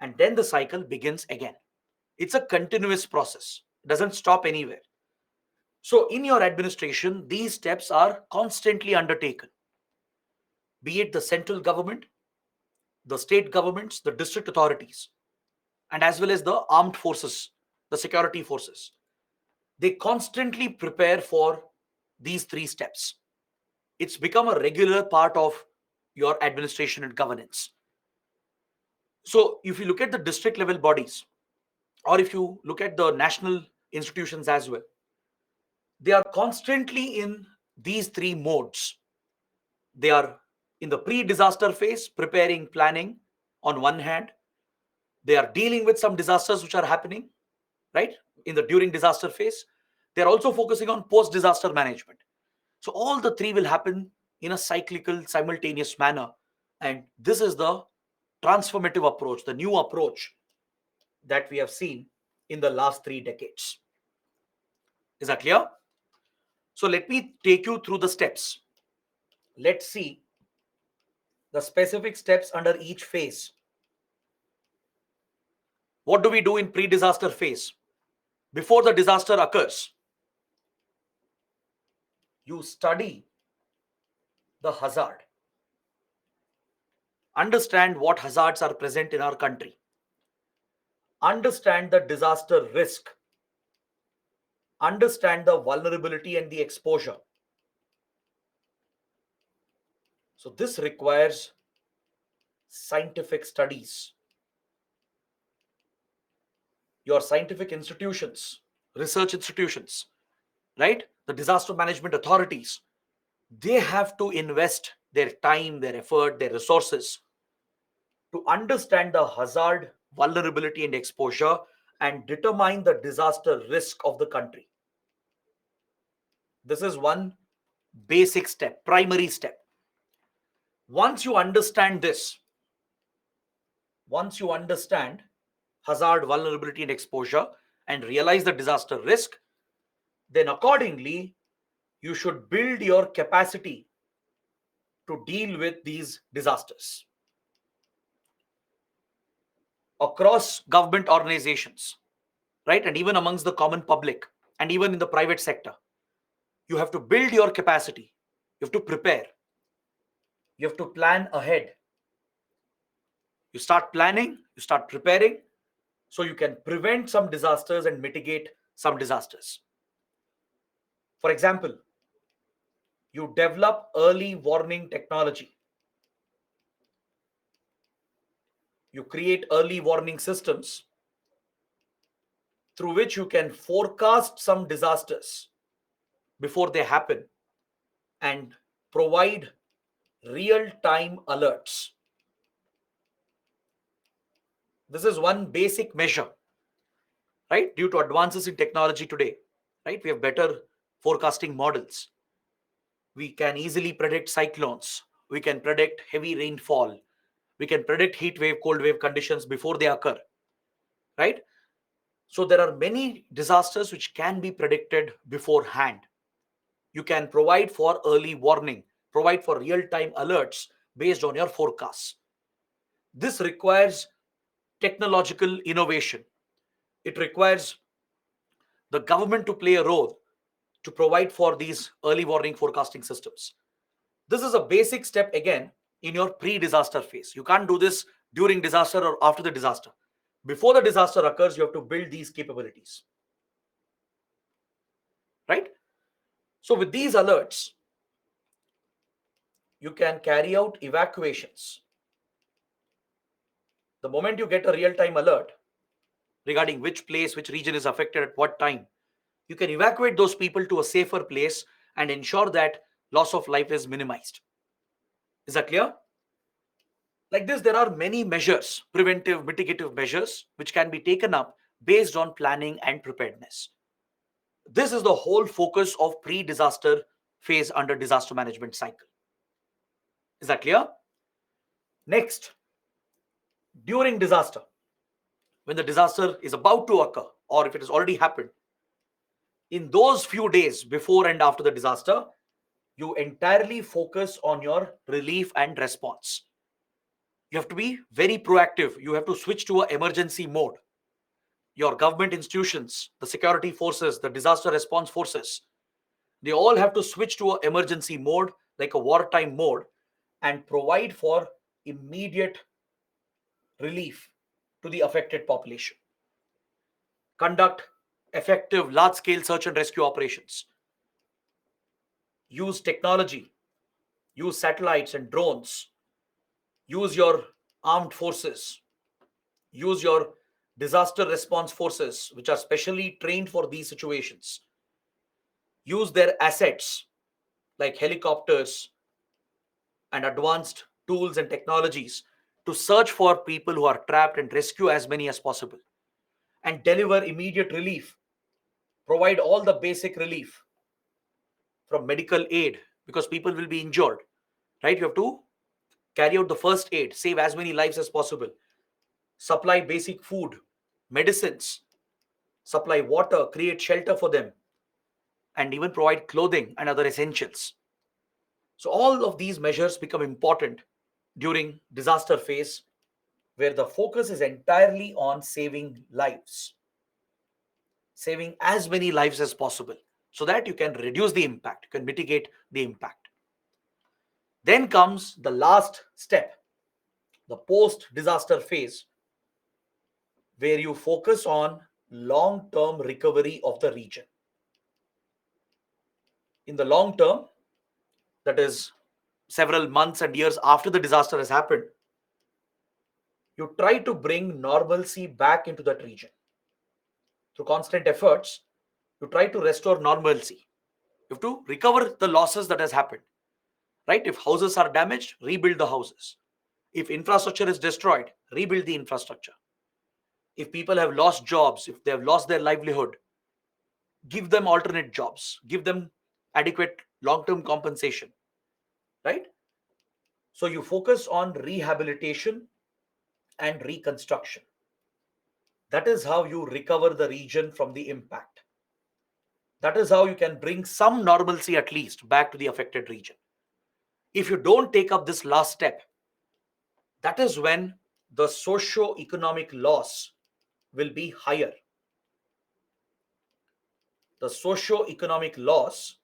And then the cycle begins again. It's a continuous process, it doesn't stop anywhere. So, in your administration, these steps are constantly undertaken, be it the central government, the state governments, the district authorities, and as well as the armed forces, the security forces. They constantly prepare for these three steps. It's become a regular part of your administration and governance. So, if you look at the district level bodies, or if you look at the national institutions as well, they are constantly in these three modes. They are in the pre disaster phase, preparing, planning on one hand. They are dealing with some disasters which are happening, right, in the during disaster phase. They are also focusing on post disaster management. So, all the three will happen in a cyclical, simultaneous manner. And this is the transformative approach, the new approach that we have seen in the last 3 decades. Is that clear? So, let me take you through the steps. Let's see the specific steps under each phase. What do we do in pre disaster phase? Before the disaster occurs, you study the hazard, understand what hazards are present in our country, understand the disaster risk, understand the vulnerability and the exposure. So, this requires scientific studies. Your scientific institutions, research institutions, right? The disaster management authorities, they have to invest their time, their effort, their resources to understand the hazard, vulnerability, and exposure and determine the disaster risk of the country. This is one basic step, primary step. Once you understand this, once you understand hazard, vulnerability, and exposure and realize the disaster risk, then accordingly, you should build your capacity to deal with these disasters across government organizations, right? And even amongst the common public and even in the private sector. You have to build your capacity. You have to prepare. You have to plan ahead. You start planning, you start preparing so you can prevent some disasters and mitigate some disasters. For example, you develop early warning technology. You create early warning systems through which you can forecast some disasters before they happen and provide real-time alerts. This is one basic measure, right? Due to advances in technology today, right? We have better forecasting models. We can easily predict cyclones. We can predict heavy rainfall. We can predict heat wave, cold wave conditions before they occur, right? So there are many disasters which can be predicted beforehand. You can provide for early warning, provide for real-time alerts based on your forecasts. This requires technological innovation. It requires the government to play a role to provide for these early warning forecasting systems. This is a basic step again in your pre-disaster phase. You can't do this during disaster or after the disaster. Before the disaster occurs, you have to build these capabilities, right? So with these alerts, you can carry out evacuations. The moment you get a real-time alert regarding which place, which region is affected at what time, you can evacuate those people to a safer place and ensure that loss of life is minimized. Is that clear? Like this, there are many measures, preventive, mitigative measures, which can be taken up based on planning and preparedness. This is the whole focus of pre-disaster phase under disaster management cycle. Is that clear? Next, during disaster, when the disaster is about to occur or if it has already happened, in those few days before and after the disaster, you entirely focus on your relief and response. You have to be very proactive. You have to switch to an emergency mode. Your government institutions, the security forces, the disaster response forces, they all have to switch to an emergency mode, like a wartime mode, and provide for immediate relief to the affected population. Conduct effective large-scale search and rescue operations. Use technology, use satellites and drones, use your armed forces, use your disaster response forces, which are specially trained for these situations. Use their assets like helicopters and advanced tools and technologies to search for people who are trapped and rescue as many as possible and deliver immediate relief. Provide all the basic relief from medical aid because people will be injured, right? You have to carry out the first aid, save as many lives as possible, supply basic food, medicines, supply water, create shelter for them, and even provide clothing and other essentials. So all of these measures become important during disaster phase where the focus is entirely on saving lives, saving as many lives as possible so that you can reduce the impact, you can mitigate the impact. Then comes the last step, the post disaster phase, where you focus on long term recovery of the region. In the long term, that is several months and years after the disaster has happened, you try to bring normalcy back into that region. Through constant efforts, you try to restore normalcy. You have to recover the losses that has happened, right? If houses are damaged, rebuild the houses. If infrastructure is destroyed, rebuild the infrastructure. If people have lost jobs, if they have lost their livelihood, give them alternate jobs, give them adequate long-term compensation, right? So you focus on rehabilitation and reconstruction. That is how you recover the region from the impact. That is how you can bring some normalcy at least back to the affected region. If you don't take up this last step, that is when the socio-economic loss will be higher. The socio-economic loss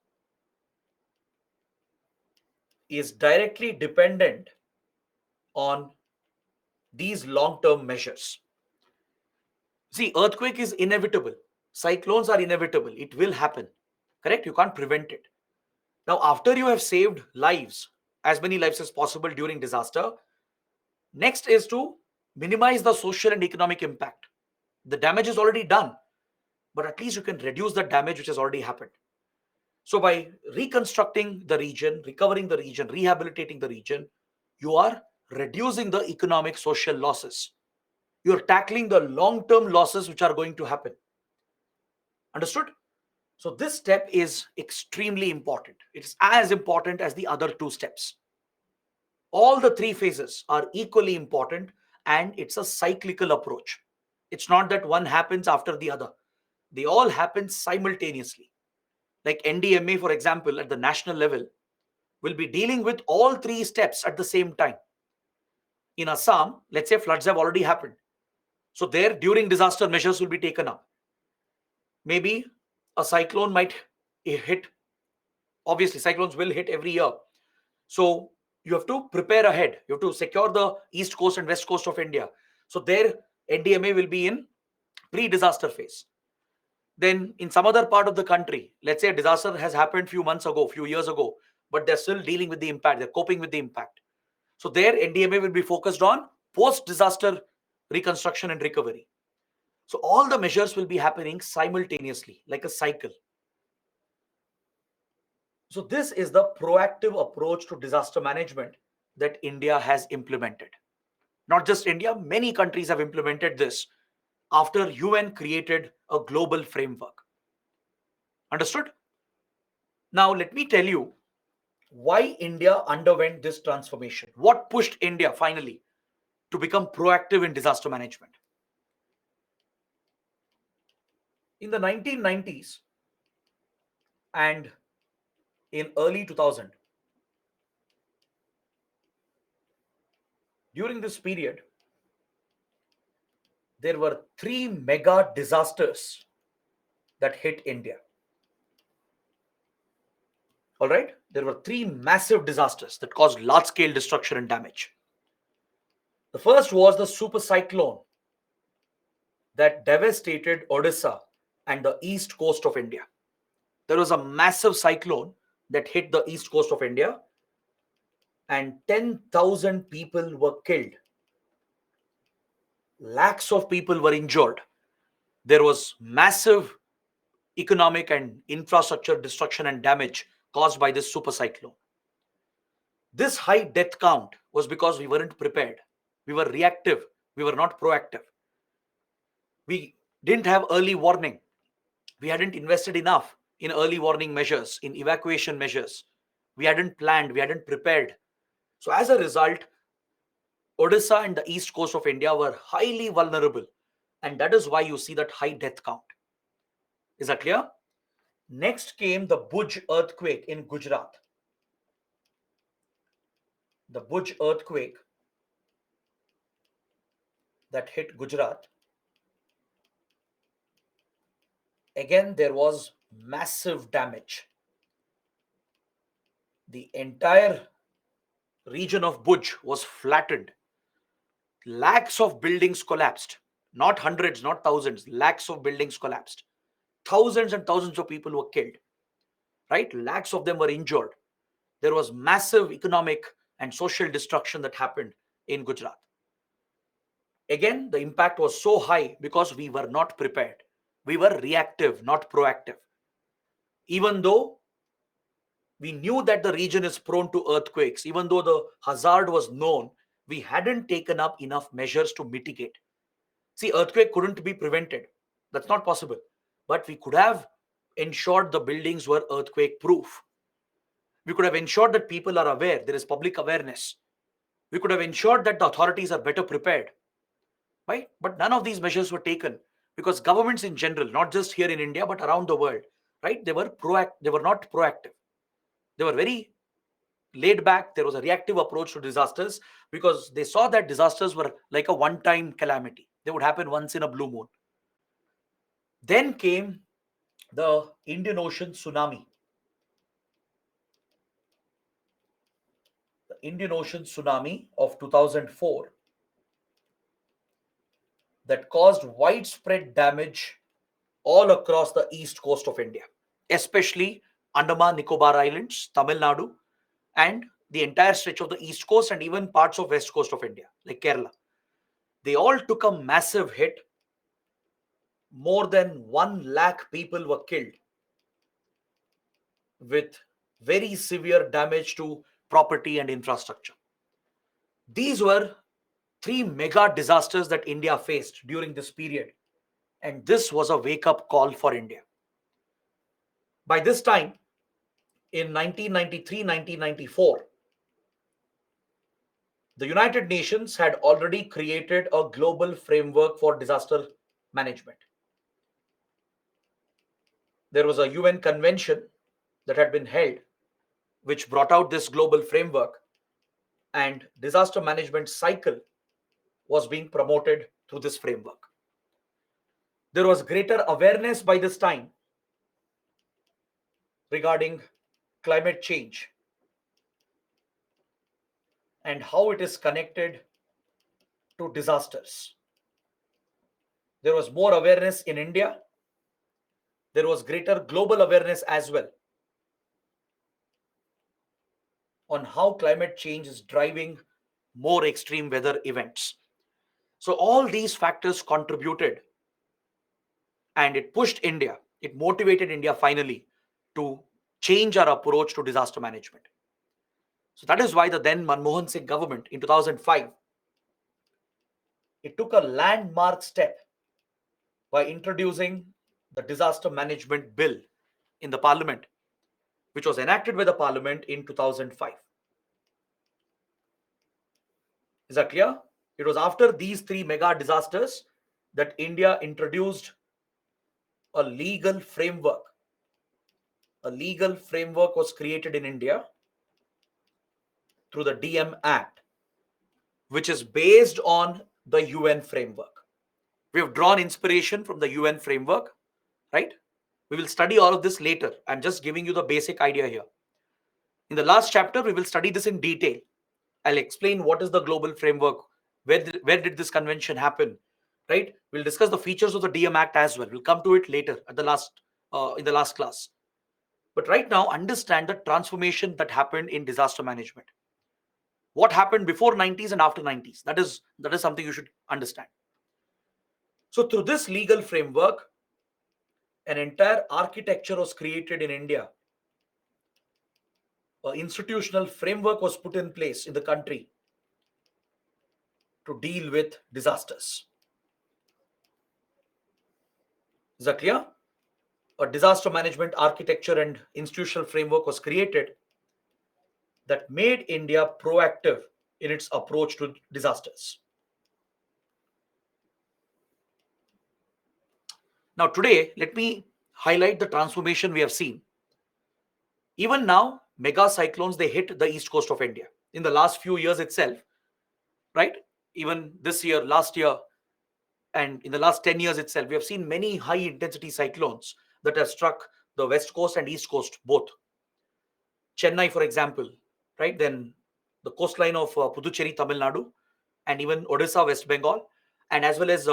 is directly dependent on these long-term measures. See, earthquake is inevitable. Cyclones are inevitable. It will happen. Correct? You can't prevent it. Now, after you have saved lives, as many lives as possible during disaster, next is to minimize the social and economic impact. The damage is already done, but at least you can reduce the damage which has already happened. So by reconstructing the region, recovering the region, rehabilitating the region, you are reducing the economic social losses. You're tackling the long term losses which are going to happen. Understood? So this step is extremely important. It's as important as the other two steps. All the three phases are equally important, and it's a cyclical approach. It's not that one happens after the other, they all happen simultaneously. Like NDMA, for example, at the national level, will be dealing with all three steps at the same time. In Assam, let's say floods have already happened. So there, during disaster measures will be taken up. Maybe a cyclone might hit. Obviously, cyclones will hit every year. So you have to prepare ahead. You have to secure the east coast and west coast of India. So there, NDMA will be in pre-disaster phase. Then in some other part of the country, let's say a disaster has happened few months ago, few years ago, but they're still dealing with the impact. They're coping with the impact. So there, NDMA will be focused on post-disaster reconstruction and recovery. So all the measures will be happening simultaneously, like a cycle. So this is the proactive approach to disaster management that India has implemented. Not just India, many countries have implemented this after UN created a global framework. Understood? Now let me tell you why India underwent this transformation. What pushed India finally to become proactive in disaster management? In the 1990s and in early 2000, during this period, there were three mega disasters that hit India. All right, there were three massive disasters that caused large scale destruction and damage. The first was the super cyclone that devastated Odisha and the east coast of India. There was a massive cyclone that hit the east coast of India, and 10,000 people were killed. Lakhs of people were injured. There was massive economic and infrastructure destruction and damage caused by this super cyclone. This high death count was because we weren't prepared. We were reactive. We were not proactive. We didn't have early warning. We hadn't invested enough in early warning measures, in evacuation measures. We hadn't planned. We hadn't prepared. So as a result, Odisha and the east coast of India were highly vulnerable. And that is why you see that high death count. Is that clear? Next came the Bhuj earthquake in Gujarat. The Bhuj earthquake that hit Gujarat. Again, there was massive damage. The entire region of Bhuj was flattened. Lakhs of buildings collapsed. Not hundreds, not thousands. Lakhs of buildings collapsed. Thousands and thousands of people were killed. Right? Lakhs of them were injured. There was massive economic and social destruction that happened in Gujarat. Again, the impact was so high because we were not prepared. We were reactive, not proactive. Even though we knew that the region is prone to earthquakes, even though the hazard was known, we hadn't taken up enough measures to mitigate. See, earthquake couldn't be prevented. That's not possible. But we could have ensured the buildings were earthquake proof. We could have ensured that people are aware, there is public awareness. We could have ensured that the authorities are better prepared. Right? But none of these measures were taken because governments in general, not just here in India, but around the world, right? They were not proactive. They were very laid back. There was a reactive approach to disasters because they saw that disasters were like a one-time calamity. They would happen once in a blue moon. Then came the Indian Ocean tsunami. The Indian Ocean tsunami of 2004 that caused widespread damage all across the east coast of India, especially Andaman Nicobar Islands, Tamil Nadu, and the entire stretch of the east coast and even parts of west coast of India, like Kerala. They all took a massive hit. More than 1 lakh people were killed. with very severe damage to property and infrastructure. These were three mega disasters that India faced during this period, and this was a wake up call for India. By this time, in 1993 1994, the United Nations had already created a global framework for disaster management. There was a UN convention that had been held, which brought out this global framework, and disaster management cycle was being promoted through this framework. There was greater awareness by this time regarding climate change and how it is connected to disasters. There was more awareness in India. There was greater global awareness as well on how climate change is driving more extreme weather events. So, all these factors contributed, and it pushed India, it motivated India finally to change our approach to disaster management. So, that is why the then Manmohan Singh government in 2005, it took a landmark step by introducing the disaster management bill in the parliament, which was enacted by the parliament in 2005. Is that clear? It was after these three mega disasters that India introduced a legal framework. A legal framework was created in India through the DM Act, which is based on the UN framework. We have drawn inspiration from the UN framework, right? We will study all of this later. I'm just giving you the basic idea here. In the last chapter, we will study this in detail. I'll explain what is the global framework, where did this convention happen, right? We'll discuss the features of the DM Act as well. We'll come to it later at the last in the last class. But right now, understand the transformation that happened in disaster management. What happened before 90s and after 90s? That is something you should understand. So through this legal framework, an entire architecture was created in India. An institutional framework was put in place in the country to deal with disasters. Is that clear? A disaster management architecture and institutional framework was created that made India proactive in its approach to disasters. Now, today, let me highlight the transformation we have seen. Even now, mega cyclones, they hit the east coast of India. In the last few years itself, right? Even this year, last year, and in the last 10 years itself, we have seen many high intensity cyclones that have struck the west coast and east coast both. Chennai, for example, right? Then the coastline of Puducherry, Tamil Nadu, and even Odisha, West Bengal, and as well as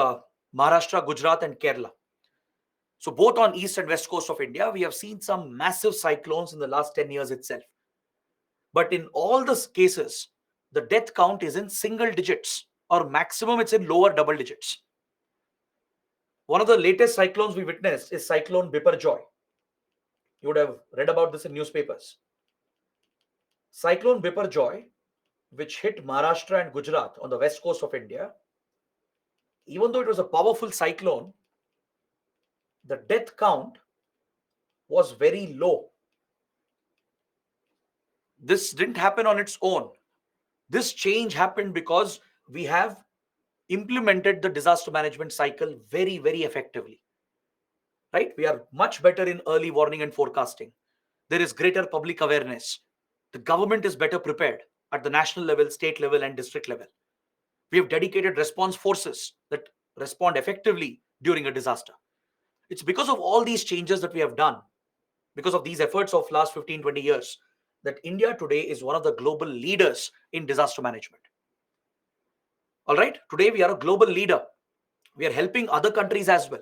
Maharashtra, Gujarat, and Kerala. So both on east and west coast of India, we have seen some massive cyclones in the last 10 years itself. But in all the cases, the death count is in single digits, or maximum it's in lower double digits. One of the latest cyclones we witnessed is Cyclone Biparjoy. You would have read about this in newspapers. Cyclone Biparjoy, which hit Maharashtra and Gujarat on the west coast of India, even though it was a powerful cyclone, the death count was very low. This didn't happen on its own. This change happened because we have implemented the disaster management cycle very, very effectively. Right? We are much better in early warning and forecasting. There is greater public awareness. The government is better prepared at the national level, state level, and district level. We have dedicated response forces that respond effectively during a disaster. It's because of all these changes that we have done, because of these efforts of last 15, 20 years, that India today is one of the global leaders in disaster management. All right, today we are a global leader. We are helping other countries as well.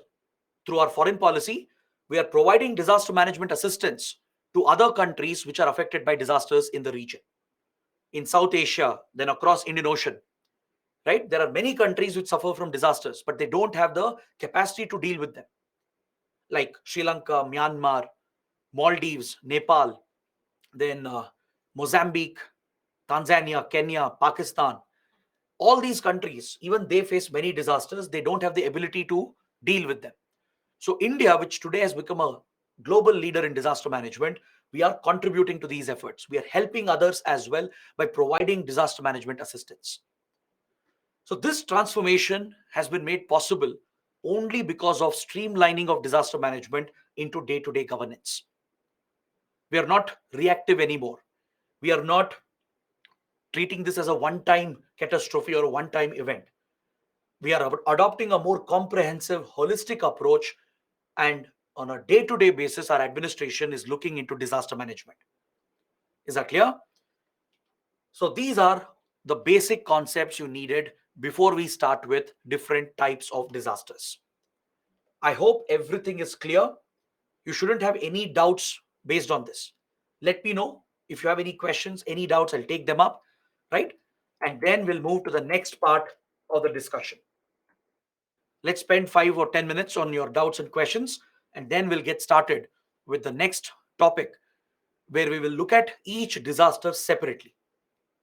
Through our foreign policy, we are providing disaster management assistance to other countries which are affected by disasters in the region. In South Asia, then across Indian Ocean, right? There are many countries which suffer from disasters, but they don't have the capacity to deal with them. Like Sri Lanka, Myanmar, Maldives, Nepal, then Mozambique, Tanzania, Kenya, Pakistan, all these countries, even they face many disasters. They don't have the ability to deal with them. So, India, which today has become a global leader in disaster management, we are contributing to these efforts. We are helping others as well by providing disaster management assistance. So, this transformation has been made possible only because of streamlining of disaster management into day to day governance. We are not reactive anymore. We are not treating this as a one time catastrophe or a one time event. We are adopting a more comprehensive, holistic approach, and on a day to day basis, our administration is looking into disaster management. Is that clear? So, these are the basic concepts you needed before we start with different types of disasters. I hope everything is clear. You shouldn't have any doubts based on this. Let me know if you have any questions, any doubts, I'll take them up, right? And then we'll move to the next part of the discussion. Let's spend 5 or 10 minutes on your doubts and questions, and then we'll get started with the next topic where we will look at each disaster separately.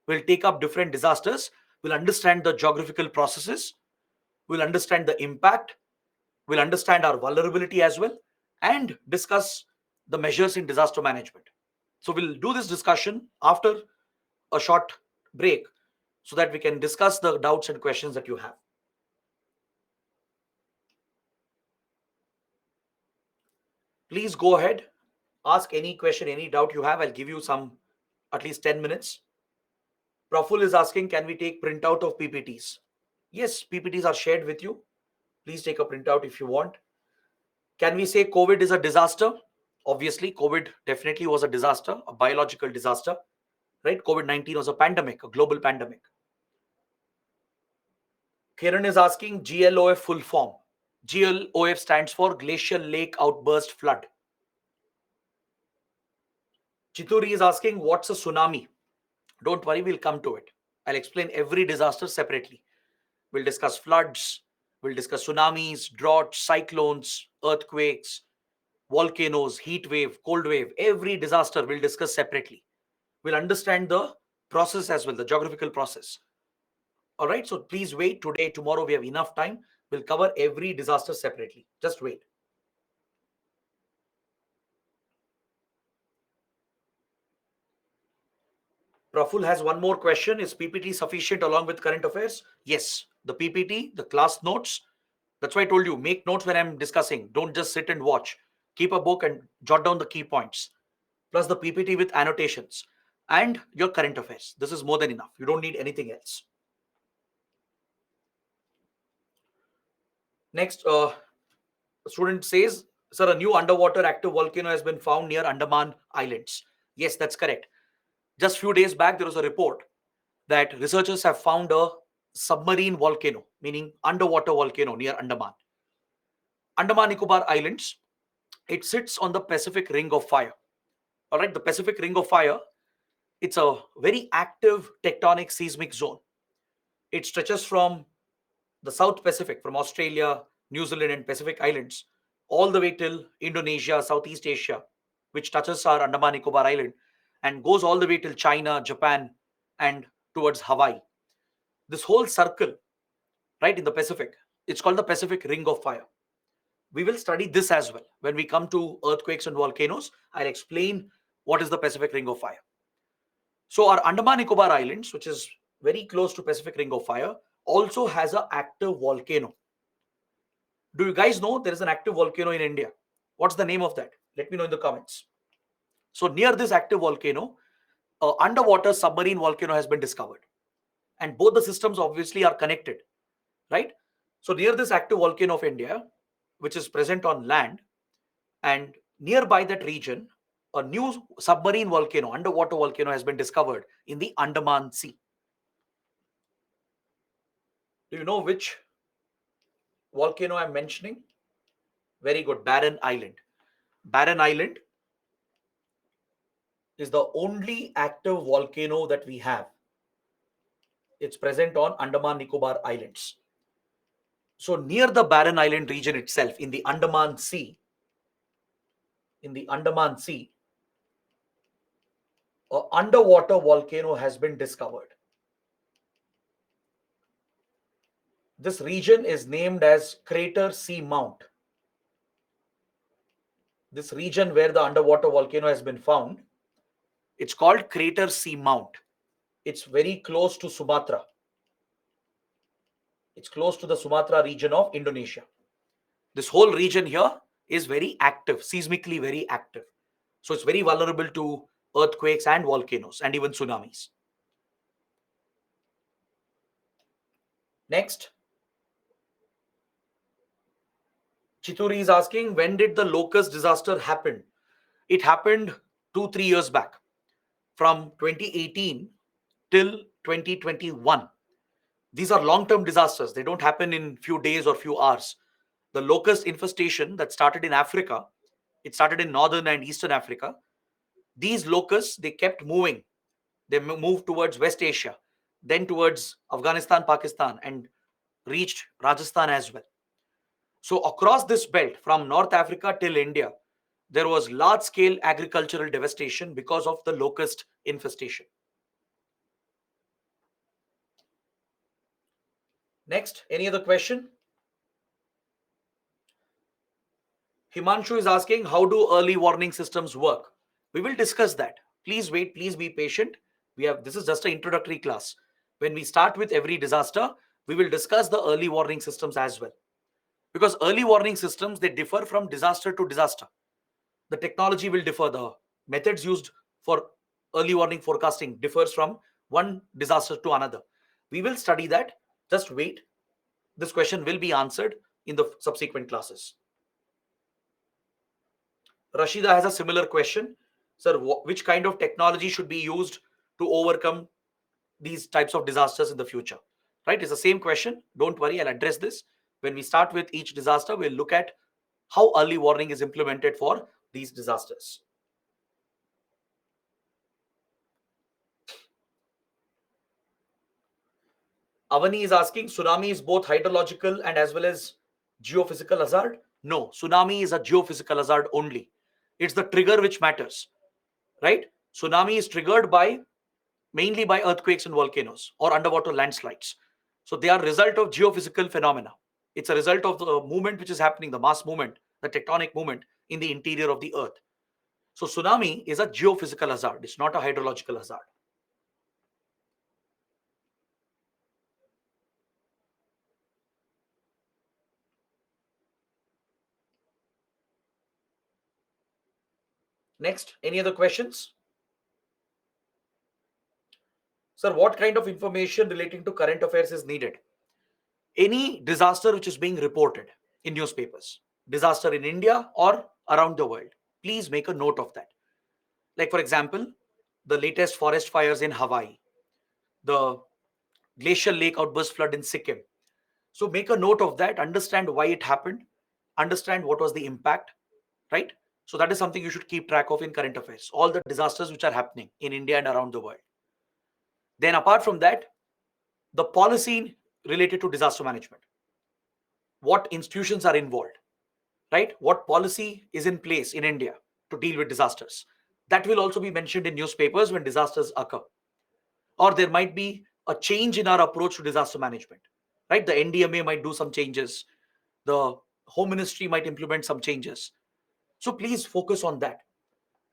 We'll take up different disasters, we'll understand the geographical processes, we'll understand the impact, we'll understand our vulnerability as well, and discuss the measures in disaster management. So, we'll do this discussion after a short break so that we can discuss the doubts and questions that you have. Please go ahead, ask any question, any doubt you have. I'll give you some at least 10 minutes. Praful is asking, can we take printout of PPTs? Yes, PPTs are shared with you. Please take a printout if you want. Can we say COVID is a disaster? Obviously, COVID definitely was a disaster, a biological disaster, right? COVID-19 was a pandemic, a global pandemic. Kiran is asking GLOF full form. GLOF stands for Glacial Lake Outburst Flood. Chituri is asking, what's a tsunami? Don't worry, we'll come to it. I'll explain every disaster separately. We'll discuss floods, we'll discuss tsunamis, droughts, cyclones, earthquakes, volcanoes, heat wave, cold wave. Every disaster we'll discuss separately. We'll understand the process as well, the geographical process. All right, so please wait. Today, tomorrow, we have enough time. We'll cover every disaster separately. Just wait. Praful has one more question. Is PPT sufficient along with current affairs? Yes. The PPT, the class notes. That's why I told you, make notes when I'm discussing. Don't just sit and watch. Keep a book and jot down the key points. Plus the PPT with annotations and your current affairs. This is more than enough. You don't need anything else. Next, student says, sir, a new underwater active volcano has been found near Andaman Islands. Yes, that's correct. Just few days back, there was a report that researchers have found a submarine volcano, meaning underwater volcano near Andaman. Andaman Nicobar Islands, it sits on the Pacific Ring of Fire. All right, the Pacific Ring of Fire, it's a very active tectonic seismic zone. It stretches from the South Pacific, from Australia, New Zealand, and Pacific Islands, all the way till Indonesia, Southeast Asia, which touches our Andaman Nicobar Island, and goes all the way till China, Japan, and towards Hawaii. This whole circle, right, in the Pacific, it's called the Pacific Ring of Fire. We will study this as well. When we come to earthquakes and volcanoes, I'll explain what is the Pacific Ring of Fire. So our Andaman Nicobar Islands, which is very close to Pacific Ring of Fire, also has an active volcano. Do you guys know there is an active volcano in India? What's the name of that? Let me know in the comments. So near this active volcano, underwater submarine volcano has been discovered. And both the systems obviously are connected, right? So near this active volcano of India, which is present on land, and nearby that region, a new submarine volcano, underwater volcano has been discovered in the Andaman Sea. Do you know which volcano I'm mentioning? Very good, Barren Island. Barren Island is the only active volcano that we have. It's present on Andaman Nicobar Islands. So near the Barren Island region itself, in the Andaman Sea, in the Andaman Sea, an underwater volcano has been discovered. This region is named as Crater Sea Mount. This region where the underwater volcano has been found, it's called Crater Sea Mount. It's very close to Sumatra. It's close to the Sumatra region of Indonesia. This whole region here is very active, seismically very active. So it's very vulnerable to earthquakes and volcanoes and even tsunamis. Next, Chituri is asking, when did the locust disaster happen? It happened 2-3 years back, from 2018 till 2021. These are long-term disasters. They don't happen in few days or few hours. The locust infestation that started in Africa, it started in northern and eastern Africa. These locusts, they kept moving. They moved towards West Asia, then towards Afghanistan, Pakistan, and reached Rajasthan as well. So across this belt, from North Africa till India, there was large-scale agricultural devastation because of the locust infestation. Next, any other question? Himanshu is asking, how do early warning systems work? We will discuss that. Please wait, please be patient. This is just an introductory class. When we start with every disaster, we will discuss the early warning systems as well. Because early warning systems, they differ from disaster to disaster. The technology will differ. The methods used for early warning forecasting differs from one disaster to another. We will study that. Just wait. This question will be answered in the subsequent classes. Rashida has a similar question. Sir, which kind of technology should be used to overcome these types of disasters in the future? Right? It's the same question. Don't worry, I'll address this. When we start with each disaster, we'll look at how early warning is implemented for these disasters. Avani is asking, tsunami is both hydrological and as well as geophysical hazard? No, tsunami is a geophysical hazard only. It's the trigger which matters, right? Tsunami is triggered mainly by earthquakes and volcanoes or underwater landslides. So they are a result of geophysical phenomena. It's a result of the movement which is happening, the mass movement, the tectonic movement in the interior of the earth. So tsunami is a geophysical hazard. It's not a hydrological hazard. Next, any other questions? Sir, what kind of information relating to current affairs is needed? Any disaster which is being reported in newspapers, disaster in India or around the world, please make a note of that. Like, for example, the latest forest fires in Hawaii, the glacial lake outburst flood in Sikkim. So make a note of that, understand why it happened, understand what was the impact, right? So that is something you should keep track of in current affairs, all the disasters which are happening in India and around the world. Then apart from that, the policy related to disaster management. What institutions are involved, right? What policy is in place in India to deal with disasters? That will also be mentioned in newspapers when disasters occur. Or there might be a change in our approach to disaster management, right? The NDMA might do some changes. The Home Ministry might implement some changes. So please focus on that.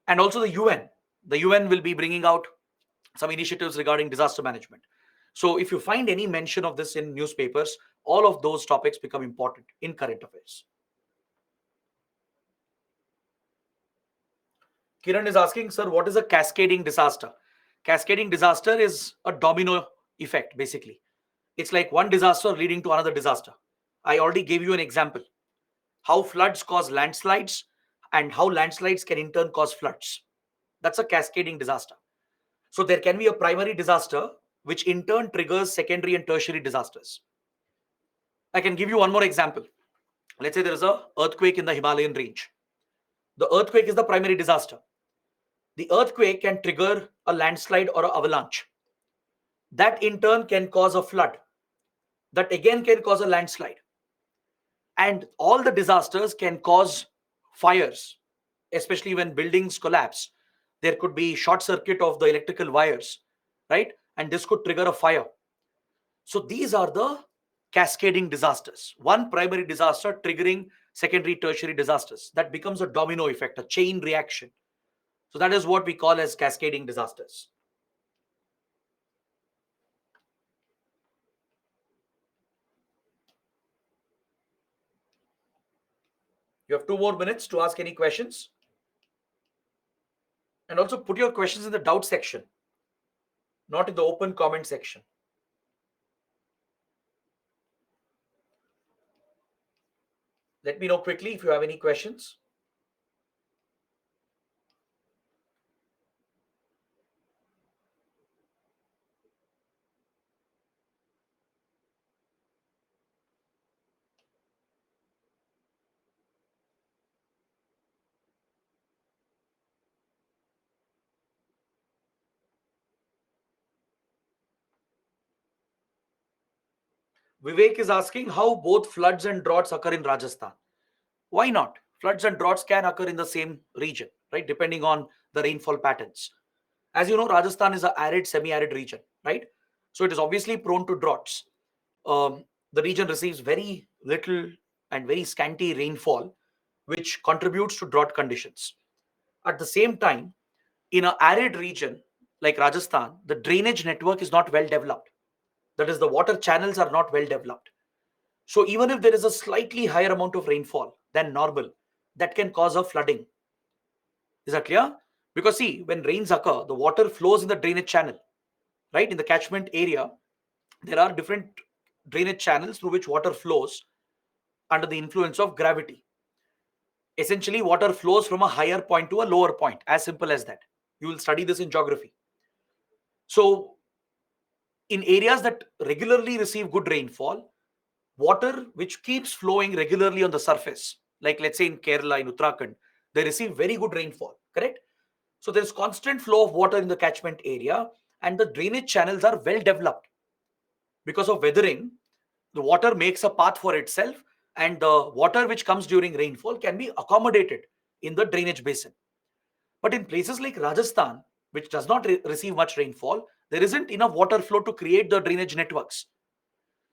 And also the UN. The UN will be bringing out some initiatives regarding disaster management. So if you find any mention of this in newspapers, all of those topics become important in current affairs. Kiran is asking, sir, what is a cascading disaster? Cascading disaster is a domino effect, basically. It's like one disaster leading to another disaster. I already gave you an example. How floods cause landslides and how landslides can in turn cause floods. That's a cascading disaster. So there can be a primary disaster which in turn triggers secondary and tertiary disasters. I can give you one more example. Let's say there is an earthquake in the Himalayan range. The earthquake is the primary disaster. The earthquake can trigger a landslide or an avalanche. That in turn can cause a flood. That again can cause a landslide. And all the disasters can cause fires. especially when buildings collapse. There could be short circuit of the electrical wires, right? And this could trigger a fire. So these are the cascading disasters. One primary disaster triggering secondary, tertiary disasters. That becomes a domino effect, a chain reaction. So that is what we call as cascading disasters. You have 2 more minutes to ask any questions. And also put your questions in the doubt section, not in the open comment section. Let me know quickly if you have any questions. Vivek is asking how both floods and droughts occur in Rajasthan. Why not? Floods and droughts can occur in the same region, right? Depending on the rainfall patterns. As you know, Rajasthan is an arid, semi-arid region, right? So it is obviously prone to droughts. The region receives very little and very scanty rainfall, which contributes to drought conditions. At the same time, in an arid region like Rajasthan, the drainage network is not well developed. That is, the water channels are not well developed. So even if there is a slightly higher amount of rainfall than normal, that can cause a flooding. Is that clear? Because see, when rains occur, the water flows in the drainage channel, right? In the catchment area, there are different drainage channels through which water flows under the influence of gravity. Essentially, water flows from a higher point to a lower point, as simple as that. You will study this in geography. So, in areas that regularly receive good rainfall, water which keeps flowing regularly on the surface, like let's say in Kerala, in Uttarakhand, they receive very good rainfall, correct? So, there's constant flow of water in the catchment area, and the drainage channels are well developed. Because of weathering, the water makes a path for itself, and the water which comes during rainfall can be accommodated in the drainage basin. But in places like Rajasthan, which does not receive much rainfall, there isn't enough water flow to create the drainage networks.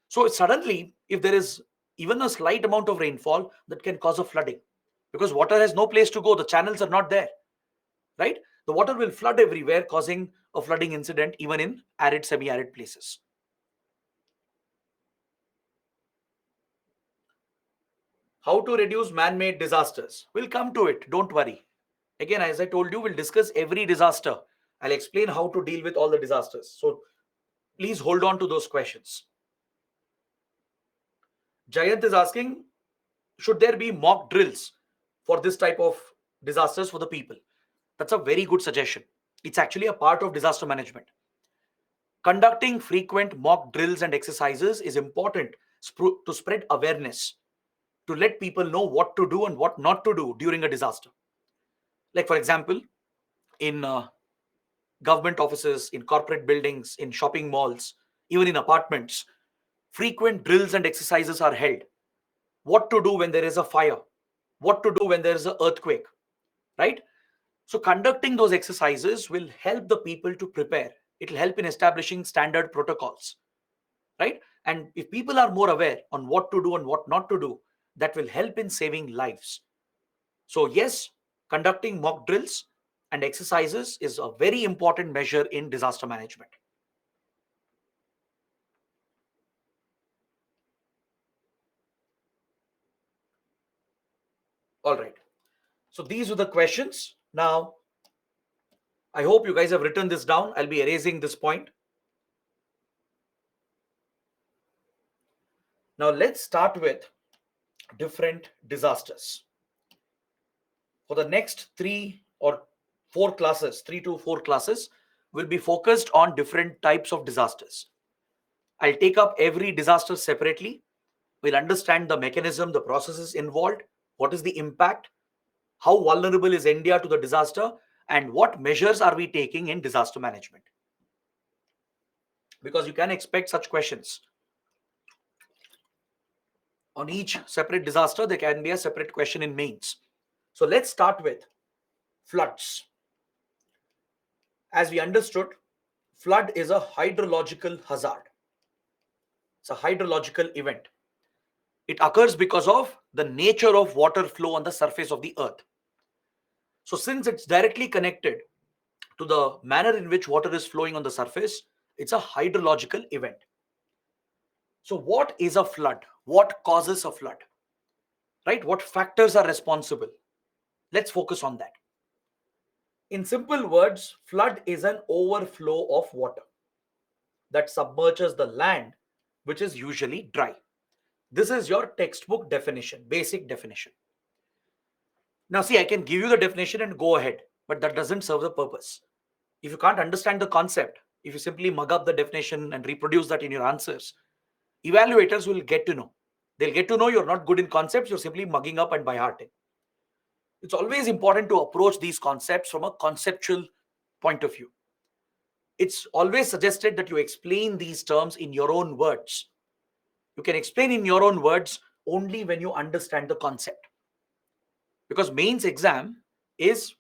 So suddenly, if there is even a slight amount of rainfall, that can cause a flooding, because water has no place to go. The channels are not there, right? The water will flood everywhere, causing a flooding incident even in arid, semi-arid places. How to reduce man-made disasters? We'll come to it. Don't worry. Again, as I told you, we'll discuss every disaster. I'll explain how to deal with all the disasters. So please hold on to those questions. Jayant is asking, should there be mock drills for this type of disasters for the people? That's a very good suggestion. It's actually a part of disaster management. Conducting frequent mock drills and exercises is important to spread awareness, to let people know what to do and what not to do during a disaster. Like, for example, in government offices, in corporate buildings, in shopping malls, even in apartments, frequent drills and exercises are held. What to do when there is a fire, what to do when there is an earthquake, right? So, conducting those exercises will help the people to prepare. It will help in establishing standard protocols, right? And if people are more aware on what to do and what not to do, that will help in saving lives. So, yes, conducting mock drills and exercises is a very important measure in disaster management. All right. So, these are the questions. Now, I hope you guys have written this down. I'll be erasing this point. Now, let's start with different disasters. For the next 3 to 4 classes, will be focused on different types of disasters. I'll take up every disaster separately. We'll understand the mechanism, the processes involved, what is the impact, how vulnerable is India to the disaster, and what measures are we taking in disaster management. Because you can expect such questions. On each separate disaster, there can be a separate question in mains. So let's start with Floods. As we understood, flood is a hydrological hazard. It's a hydrological event. It occurs because of the nature of water flow on the surface of the earth. So since it's directly connected to the manner in which water is flowing on the surface, it's a hydrological event. So what is a flood? What causes a flood? Right? What factors are responsible? Let's focus on that. In simple words, flood is an overflow of water that submerges the land, which is usually dry. This is your textbook definition, basic definition. Now, see, I can give you the definition and go ahead, but that doesn't serve the purpose. If you can't understand the concept, if you simply mug up the definition and reproduce that in your answers, evaluators will get to know. They'll get to know you're not good in concepts, you're simply mugging up and by hearting. It's always important to approach these concepts from a conceptual point of view. It's always suggested that you explain these terms in your own words. You can explain in your own words only when you understand the concept. Because mains exam is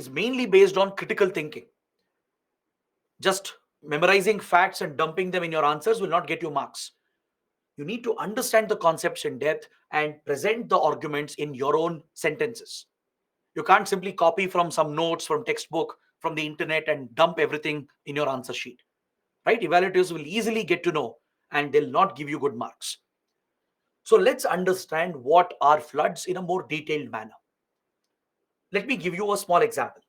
mainly based on critical thinking. Just memorizing facts and dumping them in your answers will not get you marks. You need to understand the concepts in depth and present the arguments in your own sentences. You can't simply copy from some notes from textbook, from the internet and dump everything in your answer sheet. Right? Evaluators will easily get to know and they'll not give you good marks. So let's understand what are floods in a more detailed manner. Let me give you a small example.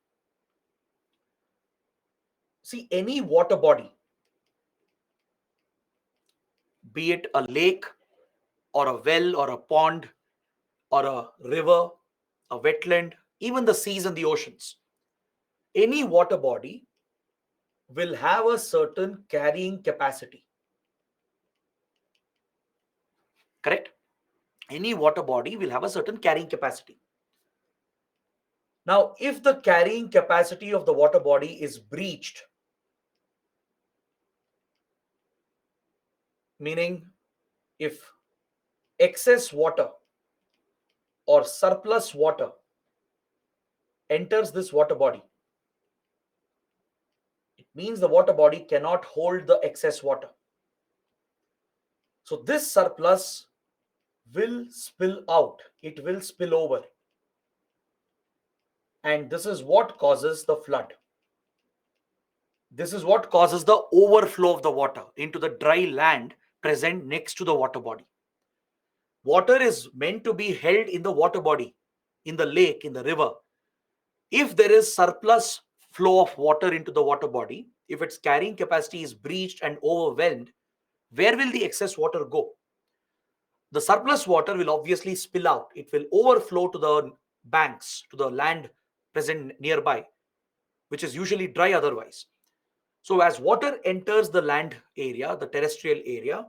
See, any water body, be it a lake or a well or a pond or a river, a wetland, even the seas and the oceans, any water body will have a certain carrying capacity. Correct? Any water body will have a certain carrying capacity. Now, if the carrying capacity of the water body is breached, meaning if excess water or surplus water enters this water body, it means the water body cannot hold the excess water. So this surplus will spill out, it will spill over. And this is what causes the flood. This is what causes the overflow of the water into the dry land present next to the water body. Water is meant to be held in the water body, in the lake, in the river. If there is surplus flow of water into the water body, if its carrying capacity is breached and overwhelmed, where will the excess water go? The surplus water will obviously spill out. It will overflow to the banks, to the land present nearby, which is usually dry otherwise. So as water enters the land area, the terrestrial area,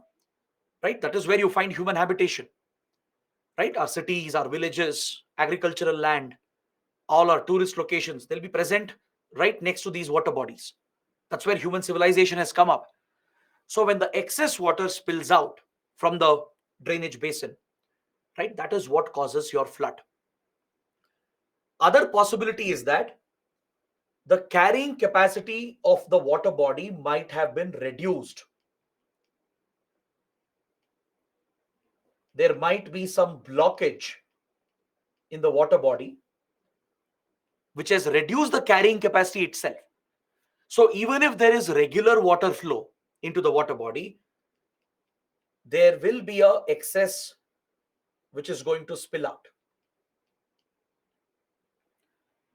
right, that is where you find human habitation, right? Our cities, our villages, agricultural land, all our tourist locations, they'll be present right next to these water bodies. That's where human civilization has come up. So when the excess water spills out from the drainage basin, right, that is what causes your flood. Other possibility is that the carrying capacity of the water body might have been reduced. There might be some blockage in the water body which has reduced the carrying capacity itself. So even if there is regular water flow into the water body, there will be a excess which is going to spill out.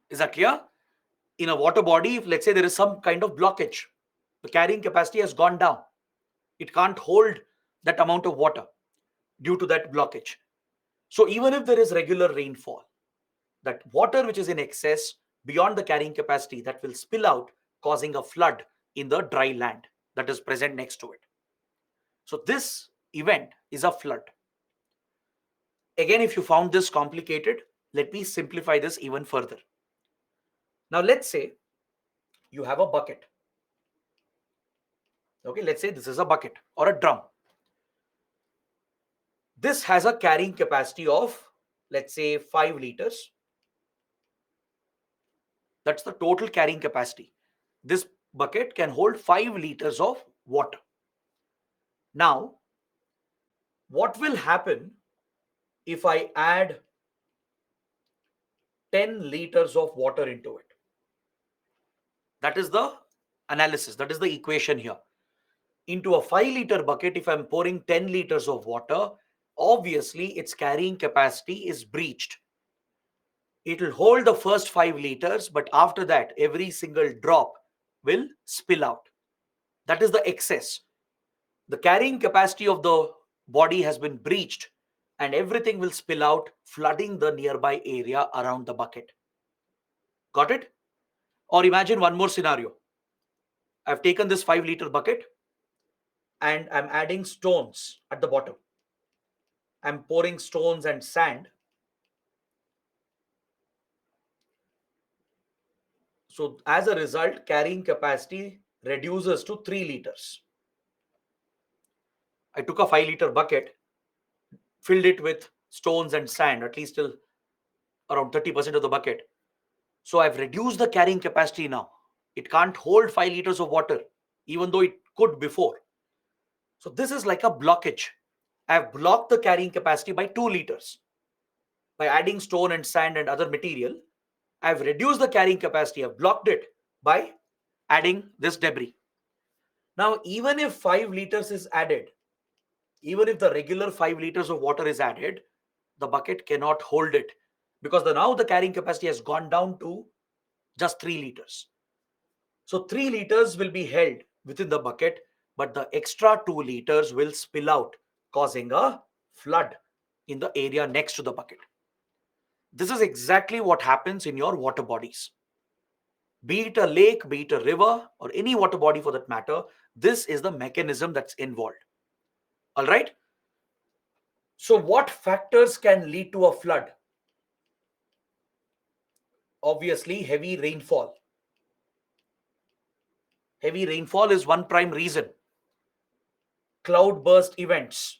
Is that clear? In a water body, if let's say there is some kind of blockage, the carrying capacity has gone down. It can't hold that amount of water due to that blockage. So even if there is regular rainfall, that water which is in excess beyond the carrying capacity, that will spill out, causing a flood in the dry land that is present next to it. So this event is a flood. Again, if you found this complicated, let me simplify this even further. Now let's say you have a bucket. Okay, let's say this is a bucket or a drum. This has a carrying capacity of, let's say, 5 liters. That's the total carrying capacity. This bucket can hold 5 liters of water. Now, what will happen if I add 10 liters of water into it? That is the analysis, that is the equation here. Into a 5-liter bucket, if I'm pouring 10 liters of water, obviously its carrying capacity is breached. It will hold the first 5 liters, but after that, every single drop will spill out. That is the excess. The carrying capacity of the body has been breached, and everything will spill out, flooding the nearby area around the bucket. Got it? Or imagine one more scenario. I've taken this 5-liter bucket and I'm adding stones at the bottom. I'm pouring stones and sand. So as a result, carrying capacity reduces to 3 liters. I took a 5-liter bucket, filled it with stones and sand, at least till around 30% of the bucket. So I've reduced the carrying capacity now. It can't hold 5 liters of water, even though it could before. So this is like a blockage. I've blocked the carrying capacity by 2 liters. By adding stone and sand and other material, I've reduced the carrying capacity. I've blocked it by adding this debris. Now, even if 5 liters is added, even if the regular 5 liters of water is added, the bucket cannot hold it, because now the carrying capacity has gone down to just 3 liters. So 3 liters will be held within the bucket, but the extra 2 liters will spill out, causing a flood in the area next to the bucket. This is exactly what happens in your water bodies. Be it a lake, be it a river, or any water body for that matter, this is the mechanism that's involved. All right? So, what factors can lead to a flood? Obviously, heavy rainfall. Heavy rainfall is one prime reason. Cloudburst events.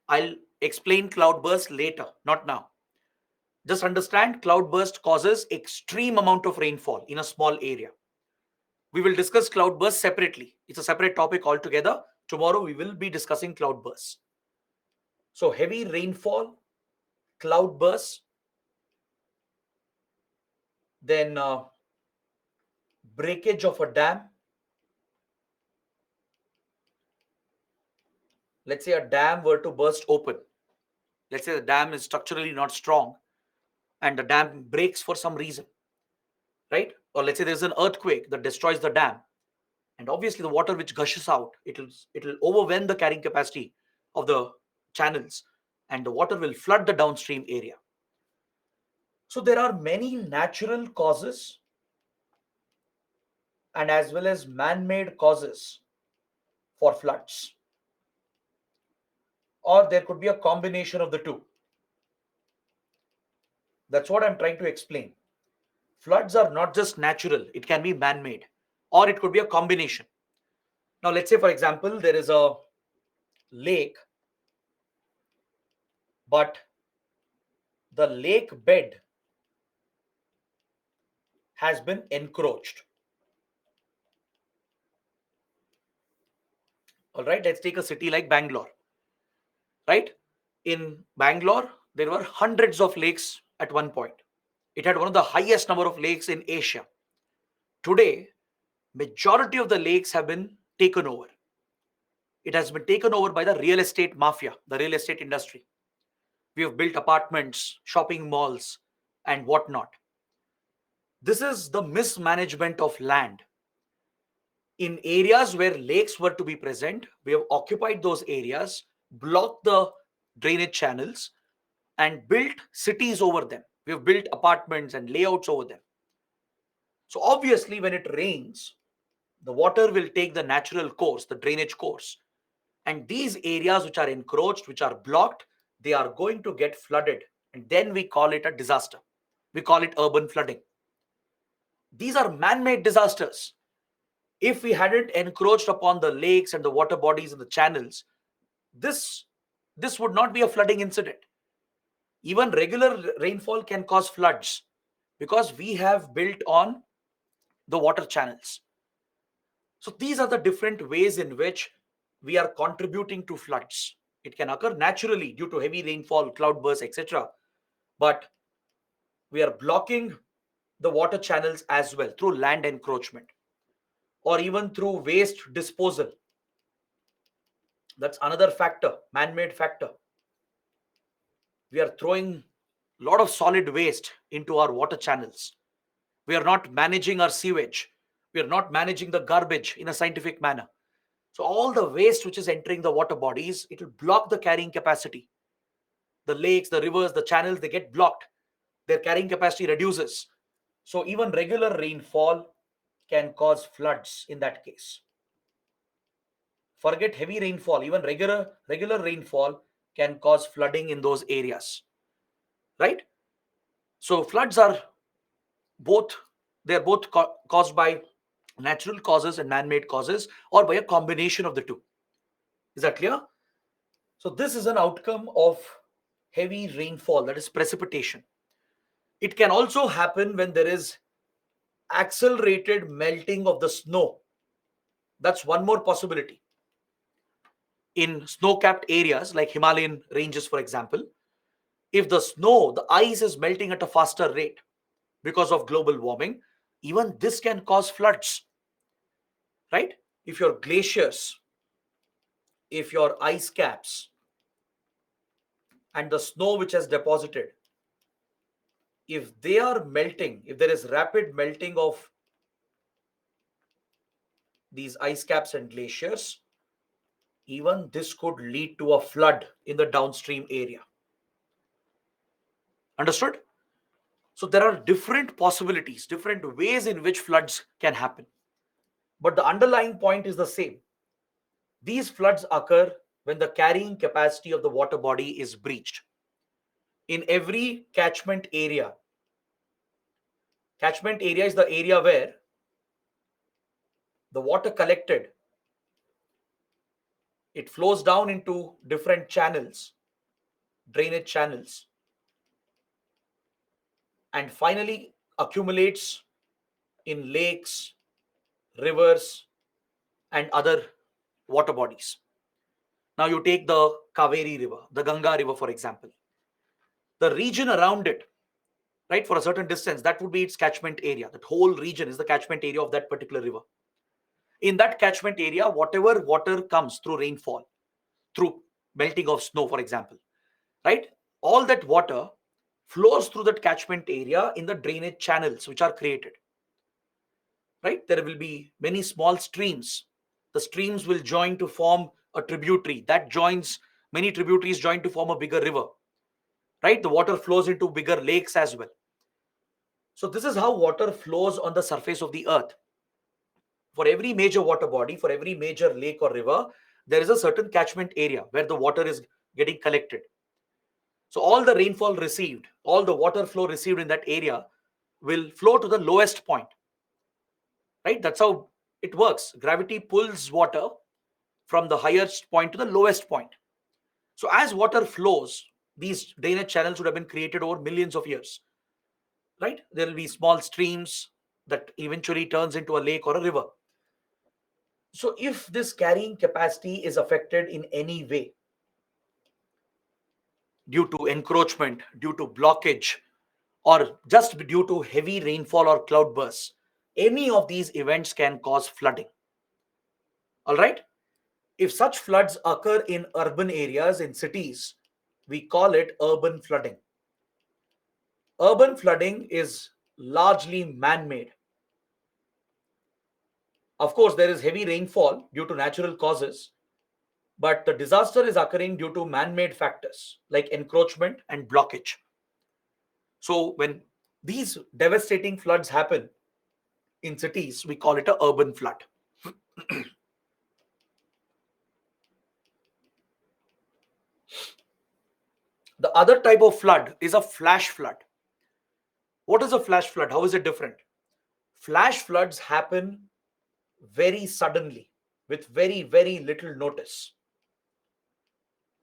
I'll explain cloudburst later, not now. Just understand, cloudburst causes extreme amount of rainfall in a small area. We will discuss cloudburst separately. It's a separate topic altogether. Tomorrow we will be discussing cloudbursts. So heavy rainfall, cloudbursts, then breakage of a dam. Let's say a dam were to burst open. Let's say the dam is structurally not strong and the dam breaks for some reason, right? Or let's say there's an earthquake that destroys the dam. And obviously the water which gushes out, it'll overwhelm the carrying capacity of the channels, and the water will flood the downstream area. So there are many natural causes and as well as man-made causes for floods, or there could be a combination of the two. That's what I'm trying to explain. Floods are not just natural, it can be man-made, or it could be a combination. Now let's say, for example, there is a lake, but the lake bed has been encroached. All right, let's take a city like Bangalore. Right? In Bangalore, there were hundreds of lakes at one point. It had one of the highest number of lakes in Asia. Today, majority of the lakes have been taken over. It has been taken over by the real estate mafia, the real estate industry. We have built apartments, shopping malls, and whatnot. This is the mismanagement of land. In areas where lakes were to be present, we have occupied those areas, blocked the drainage channels, and built cities over them. We have built apartments and layouts over them. So obviously, when it rains, the water will take the natural course, the drainage course. And these areas which are encroached, which are blocked, they are going to get flooded. And then we call it a disaster. We call it urban flooding. These are man-made disasters. If we hadn't encroached upon the lakes and the water bodies and the channels, this would not be a flooding incident. Even regular rainfall can cause floods because we have built on the water channels. So these are the different ways in which we are contributing to floods. It can occur naturally due to heavy rainfall, cloudbursts, etc. But we are blocking the water channels as well through land encroachment or even through waste disposal. That's another factor, man-made factor. We are throwing a lot of solid waste into our water channels. We are not managing our sewage. We are not managing the garbage in a scientific manner. So all the waste which is entering the water bodies, it will block the carrying capacity. The lakes, the rivers, the channels, they get blocked. Their carrying capacity reduces. So even regular rainfall can cause floods in that case. Forget heavy rainfall, even regular rainfall can cause flooding in those areas, right? So floods are both, they're both caused by natural causes and man-made causes, or by a combination of the two. Is that clear? So this is an outcome of heavy rainfall, that is precipitation. It can also happen when there is accelerated melting of the snow. That's one more possibility. In snow-capped areas like Himalayan ranges, for example, if the ice is melting at a faster rate because of global warming, even this can cause floods, right? If your glaciers, if your ice caps, and the snow which has deposited, if they are melting, if there is rapid melting of these ice caps and glaciers, even this could lead to a flood in the downstream area. Understood? So there are different possibilities, different ways in which floods can happen. But the underlying point is the same. These floods occur when the carrying capacity of the water body is breached. In every catchment area is the area where the water collected, it flows down into different channels, drainage channels, and finally accumulates in lakes, rivers, and other water bodies. Now you take the Kaveri River, the Ganga River, for example. The region around it, right, for a certain distance, that would be its catchment area. That whole region is the catchment area of that particular river. In that catchment area, whatever water comes through rainfall, through melting of snow, for example, right, all that water flows through that catchment area in the drainage channels which are created, right? There will be many small streams. The streams will join to form a tributary that joins, many tributaries join to form a bigger river, right? The water flows into bigger lakes as well. So this is how water flows on the surface of the earth. For every major water body, for every major lake or river, there is a certain catchment area where the water is getting collected. So all the rainfall received, all the water flow received in that area will flow to the lowest point, right? That's how it works. Gravity pulls water from the highest point to the lowest point. So as water flows, these drainage channels would have been created over millions of years, right? There will be small streams that eventually turns into a lake or a river. So if this carrying capacity is affected in any way due to encroachment, due to blockage, or just due to heavy rainfall or cloudbursts, any of these events can cause flooding. All right? If such floods occur in urban areas, in cities, we call it urban flooding. Urban flooding is largely man-made. Of course, there is heavy rainfall due to natural causes, but the disaster is occurring due to man-made factors like encroachment and blockage. So when these devastating floods happen in cities, we call it a urban flood. The other type of flood is a flash flood. What is a flash flood? How is it different? Flash floods happen very suddenly with very, very little notice.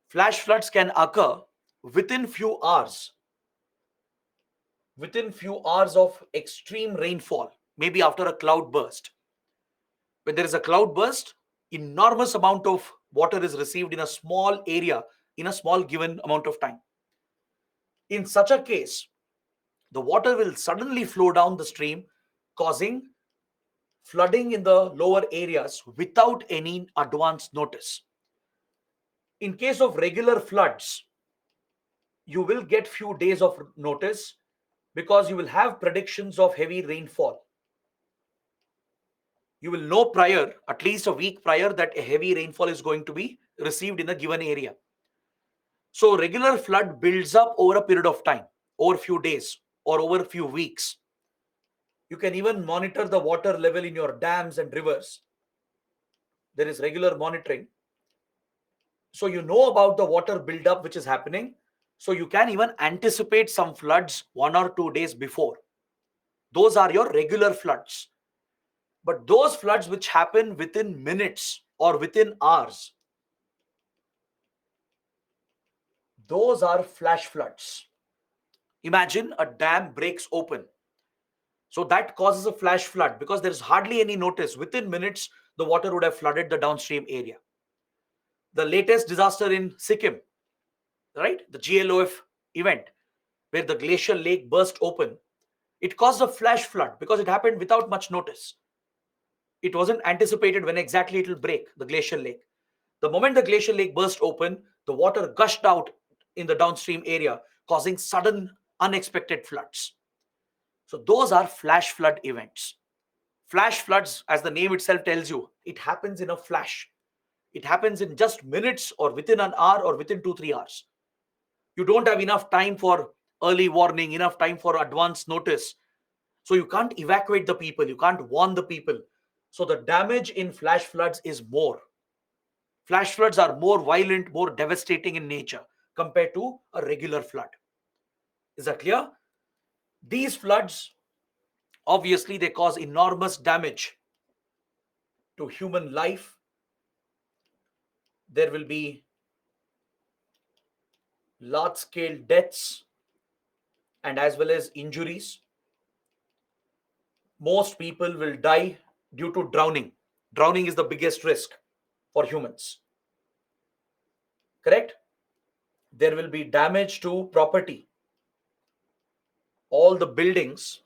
Flash floods can occur within few hours, within few hours of extreme rainfall, maybe after a cloud burst, when there is a cloud burst, enormous amount of water is received in a small area in a small given amount of time. In such a case, the water will suddenly flow down the stream, causing flooding in the lower areas without any advance notice. In case of regular floods, you will get few days of notice because you will have predictions of heavy rainfall. You will know prior, at least a week prior, that a heavy rainfall is going to be received in a given area. So regular flood builds up over a period of time, over a few days or over a few weeks. You can even monitor the water level in your dams and rivers. There is regular monitoring. So you know about the water buildup which is happening. So you can even anticipate some floods 1 or 2 days before. Those are your regular floods. But those floods which happen within minutes or within hours, those are flash floods. Imagine a dam breaks open. So that causes a flash flood because there is hardly any notice. Within minutes, the water would have flooded the downstream area. The latest disaster in Sikkim, right? The GLOF event, where the glacial lake burst open, it caused a flash flood because it happened without much notice. It wasn't anticipated when exactly it will break, the glacial lake. The moment the glacial lake burst open, the water gushed out in the downstream area, causing sudden, unexpected floods. So, those are flash flood events. Flash floods, as the name itself tells you, it happens in a flash. It happens in just minutes or within an hour or within 2 3 hours. You don't have enough time for early warning, enough time for advance notice. So you can't evacuate the people, you can't warn the people. So the damage in flash floods is more. Flash floods are more violent, more devastating in nature compared to a regular flood. Is that clear? These floods, obviously, they cause enormous damage to human life. There will be large scale deaths and as well as injuries. Most people will die due to drowning. Drowning is the biggest risk for humans. Correct? There will be damage to property. All the buildings,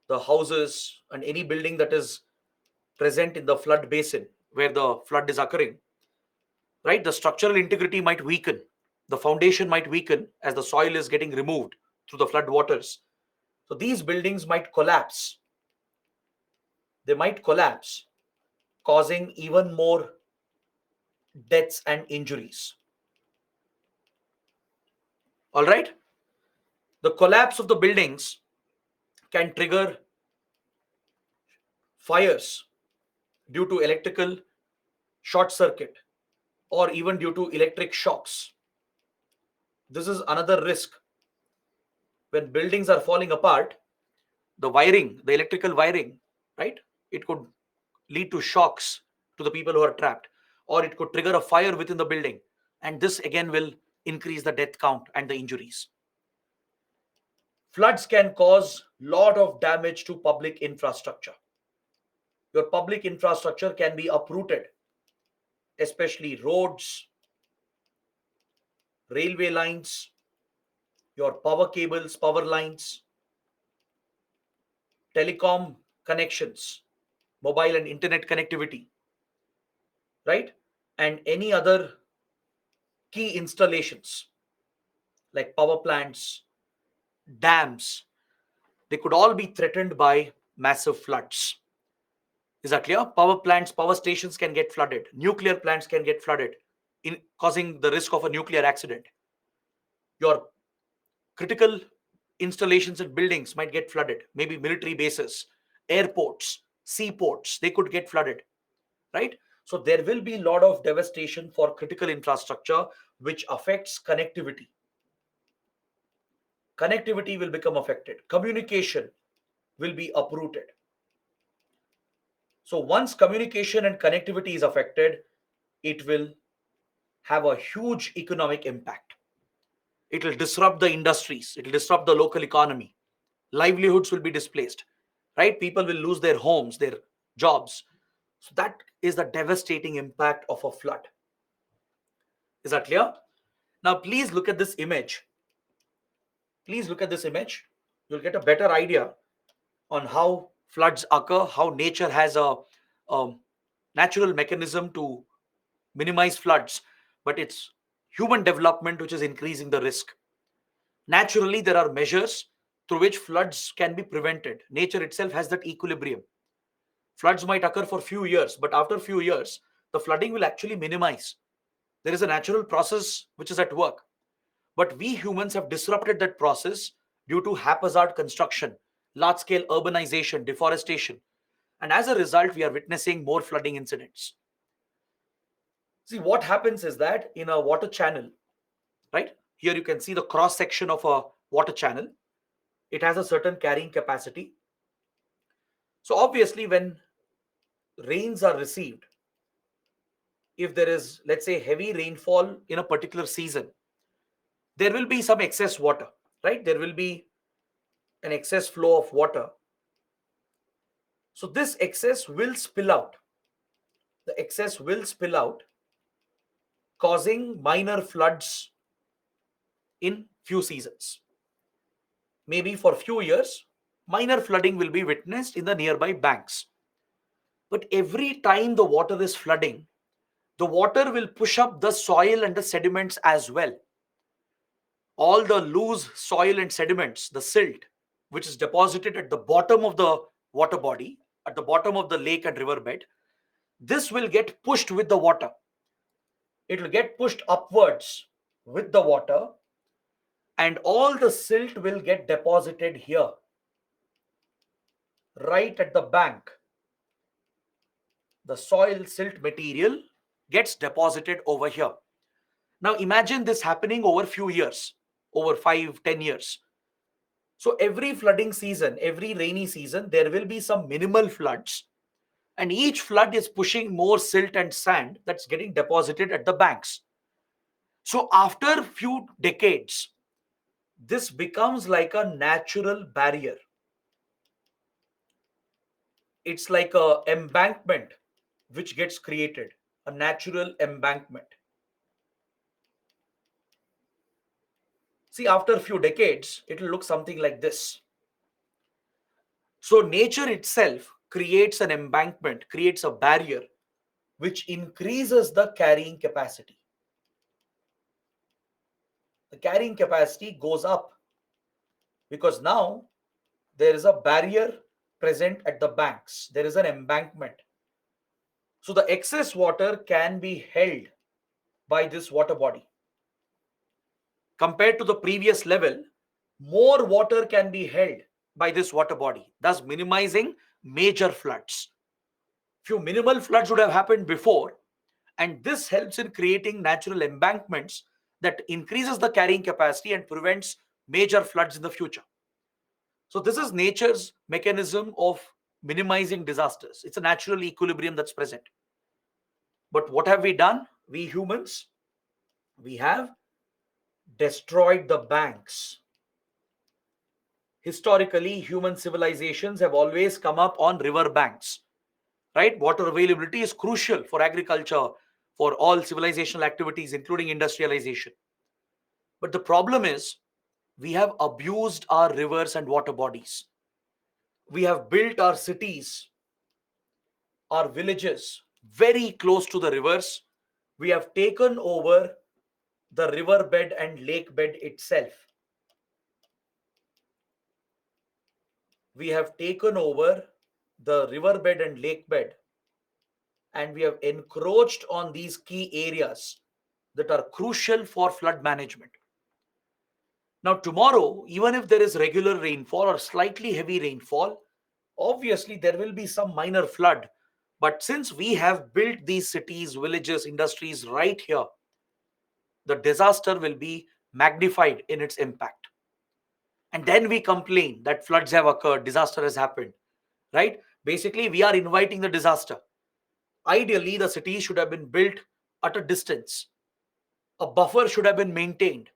the houses, and any building that is present in the flood basin where the flood is occurring, right? The structural integrity might weaken. The foundation might weaken as the soil is getting removed through the flood waters. So these buildings might collapse. They might collapse, causing even more deaths and injuries. All right? The collapse of the buildings can trigger fires due to electrical short circuit or even due to electric shocks. This is another risk. When buildings are falling apart, the wiring, the electrical wiring, right? It could lead to shocks to the people who are trapped, or it could trigger a fire within the building. And this again will increase the death count and the injuries. Floods can cause lot of damage to public infrastructure. Your public infrastructure can be uprooted, especially roads, railway lines, your power cables, power lines, telecom connections, mobile and internet connectivity, right? And any other key installations like power plants, dams, they could all be threatened by massive floods. Is that clear? Power plants, power stations can get flooded. Nuclear plants can get flooded, in causing the risk of a nuclear accident. Your critical installations and buildings might get flooded. Maybe military bases, airports, seaports, they could get flooded, right? So there will be a lot of devastation for critical infrastructure, which affects connectivity. Connectivity will become affected. Communication will be uprooted. So once communication and connectivity is affected, it will have a huge economic impact. It will disrupt the industries, it will disrupt the local economy, livelihoods will be displaced, right? People will lose their homes, their jobs. So that is the devastating impact of a flood. Is that clear? Now please look at this image. Please look at this image. You'll get a better idea on how floods occur, how nature has a natural mechanism to minimize floods, but it's human development which is increasing the risk. Naturally, there are measures through which floods can be prevented. Nature itself has that equilibrium. Floods might occur for few years, but after few years, the flooding will actually minimize. There is a natural process which is at work. But we humans have disrupted that process due to haphazard construction, large scale urbanization, deforestation. And as a result, we are witnessing more flooding incidents. See, what happens is that in a water channel, right? Here you can see the cross section of a water channel. It has a certain carrying capacity. So obviously, when rains are received, if there is, let's say, heavy rainfall in a particular season, there will be some excess water, right? There will be an excess flow of water. So this excess will spill out. The excess will spill out, causing minor floods in few seasons. Maybe for few years, minor flooding will be witnessed in the nearby banks. But every time the water is flooding, the water will push up the soil and the sediments as well. All the loose soil and sediments, the silt, which is deposited at the bottom of the water body, at the bottom of the lake and riverbed, this will get pushed with the water. It will get pushed upwards with the water, and all the silt will get deposited here, right at the bank. The soil silt material gets deposited over here. Now imagine this happening over few years, over 5, 10 years. So every flooding season, every rainy season, there will be some minimal floods. And each flood is pushing more silt and sand that's getting deposited at the banks. So after few decades, this becomes like a natural barrier. It's like a embankment which gets created, a natural embankment. See, after a few decades, it will look something like this. So nature itself creates an embankment, creates a barrier which increases the carrying capacity. The carrying capacity goes up because now there is a barrier present at the banks. There is an embankment. So the excess water can be held by this water body. Compared to the previous level, more water can be held by this water body, thus minimizing major floods. Few minimal floods would have happened before, and this helps in creating natural embankments that increases the carrying capacity and prevents major floods in the future. So this is nature's mechanism of minimizing disasters. It's a natural equilibrium that's present. But what have we done? We humans, we have destroyed the banks. Historically, human civilizations have always come up on river banks, right? Water availability is crucial for agriculture, for all civilizational activities, including industrialization. But the problem is, we have abused our rivers and water bodies. We have built our cities, our villages very close to the rivers. We have taken over the riverbed and lake bed itself. We have taken over the riverbed and lake bed, and we have encroached on these key areas that are crucial for flood management. Now, tomorrow, even if there is regular rainfall or slightly heavy rainfall, obviously there will be some minor flood. But since we have built these cities, villages, industries right here, the disaster will be magnified in its impact. And then we complain that floods have occurred, disaster has happened, right? Basically, we are inviting the disaster. Ideally, the cities should have been built at a distance. A buffer should have been maintained.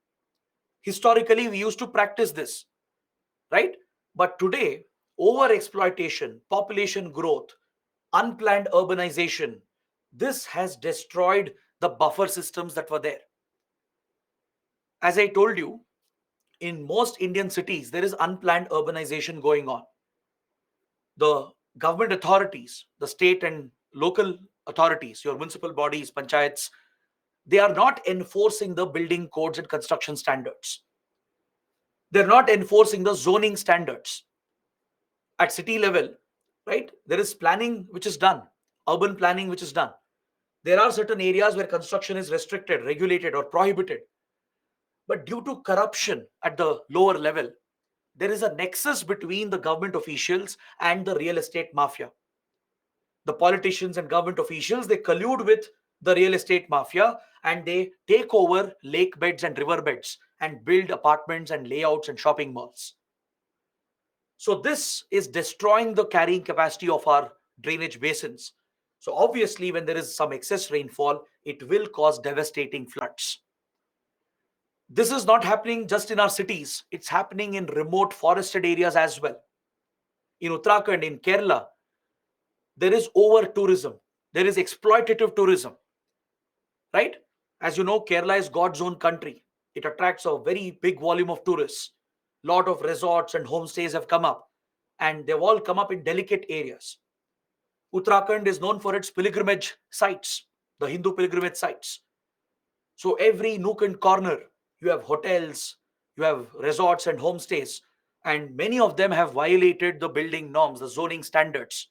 Historically, we used to practice this, right? But today, over exploitation, population growth, unplanned urbanization, this has destroyed the buffer systems that were there. As I told you, in most Indian cities, there is unplanned urbanization going on. The government authorities, the state and local authorities, your municipal bodies, panchayats, they are not enforcing the building codes and construction standards. They're not enforcing the zoning standards at city level, right? There is planning which is done, urban planning which is done. There are certain areas where construction is restricted, regulated, or prohibited. But due to corruption at the lower level, there is a nexus between the government officials and the real estate mafia. The politicians and government officials, they collude with the real estate mafia, and they take over lake beds and river beds and build apartments and layouts and shopping malls. So this is destroying the carrying capacity of our drainage basins. So obviously, when there is some excess rainfall, it will cause devastating floods. This is not happening just in our cities, it's happening in remote forested areas as well. In Uttarakhand, in Kerala, there is over tourism, there is exploitative tourism, right? As you know, Kerala is God's own country. It attracts a very big volume of tourists. Lot of resorts and homestays have come up, and they've all come up in delicate areas. Uttarakhand is known for its pilgrimage sites, the Hindu pilgrimage sites. So every nook and corner, you have hotels, you have resorts and homestays, and many of them have violated the building norms, the zoning standards.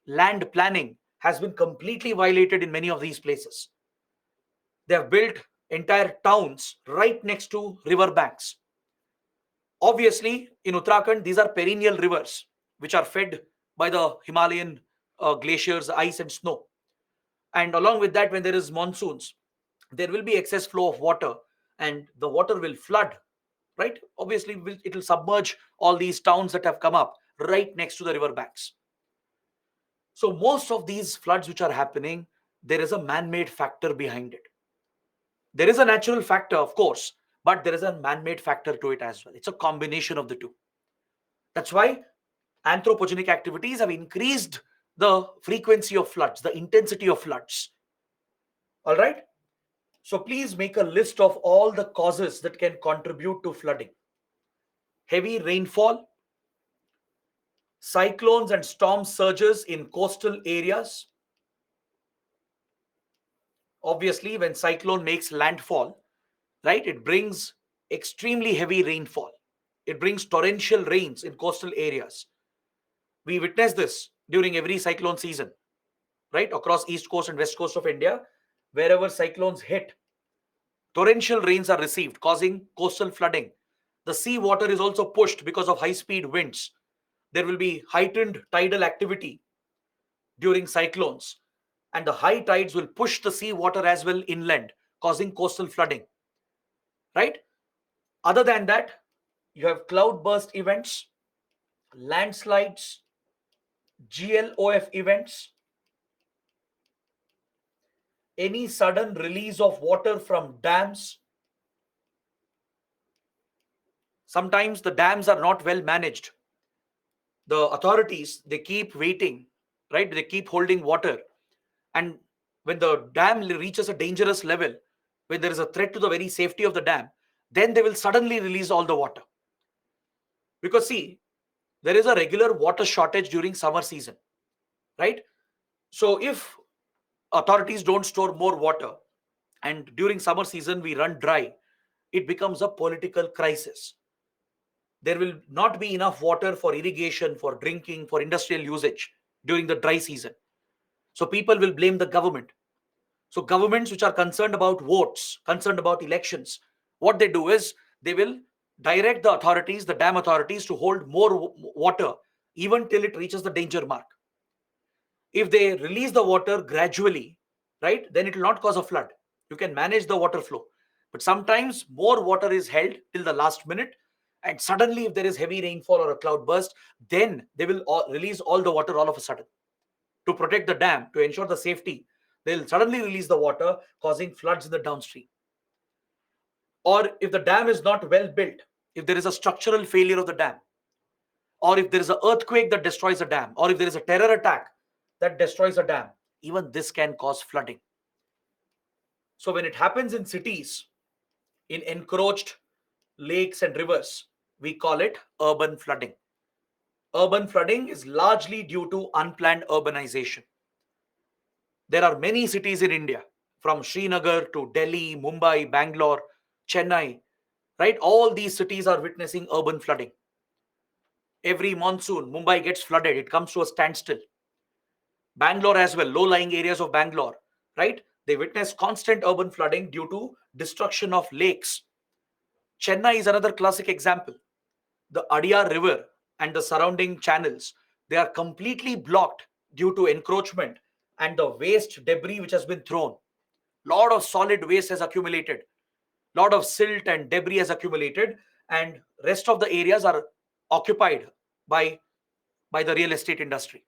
Land planning has been completely violated in many of these places. They have built entire towns right next to river banks. Obviously, in Uttarakhand, these are perennial rivers which are fed by the Himalayan glaciers, ice, and snow. And along with that, when there is monsoons, there will be excess flow of water, and the water will flood, right? Obviously, it will submerge all these towns that have come up right next to the river banks. So, most of these floods which are happening, there is a man made factor behind it. There is a natural factor, of course, but there is a man made factor to it as well. It's a combination of the two. That's why anthropogenic activities have increased the frequency of floods, the intensity of floods. All right. So please make a list of all the causes that can contribute to flooding. Heavy rainfall, cyclones and storm surges in coastal areas. Obviously, when cyclone makes landfall, right, it brings extremely heavy rainfall. It brings torrential rains in coastal areas. We witness this during every cyclone season, right, across east coast and west coast of India. Wherever cyclones hit, torrential rains are received, causing coastal flooding. The sea water is also pushed because of high speed winds. There will be heightened tidal activity during cyclones, and the high tides will push the sea water as well inland, causing coastal flooding, right? Other than that, you have cloudburst events, landslides, GLOF events, any sudden release of water from dams. Sometimes the dams are not well managed. The authorities, they keep waiting, right? They keep holding water. And when the dam reaches a dangerous level, when there is a threat to the very safety of the dam, then they will suddenly release all the water. Because see, there is a regular water shortage during summer season, right? So if authorities don't store more water, and during summer season we run dry, it becomes a political crisis. There will not be enough water for irrigation, for drinking, for industrial usage during the dry season. So people will blame the government. So governments which are concerned about votes, concerned about elections, what they do is they will direct the authorities, the dam authorities, to hold more water even till it reaches the danger mark. If they release the water gradually, right, then it will not cause a flood. You can manage the water flow. But sometimes more water is held till the last minute, and suddenly, if there is heavy rainfall or a cloud burst, then they will release all the water all of a sudden to protect the dam, to ensure the safety. They'll suddenly release the water, causing floods in the downstream. Or if the dam is not well built, if there is a structural failure of the dam, or if there is an earthquake that destroys a dam, or if there is a terror attack that destroys a dam, even this can cause flooding. So when it happens in cities, in encroached lakes and rivers, we call it urban flooding. Urban flooding is largely due to unplanned urbanization. There are many cities in India, from Srinagar to Delhi, Mumbai, Bangalore, Chennai, right? All these cities are witnessing urban flooding. Every monsoon, Mumbai gets flooded, it comes to a standstill. Bangalore as well, low lying areas of Bangalore, right? They witness constant urban flooding due to destruction of lakes. Chennai is another classic example. The Adyar River and the surrounding channels, they are completely blocked due to encroachment and the waste debris which has been thrown. Lot of solid waste has accumulated, lot of silt and debris has accumulated, and rest of the areas are occupied by the real estate industry.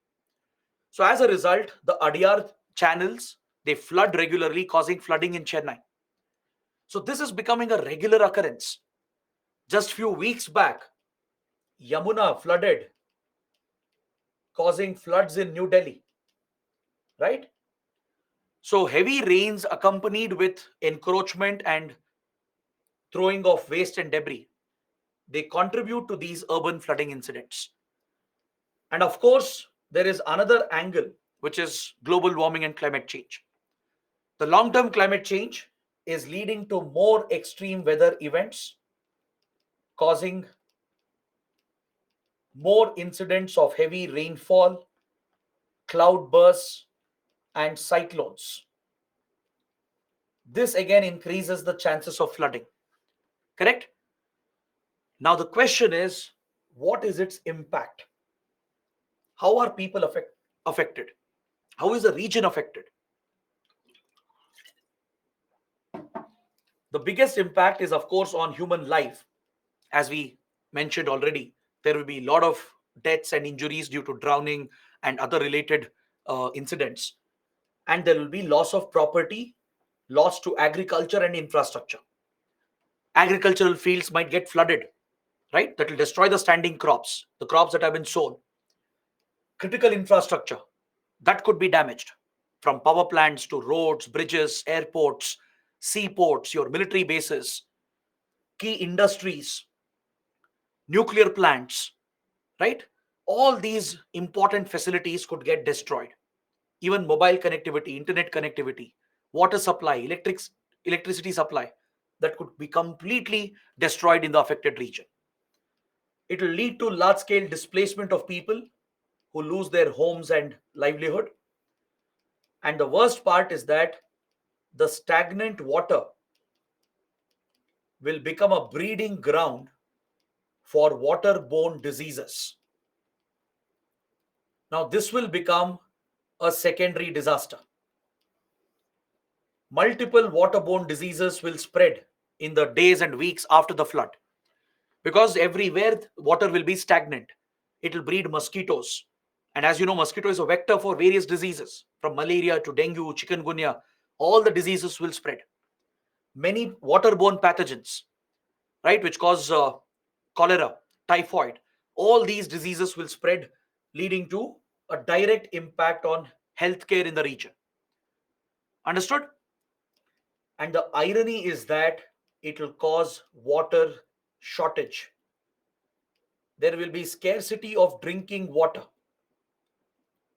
So as a result, the Adyar channels, they flood regularly, causing flooding in Chennai. So this is becoming a regular occurrence. Just few weeks back, Yamuna flooded, causing floods in New Delhi, right? So heavy rains accompanied with encroachment and throwing of waste and debris, they contribute to these urban flooding incidents. And of course, there is another angle, which is global warming and climate change. The long term climate change is leading to more extreme weather events, causing more incidents of heavy rainfall, cloud bursts, and cyclones. This again increases the chances of flooding. Correct? Now, the question is, what is its impact? How are people affected? How is the region affected? The biggest impact is, of course, on human life. As we mentioned already, there will be a lot of deaths and injuries due to drowning and other related incidents. And there will be loss of property, loss to agriculture and infrastructure. Agricultural fields might get flooded, right? That will destroy the standing crops, the crops that have been sown. Critical infrastructure, that could be damaged, from power plants to roads, bridges, airports, seaports, your military bases, key industries, nuclear plants, right? All these important facilities could get destroyed. Even mobile connectivity, internet connectivity, water supply, electricity supply, that could be completely destroyed in the affected region. It will lead to large scale displacement of people who lose their homes and livelihood. And the worst part is that the stagnant water will become a breeding ground for waterborne diseases. Now, this will become a secondary disaster. Multiple waterborne diseases will spread in the days and weeks after the flood, because everywhere water will be stagnant. It will breed mosquitoes. And as you know, mosquito is a vector for various diseases, from malaria to dengue, chikungunya. All the diseases will spread. Many waterborne pathogens, right, which cause cholera, typhoid, all these diseases will spread, leading to a direct impact on healthcare in the region. Understood? And the irony is that it will cause water shortage. There will be scarcity of drinking water.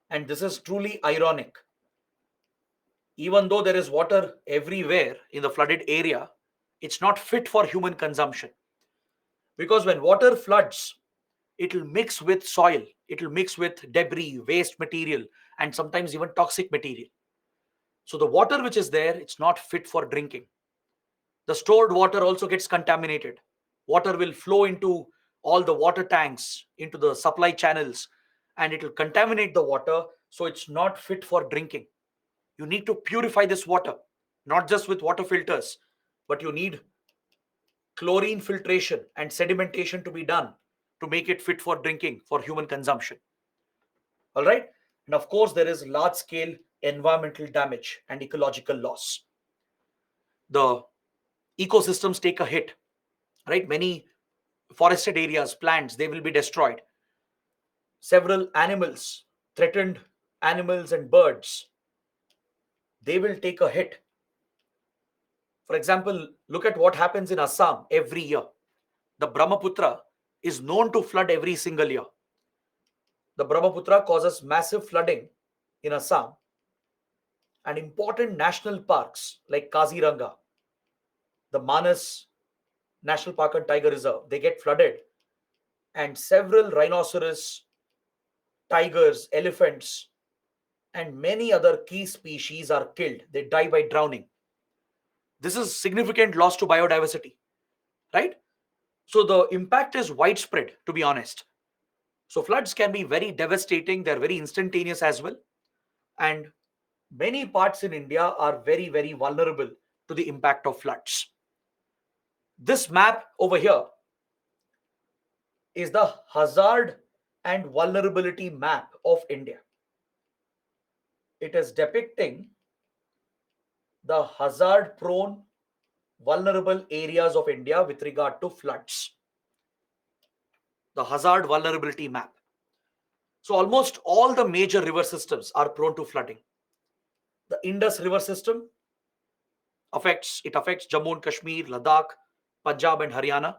And this is truly ironic. Even though there is water everywhere in the flooded area, it's not fit for human consumption. Because when water floods, it will mix with soil, it will mix with debris, waste material, and sometimes even toxic material. So the water which is there, it's not fit for drinking. The stored water also gets contaminated. Water will flow into all the water tanks, into the supply channels, and it will contaminate the water. So it's not fit for drinking. You need to purify this water, not just with water filters, but you need chlorine filtration and sedimentation to be done to make it fit for drinking for human consumption. All right. And of course, there is large scale environmental damage and ecological loss. The Ecosystems take a hit, right? Many forested areas, plants, they will be destroyed. Several animals, threatened animals and birds, they will take a hit. For example, look at what happens in Assam every year. The Brahmaputra is known to flood every single year. The Brahmaputra causes massive flooding in Assam, and important national parks like Kaziranga, the Manas National Park and Tiger Reserve, they get flooded, and several rhinoceros, tigers, elephants, and many other key species are killed. They die by drowning. This is significant loss to biodiversity, right? So the impact is widespread, to be honest. So floods can be very devastating. They're very instantaneous as well. And many parts in India are very, very vulnerable to the impact of floods. This map over here is the hazard and vulnerability map of India. It is depicting the hazard prone, vulnerable areas of India with regard to floods. The hazard vulnerability map. So almost all the major river systems are prone to flooding. The Indus River system affects Jammu and Kashmir, Ladakh, Punjab and Haryana.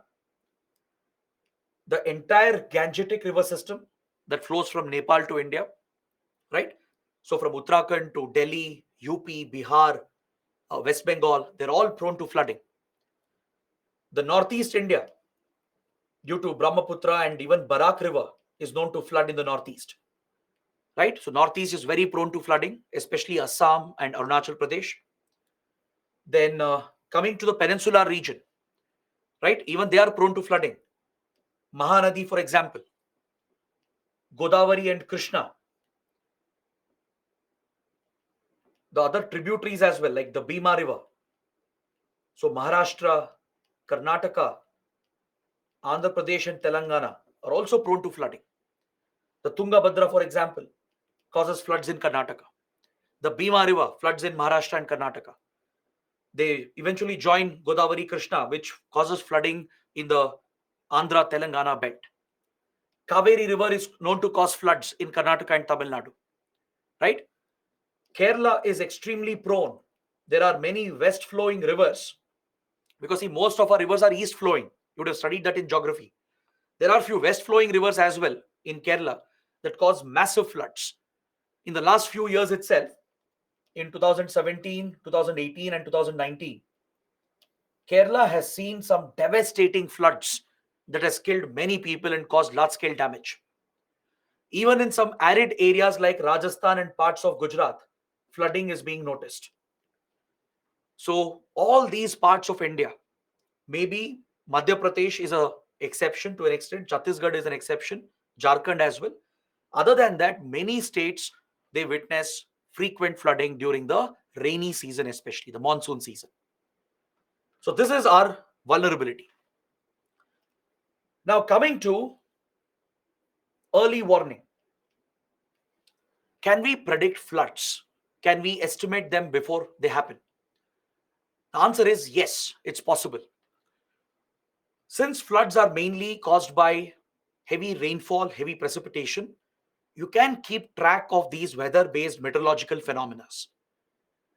The entire Gangetic River system that flows from Nepal to India, right? So from Uttarakhand to Delhi, UP, Bihar, West Bengal, they're all prone to flooding. The Northeast India, due to Brahmaputra and even Barak River, is known to flood in the Northeast, right? So Northeast is very prone to flooding, especially Assam and Arunachal Pradesh. Then coming to the peninsular region, right? Even they are prone to flooding. Mahanadi, for example, Godavari and Krishna, the other tributaries as well, like the Bhima River. So Maharashtra, Karnataka, Andhra Pradesh, and Telangana are also prone to flooding. The Tungabhadra, for example, causes floods in Karnataka. The Bhima River floods in Maharashtra and Karnataka. They eventually join Godavari Krishna, which causes flooding in the Andhra Telangana belt. Kaveri River is known to cause floods in Karnataka and Tamil Nadu, right? Kerala is extremely prone. There are many west flowing rivers because see, most of our rivers are east flowing. You would have studied that in geography. There are few west flowing rivers as well in Kerala that cause massive floods. In the last few years itself, in 2017, 2018, and 2019, Kerala has seen some devastating floods that has killed many people and caused large scale damage. Even in some arid areas like Rajasthan and parts of Gujarat, flooding is being noticed. So all these parts of India, maybe Madhya Pradesh is a exception to an extent, Chhattisgarh is an exception, Jharkhand as well. Other than that, many states, they witness frequent flooding during the rainy season, especially the monsoon season. So this is our vulnerability. Now coming to early warning. Can we predict floods? Can we estimate them before they happen? The answer is yes, it's possible. Since floods are mainly caused by heavy rainfall, heavy precipitation, you can keep track of these weather-based meteorological phenomena.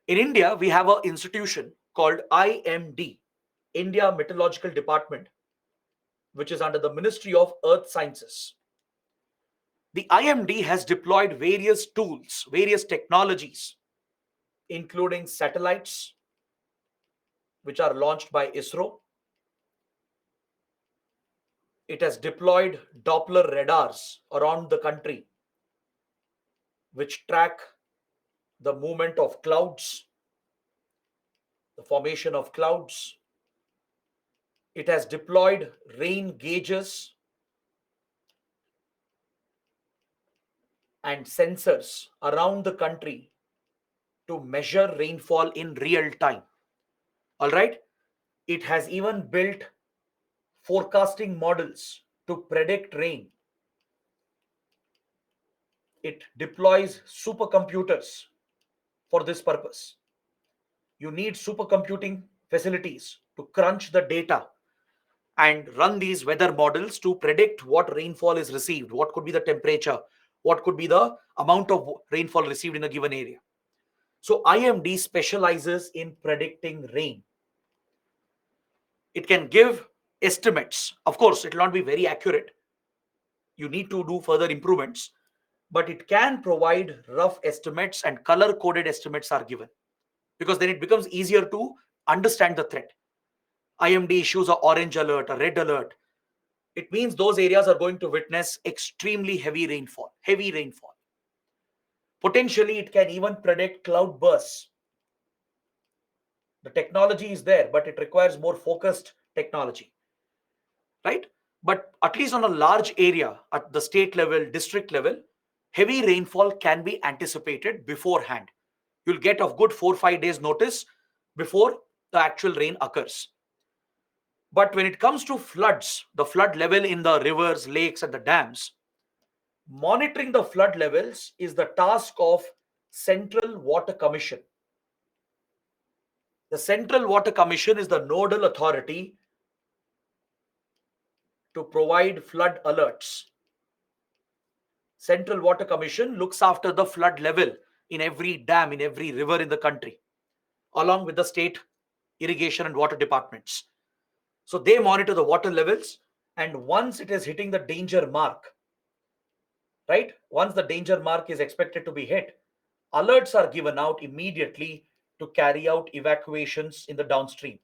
In India, we have an institution called IMD, India Meteorological Department, which is under the Ministry of Earth Sciences. The IMD has deployed various tools, various technologies, including satellites, which are launched by ISRO. It has deployed Doppler radars around the country, which track the movement of clouds, the formation of clouds. It has deployed rain gauges and sensors around the country to measure rainfall in real time. All right. It has even built forecasting models to predict rain. It deploys supercomputers for this purpose. You need supercomputing facilities to crunch the data and run these weather models to predict what rainfall is received, what could be the temperature, what could be the amount of rainfall received in a given area. So IMD specializes in predicting rain. It can give estimates. Of course, it will not be very accurate. You need to do further improvements, but it can provide rough estimates, and color coded estimates are given because then it becomes easier to understand the threat. IMD issues a orange alert, a red alert. It means those areas are going to witness extremely heavy rainfall, heavy rainfall. Potentially, it can even predict cloud bursts. The technology is there, but it requires more focused technology, right? But at least on a large area, at the state level, district level, heavy rainfall can be anticipated beforehand. You'll get a good 4 or 5 days notice before the actual rain occurs. But when it comes to floods, the flood level in the rivers, lakes, and the dams, monitoring the flood levels is the task of Central Water Commission. The Central Water Commission is the nodal authority to provide flood alerts. Central Water Commission looks after the flood level in every dam, in every river in the country, along with the state irrigation and water departments. So they monitor the water levels, and once it is hitting the danger mark, right? Once the danger mark is expected to be hit, alerts are given out immediately to carry out evacuations in the downstream.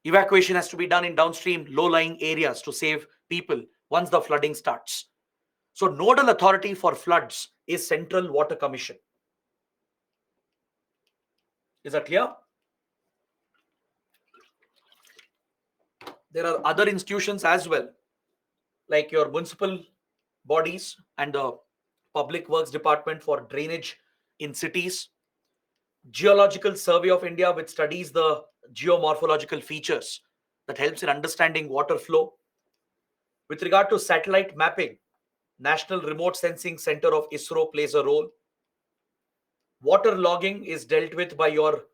Evacuation has to be done in downstream low-lying areas to save people once the flooding starts. So nodal authority for floods is Central Water Commission. Is that clear? There are other institutions as well, like your municipal bodies and the Public Works Department for drainage in cities, Geological Survey of India, which studies the geomorphological features that helps in understanding water flow. With regard to satellite mapping, National Remote Sensing Center of ISRO plays a role. Water logging is dealt with by your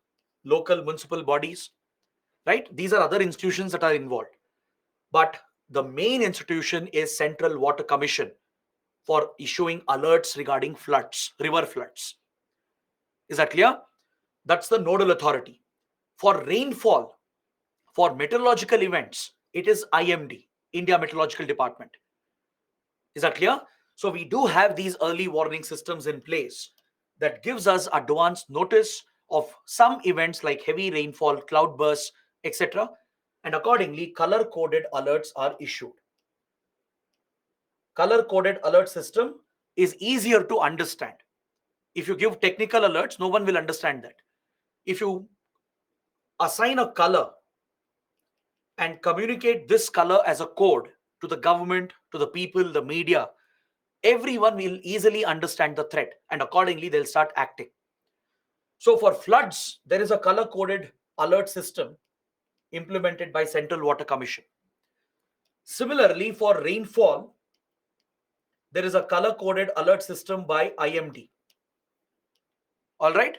local municipal bodies, right? These are other institutions that are involved. But the main institution is Central Water Commission for issuing alerts regarding floods, river floods. Is that clear? That's the nodal authority. For rainfall, for meteorological events, it is IMD, India Meteorological Department. Is that clear? So we do have these early warning systems in place that gives us advance notice of some events like heavy rainfall, cloudbursts, etc. And accordingly, color-coded alerts are issued. Color-coded alert system is easier to understand. If you give technical alerts, no one will understand that. If you assign a color and communicate this color as a code to the government, to the people, the media, everyone will easily understand the threat, and accordingly they'll start acting. So for floods, there is a color-coded alert system implemented by Central Water Commission. Similarly, for rainfall, there is a color-coded alert system by IMD. All right.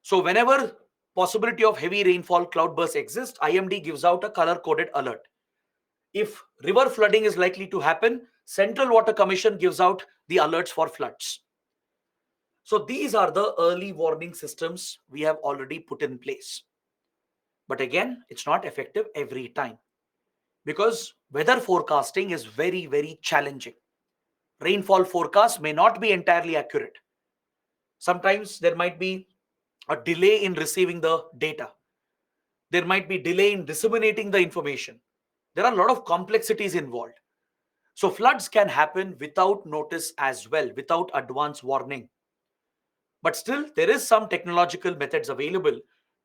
So whenever possibility of heavy rainfall, cloudbursts exist, IMD gives out a color-coded alert. If river flooding is likely to happen, Central Water Commission gives out the alerts for floods. So these are the early warning systems we have already put in place. But again, it's not effective every time because weather forecasting is very, very challenging. Rainfall forecast may not be entirely accurate. Sometimes there might be a delay in receiving the data. There might be delay in disseminating the information. There are a lot of complexities involved. So floods can happen without notice as well, without advance warning. But still, there is some technological methods available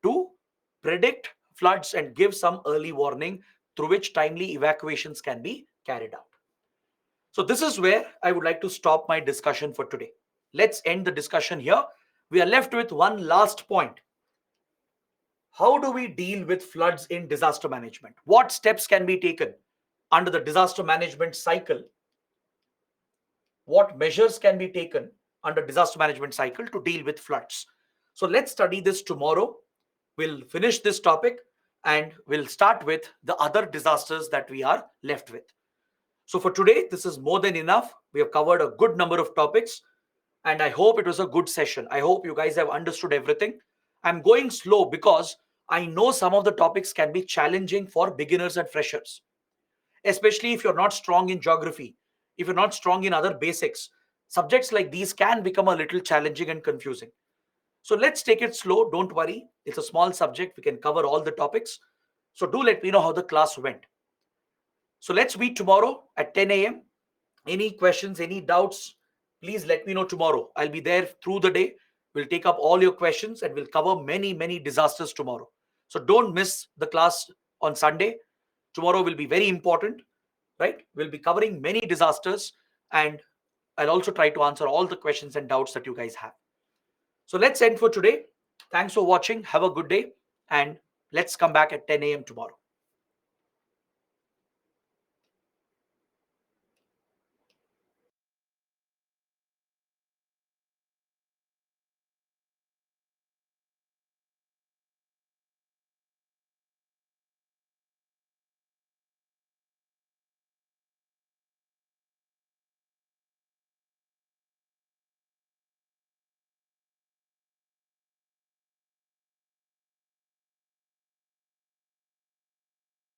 to predict floods and give some early warning through which timely evacuations can be carried out. So this is where I would like to stop my discussion for today. Let's end the discussion here. We are left with one last point. How do we deal with floods in disaster management? What steps can be taken under the disaster management cycle? What measures can be taken under disaster management cycle to deal with floods? So let's study this tomorrow. we'll finish this topic and we'll start with the other disasters that we are left with. So for today, this is more than enough. We have covered a good number of topics and I hope it was a good session. I hope you guys have understood everything. I'm going slow because I know some of the topics can be challenging for beginners and freshers, especially if you're not strong in geography, if you're not strong in other basics. Subjects like these can become a little challenging and confusing. So let's take it slow. Don't worry. It's a small subject. We can cover all the topics. So do let me know how the class went. So let's meet tomorrow at 10 a.m. Any questions, any doubts, please let me know tomorrow. I'll be there through the day. We'll take up all your questions and we'll cover many, many disasters tomorrow. So don't miss the class on Sunday. Tomorrow will be very important, right? We'll be covering many disasters and I'll also try to answer all the questions and doubts that you guys have. So let's end for today. Thanks for watching. Have a good day and let's come back at 10 a.m. tomorrow.